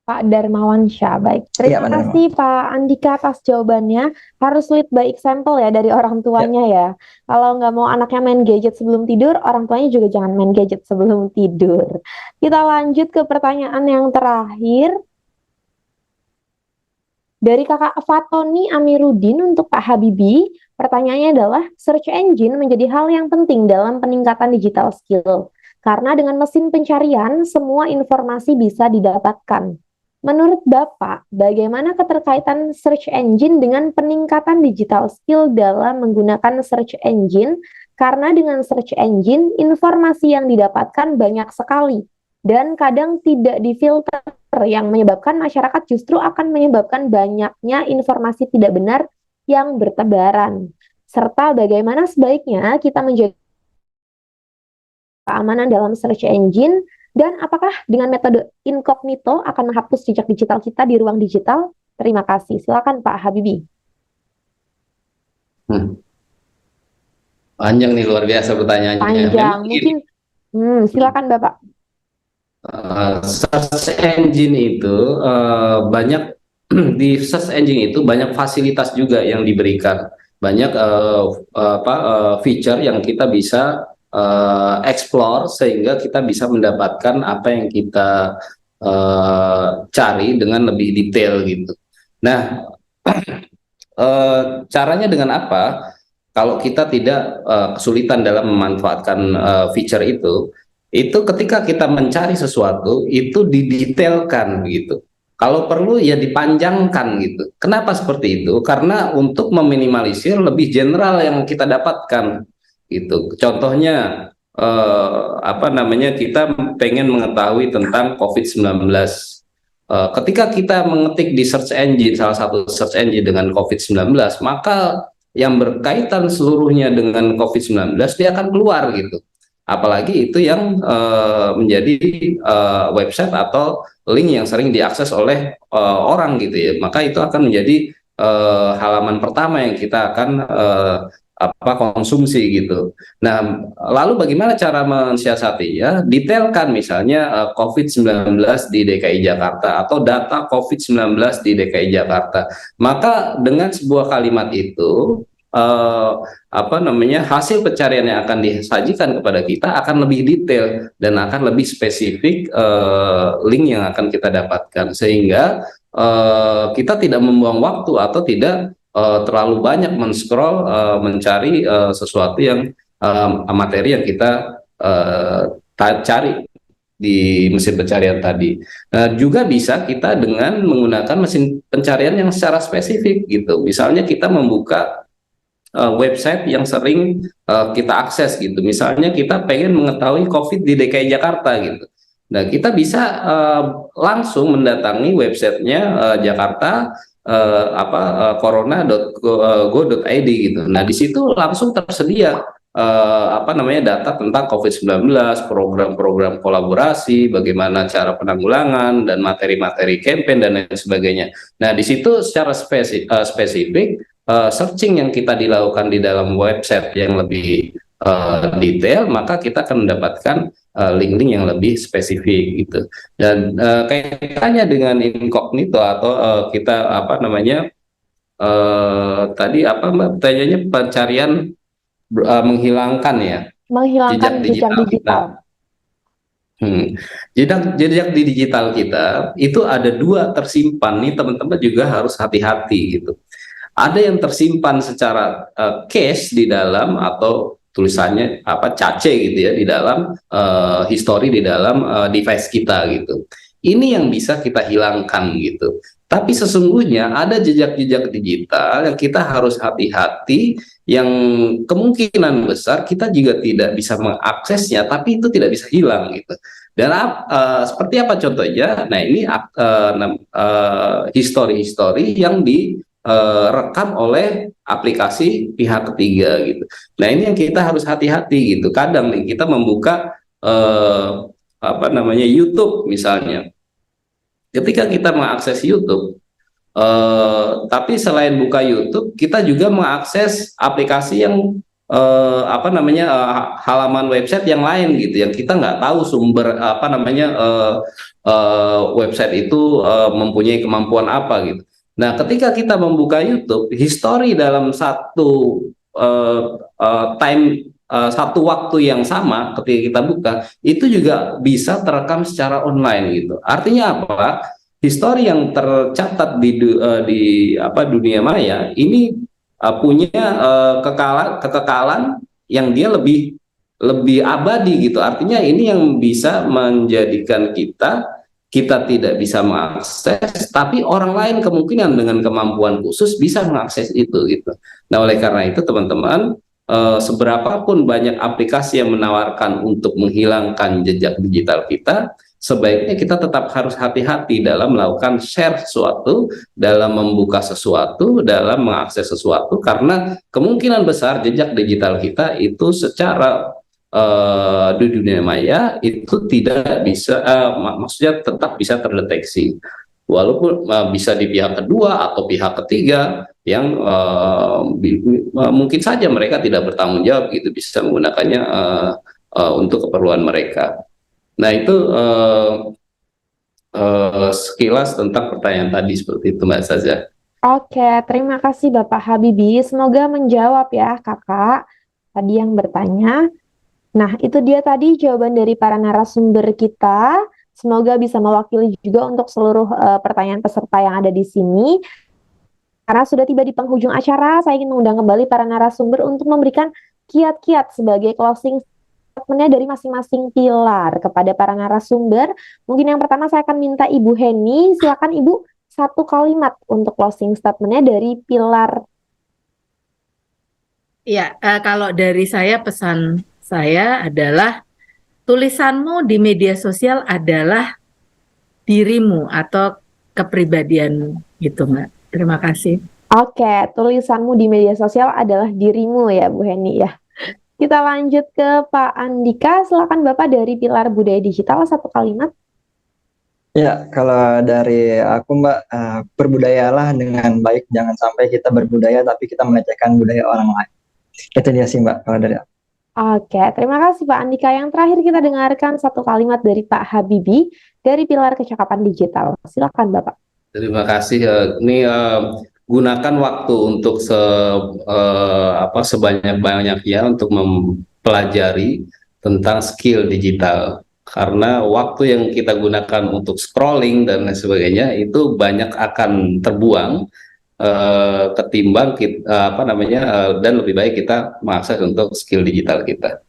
Pak Darmawansyah, baik. Terima kasih Pak Andika atas jawabannya. Harus lead by example ya dari orang tuanya ya. Kalau nggak mau anaknya main gadget sebelum tidur, orang tuanya juga jangan main gadget sebelum tidur. Kita lanjut ke pertanyaan yang terakhir. Dari Kakak Fatoni Amiruddin untuk Pak Habibie, pertanyaannya adalah search engine menjadi hal yang penting dalam peningkatan digital skill. Karena dengan mesin pencarian, semua informasi bisa didapatkan. Menurut Bapak, bagaimana keterkaitan search engine dengan peningkatan digital skill dalam menggunakan search engine? Karena dengan search engine, informasi yang didapatkan banyak sekali dan kadang tidak difilter yang menyebabkan masyarakat justru akan menyebabkan banyaknya informasi tidak benar yang bertebaran. Serta bagaimana sebaiknya kita menjaga keamanan dalam search engine. Dan apakah dengan metode incognito akan menghapus jejak digital kita di ruang digital? Terima kasih. Silakan Pak Habibie. Panjang nih, luar biasa pertanyaannya. Panjang, mungkin silakan Bapak. Search engine itu banyak di search engine itu banyak fasilitas juga yang diberikan, banyak feature yang kita bisa explore sehingga kita bisa mendapatkan apa yang kita cari dengan lebih detail gitu. Nah, caranya dengan apa? Kalau kita tidak kesulitan dalam memanfaatkan feature itu ketika kita mencari sesuatu itu didetailkan gitu. Kalau perlu ya dipanjangkan gitu. Kenapa seperti itu? Karena untuk meminimalisir lebih general yang kita dapatkan. gitu. Contohnya apa namanya, kita pengen mengetahui tentang COVID-19. Ketika kita mengetik di search engine, salah satu search engine dengan COVID-19, maka yang berkaitan seluruhnya dengan COVID-19 dia akan keluar gitu. Apalagi itu yang menjadi website atau link yang sering diakses oleh orang gitu ya. Maka itu akan menjadi halaman pertama yang kita akan konsumsi gitu. Nah, lalu bagaimana cara mensiasatinya? Detailkan misalnya COVID-19 di DKI Jakarta atau data COVID-19 di DKI Jakarta. Maka dengan sebuah kalimat itu hasil pencarian yang akan disajikan kepada kita akan lebih detail dan akan lebih spesifik link yang akan kita dapatkan, sehingga kita tidak membuang waktu atau tidak terlalu banyak men-scroll mencari sesuatu yang materi yang kita cari di mesin pencarian tadi. Juga bisa kita dengan menggunakan mesin pencarian yang secara spesifik gitu. Misalnya kita membuka website yang sering kita akses gitu. Misalnya kita pengen mengetahui COVID di DKI Jakarta gitu. Nah, kita bisa langsung mendatangi websitenya Jakarta corona.go.id gitu. Nah, di situ langsung tersedia data tentang COVID-19, program-program kolaborasi, bagaimana cara penanggulangan dan materi-materi campaign dan lain sebagainya. Nah, di situ secara spesifik searching yang kita dilakukan di dalam website yang lebih detail, maka kita akan mendapatkan link-link yang lebih spesifik gitu. Dan kaitannya dengan incognito atau kita tadi pertanyaannya pencarian menghilangkan ya Menghilangkan jejak digital. Jejak di digital kita itu ada dua tersimpan nih, teman-teman juga harus hati-hati gitu. Ada yang tersimpan secara cache di dalam atau tulisannya cache gitu ya di dalam history di dalam device kita gitu. Ini yang bisa kita hilangkan gitu. Tapi sesungguhnya ada jejak-jejak digital yang kita harus hati-hati, yang kemungkinan besar kita juga tidak bisa mengaksesnya, tapi itu tidak bisa hilang gitu. Dan seperti apa contohnya? Nah, ini history yang direkam oleh aplikasi pihak ketiga gitu. Nah, ini yang kita harus hati-hati gitu. Kadang nih kita membuka YouTube misalnya. Ketika kita mengakses YouTube, tapi selain buka YouTube, kita juga mengakses aplikasi yang halaman website yang lain gitu, yang kita nggak tahu sumber website itu mempunyai kemampuan apa gitu. Nah, ketika kita membuka YouTube, history dalam satu satu waktu yang sama ketika kita buka itu juga bisa terekam secara online gitu. Artinya apa? History yang tercatat di dunia maya ini punya kekekalan yang dia lebih abadi gitu. Artinya ini yang bisa menjadikan kita tidak bisa mengakses, tapi orang lain kemungkinan dengan kemampuan khusus bisa mengakses itu gitu. Nah, oleh karena itu teman-teman, seberapapun banyak aplikasi yang menawarkan untuk menghilangkan jejak digital kita, sebaiknya kita tetap harus hati-hati dalam melakukan share sesuatu, dalam membuka sesuatu, dalam mengakses sesuatu, karena kemungkinan besar jejak digital kita itu secara di dunia maya itu tidak bisa, maksudnya tetap bisa terdeteksi, walaupun bisa di pihak kedua atau pihak ketiga yang mungkin saja mereka tidak bertanggung jawab gitu, bisa menggunakannya untuk keperluan mereka. Nah, itu sekilas tentang pertanyaan tadi, seperti itu Mbak Saza. Oke, terima kasih Bapak Habibie. Semoga menjawab ya Kakak tadi yang bertanya. Nah, itu dia tadi jawaban dari para narasumber kita. Semoga bisa mewakili juga untuk seluruh pertanyaan peserta yang ada di sini. Karena sudah tiba di penghujung acara, saya ingin mengundang kembali para narasumber untuk memberikan kiat-kiat sebagai closing statement-nya dari masing-masing pilar kepada para narasumber. Mungkin yang pertama saya akan minta Ibu Heni, silakan Ibu satu kalimat untuk closing statement-nya dari pilar. Ya, kalau dari saya pesan saya adalah tulisanmu di media sosial adalah dirimu atau kepribadianmu gitu, Mbak. Terima kasih. Oke, tulisanmu di media sosial adalah dirimu ya, Bu Heni ya. Kita lanjut ke Pak Andika. Silakan Bapak dari Pilar Budaya Digital, satu kalimat. Ya, kalau dari aku Mbak, berbudayalah dengan baik, jangan sampai kita berbudaya tapi kita melecehkan budaya orang lain. Itu dia sih Mbak, kalau dari aku. Oke, terima kasih Pak Andika. Yang terakhir kita dengarkan satu kalimat dari Pak Habibi dari Pilar Kecakapan Digital. Silakan Bapak. Terima kasih. Ini gunakan waktu untuk sebanyak-banyaknya untuk mempelajari tentang skill digital. Karena waktu yang kita gunakan untuk scrolling dan lain sebagainya itu banyak akan terbuang ketimbang kita, dan lebih baik kita mengakses untuk skill digital kita.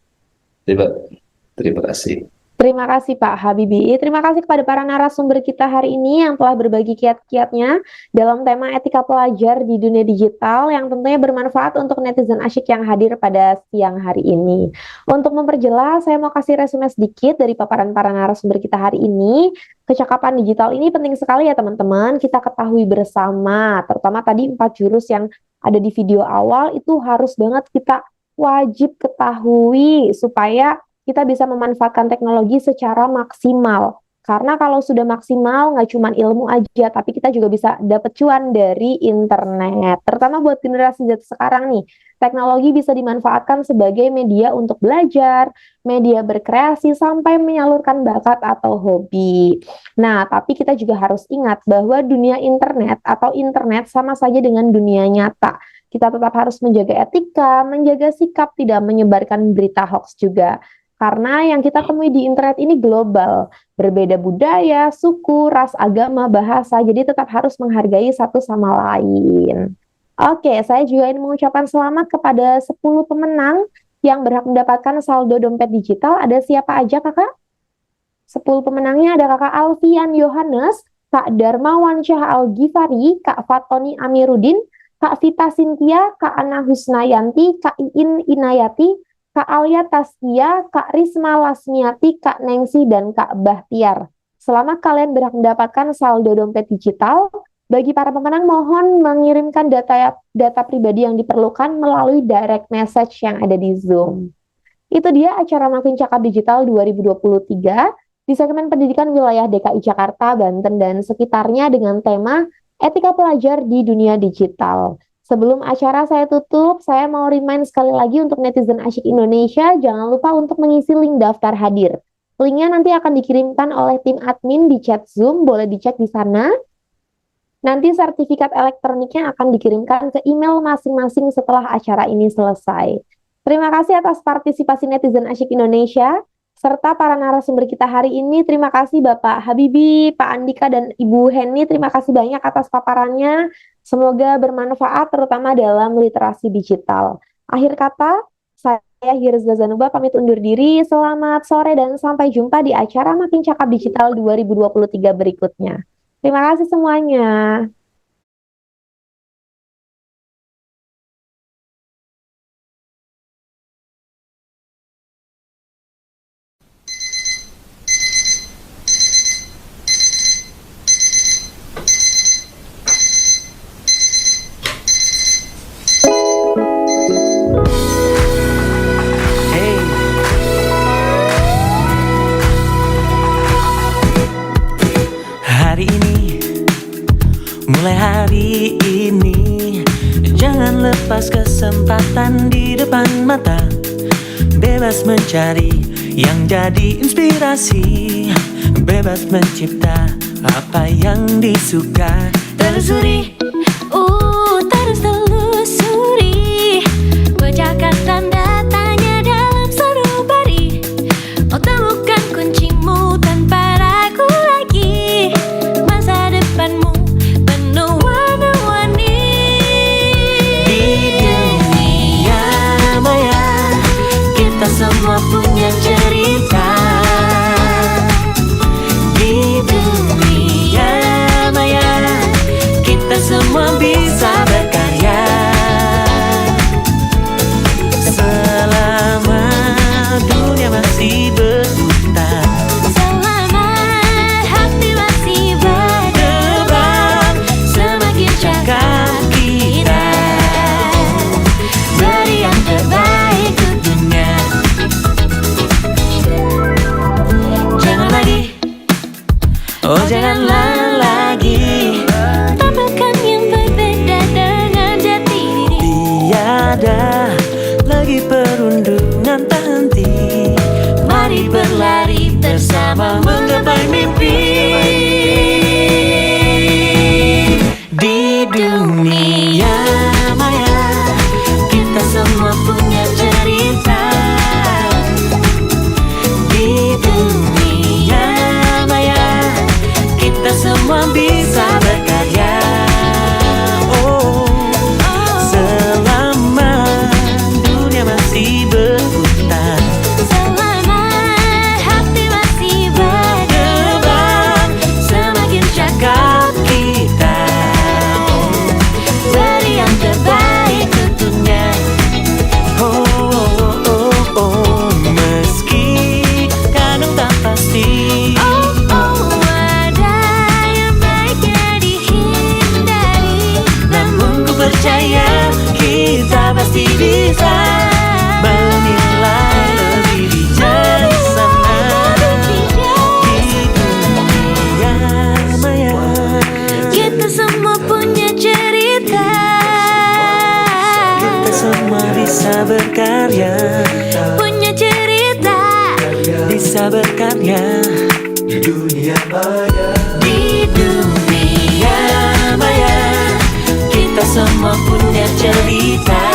Terima kasih. Terima kasih Pak Habibi. Terima kasih kepada para narasumber kita hari ini yang telah berbagi kiat-kiatnya dalam tema etika pelajar di dunia digital yang tentunya bermanfaat untuk netizen asyik yang hadir pada siang hari ini. Untuk memperjelas, saya mau kasih resume sedikit dari paparan para narasumber kita hari ini. Kecakapan digital ini penting sekali ya teman-teman, kita ketahui bersama, terutama tadi 4 jurus yang ada di video awal itu harus banget kita wajib ketahui supaya kita bisa memanfaatkan teknologi secara maksimal. Karena kalau sudah maksimal, nggak cuma ilmu aja, tapi kita juga bisa dapat cuan dari internet. Terutama buat generasi Z sekarang nih, teknologi bisa dimanfaatkan sebagai media untuk belajar, media berkreasi, sampai menyalurkan bakat atau hobi. Nah, tapi kita juga harus ingat bahwa dunia internet atau internet sama saja dengan dunia nyata. Kita tetap harus menjaga etika, menjaga sikap, tidak menyebarkan berita hoax juga. Karena yang kita temui di internet ini global, berbeda budaya, suku, ras, agama, bahasa, jadi tetap harus menghargai satu sama lain. Oke, saya juga ingin mengucapkan selamat kepada 10 pemenang yang berhak mendapatkan saldo dompet digital. Ada siapa aja kakak? 10 pemenangnya ada kakak Alfian Yohanes, Kak Darmawan Syah Al-Ghifari, Kak Fatoni Amiruddin, Kak Vita Sintia, Kak Ana Husnayanti, Kak Iin Inayati, Kak Alia Taskia, Kak Risma Lasmiati, Kak Nengsi, dan Kak Bahtiar. Selamat kalian berhak mendapatkan saldo dompet digital. Bagi para pemenang mohon mengirimkan data pribadi yang diperlukan melalui direct message yang ada di Zoom. Itu dia acara Makin Cakap Digital 2023 di segmen pendidikan wilayah DKI Jakarta, Banten, dan sekitarnya dengan tema Etika Pelajar di Dunia Digital. Sebelum acara saya tutup, saya mau remind sekali lagi untuk netizen asyik Indonesia, jangan lupa untuk mengisi link daftar hadir. Linknya nanti akan dikirimkan oleh tim admin di chat Zoom, boleh dicek di sana. Nanti sertifikat elektroniknya akan dikirimkan ke email masing-masing setelah acara ini selesai. Terima kasih atas partisipasi netizen asyik Indonesia, serta para narasumber kita hari ini. Terima kasih Bapak Habibi, Pak Andika, dan Ibu Heni. Terima kasih banyak atas paparannya. Semoga bermanfaat terutama dalam literasi digital. Akhir kata, saya Hirza Zanuba pamit undur diri. Selamat sore dan sampai jumpa di acara Makin Cakap Digital 2023 berikutnya. Terima kasih semuanya. Mulai hari ini, jangan lepas kesempatan di depan mata. Bebas mencari yang jadi inspirasi, bebas mencipta apa yang disuka. Telusuri, terus telusuri, bacakan tanda tanya dalam sanubari. Oh, temukan kuncimu tanpa ragu lagi. Masa depanmu penuh warna-warni. Di dunia maya, kita semua punya cerita. Di dunia maya, kita semua janganlah lagi tampilkan yang berbeda dengan jati diri. tiada lagi perundungan tak henti. Mari berlari bersama menggapai mimpi. Di dunia maya kita semua punya cerita. Di dunia maya kita semua bisa berkarya. Oh, selama dunia masih berputar, Selama hati masih berdebar, semakin cakap kita, beri yang terbaik tentunya. oh, oh, oh, oh, oh. Meski kadang tak pasti, Oh, oh, ada yang baiknya dihindari. namun ku percaya kita pasti bisa menilai lebih bijaksana. Di dunia maya Kita semua punya cerita. kita semua bisa berkarya, Punya cerita. bisa berkarya. Di Di dunia maya kita semua punya cerita.